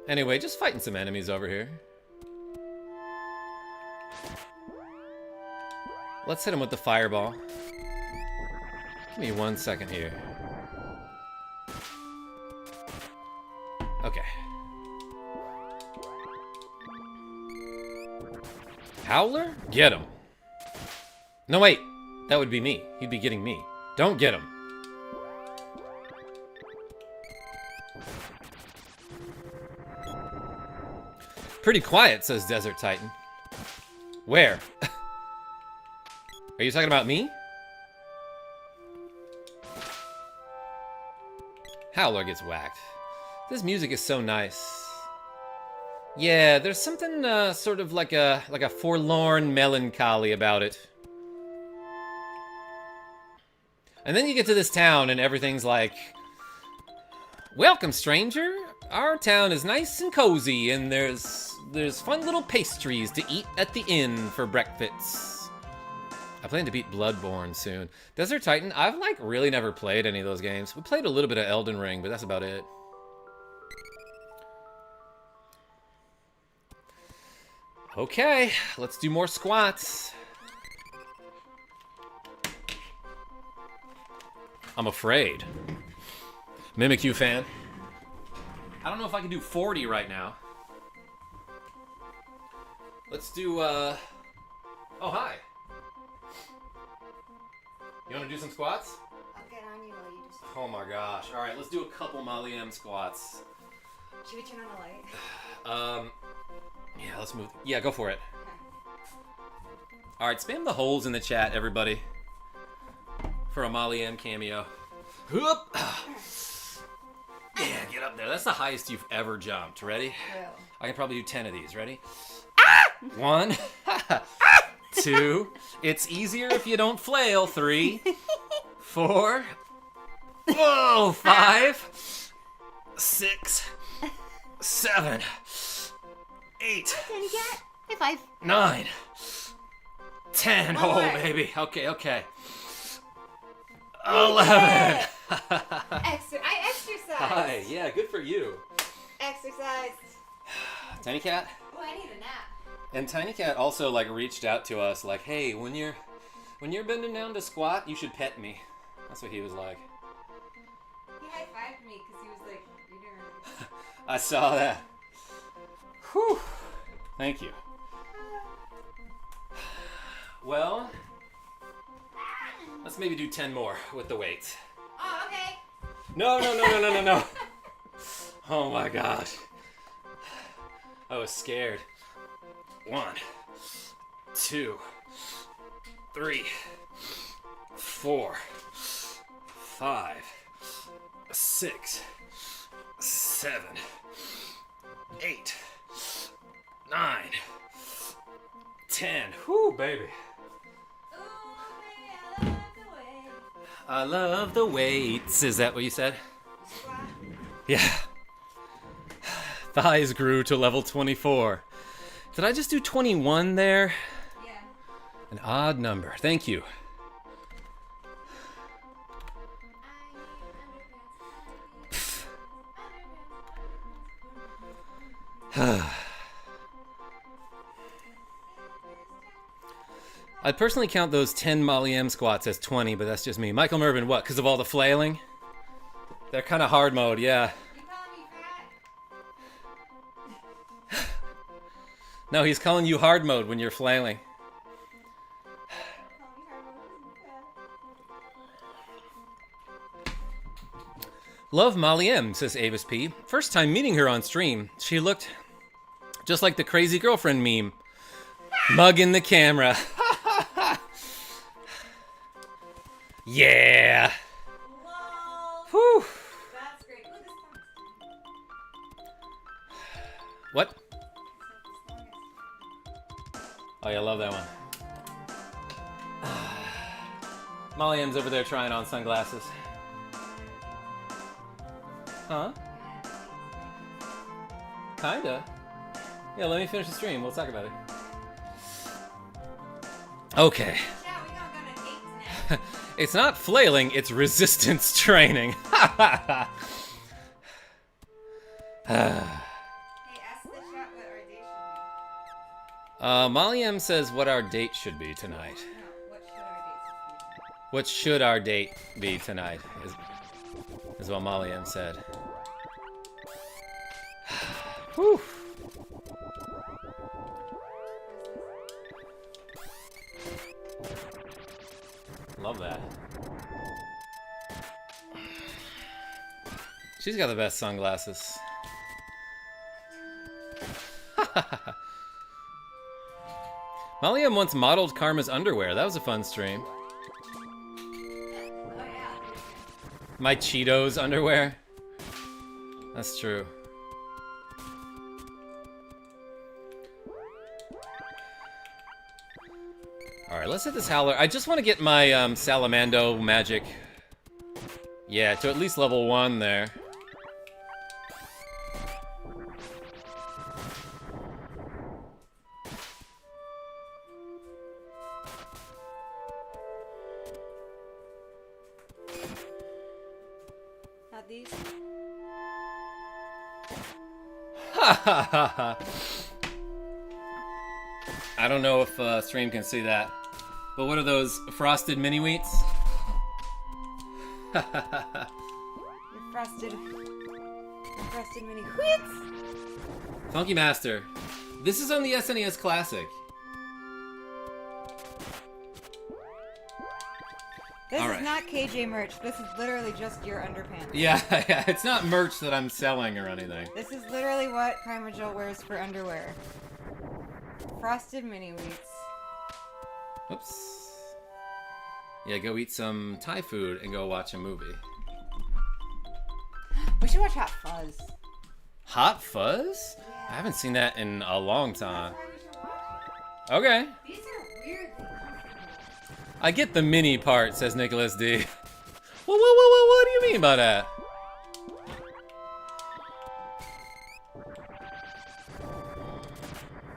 Anyway, just fighting some enemies over here. Let's hit him with the fireball. Give me 1 second here. Okay. Howler? Get him. No, wait. That would be me. He'd be getting me. Don't get him. Pretty quiet, says Desert Titan. Where? Are you talking about me? Howler gets whacked. This music is so nice. Yeah, there's something sort of like a forlorn melancholy about it. And then you get to this town and everything's like, welcome, stranger. Our town is nice and cozy, and there's fun little pastries to eat at the inn for breakfast. I plan to beat Bloodborne soon. Desert Titan, I've like really never played any of those games. We played a little bit of Elden Ring, but that's about it. Okay, let's do more squats. I'm afraid. Mimikyu fan. I don't know if I can do 40 right now. Let's do, Oh, hi. You want to do some squats? I'll get on you while you just... Oh my gosh. Alright, let's do a couple Molly M squats. Should we turn on the light? Yeah, let's move. Yeah, go for it. Alright, spam the holes in the chat, everybody. For a Molly M cameo. Whoop! Yeah, get up there. That's the highest you've ever jumped. Ready? Will. I can probably do 10 of these. Ready? Ah! 1, 2. It's easier if you don't flail. 3, 4. Whoa! 5, 6, 7, 8. Can you get? High five. 9, 10. One Oh, more. baby. Okay, okay. 11. I exercise. Hi. Yeah, good for you. Exercise. Tiny Cat? Oh, I need a nap. And Tiny Cat also like reached out to us like, hey, when you're bending down to squat, you should pet me. That's what he was like. He high-fived me because he was like, you're doing really good. I saw that. Whew. Thank you. Well, let's maybe do 10 more with the weights. Oh, okay. No. Oh my gosh. I was scared. 1, 2, 3, 4, 5, 6, 7, 8, 9, 10. Whoo, baby. I love the weights. Is that what you said? Squat. Yeah. Thighs grew to level 24. Did I just do 21 there? Yeah. An odd number. Thank you. I'd personally count those 10 Molly M squats as 20, but that's just me. Michael Mervin, what? Because of all the flailing? They're kind of hard mode, yeah. You calling me fat? No, he's calling you hard mode when you're flailing. Love Molly M, says Avis P. First time meeting her on stream, she looked just like the crazy girlfriend meme. Mugging the camera. Yeah. Lol. Whew. That's great. Look at this What? Oh, yeah, I love that one. Molly M's over there trying on sunglasses. Huh? Kinda. Yeah, let me finish the stream. We'll talk about it. Okay. Yeah, we gonna go to 8 tonight. It's not flailing, it's resistance training. Hey, ask the chat what our date should Molly M says what our date should be tonight. be. No, what should our date be? What should our date be tonight? Is what Molly M said. Whew. Love that. She's got the best sunglasses. Molly M once modeled Karma's underwear. That was a fun stream. Oh yeah. My Cheetos underwear. That's true. Alright, let's hit this howler. I just want to get my Salamando magic. Yeah, to at least level 1 there. Not these. I don't know if stream can see that. But what are those frosted mini wheats? Your frosted mini wheats. Funky Master. This is on the SNES Classic. This All is right. not KJ merch. This is literally just your underpants. Yeah, it's not merch that I'm selling or anything. This is literally what KarmaJolt wears for underwear. Frosted mini wheats. Oops. Yeah, go eat some Thai food and go watch a movie. We should watch Hot Fuzz. Hot Fuzz? Yeah. I haven't seen that in a long time. That's why we should watch it. Okay. These are weirdly comfortable. I get the mini part, says Nicholas D. What do you mean by that? Why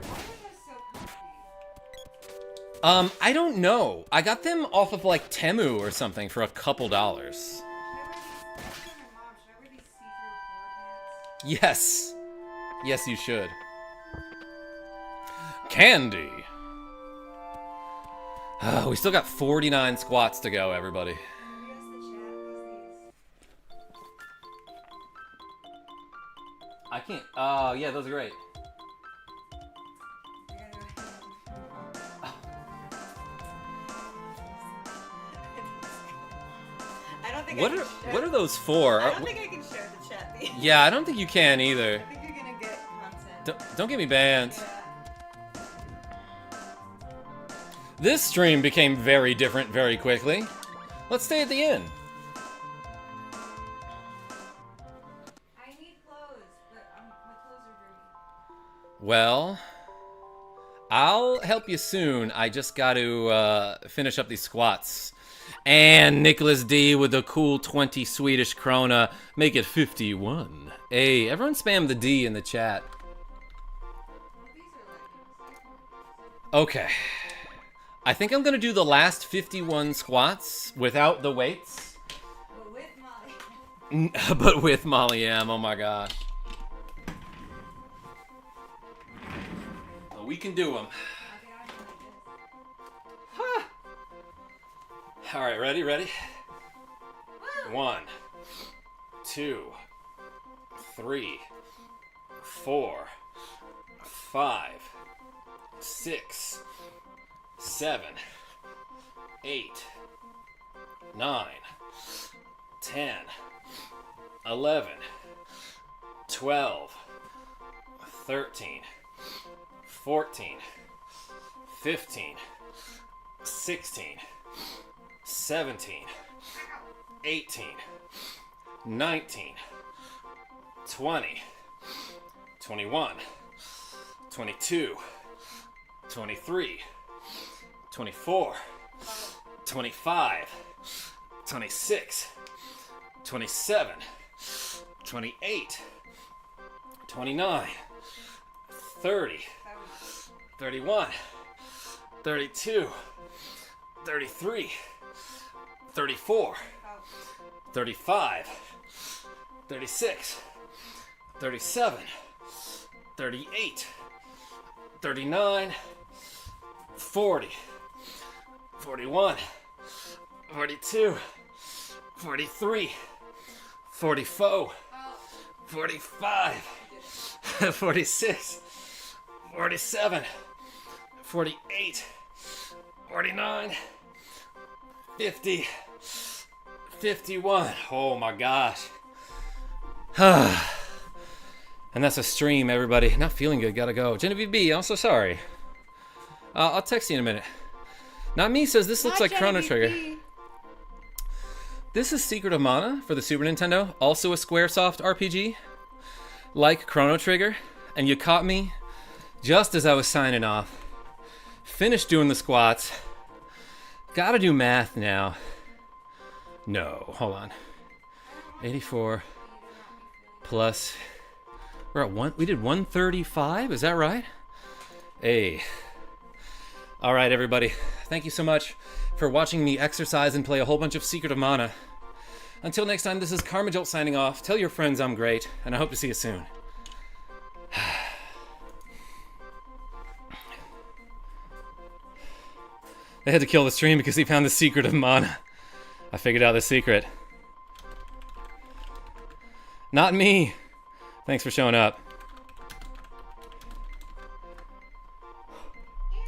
are those so comfy? I don't know. I got them off of like Temu or something for a couple dollars. Should I wear my mom? Should I wear these see-through floor pants? Yes. Yes, you should. Candy. We still got 49 squats to go, everybody. Maybe ask the chat who's these. I can't. Oh, yeah, those are great. I don't think What I are can share. what are those for? I don't think I can share the chat. These. Yeah, I don't think you can either. I think you're gonna get content. Don't get me banned. Yeah. This stream became very different very quickly. Let's stay at the inn. I need clothes, but my clothes are dirty. Well, I'll help you soon. I just got to finish up these squats. And Nicholas D with the cool 20 Swedish krona. Make it 51. Hey, everyone spam the D in the chat. Well, these are leggings. Okay. I think I'm going to do the last 51 squats without the weights. But with Molly. But with Molly M. Oh my gosh. Well, we can do them. I'll get on you like this. Ha! All right, ready? Woo! 1, 2, 3, 4, 5, 6, 7, 8, 9, 10, 11, 12, 13, 14, 15, 16, 17, 18, 19, 20, 21, 22, 23, 24, 25, 26, 27, 28, 29, 30, 31, 32, 33, 34, 35, 36, 37, 38, 39, 40, 41, 42, 43, 44, 45, 46, 47, 48, 49, 50, 51. Oh my gosh. And that's a stream, everybody. Not feeling good, gotta go. Genevieve B, I'm so sorry. I'll text you in a minute. Not me says this looks like Chrono Trigger. This is Secret of Mana for the Super Nintendo, also a Squaresoft RPG, like Chrono Trigger, and you caught me just as I was signing off. Finished doing the squats. Gotta do math now. No, hold on. 84 plus, we're at we did 135, is that right? Hey. All right, everybody. Thank you so much for watching me exercise and play a whole bunch of Secret of Mana. Until next time, this is KarmaJolt signing off. Tell your friends I'm great, and I hope to see you soon. They had to kill the stream because he found the Secret of Mana. I figured out the secret. Not me. Thanks for showing up.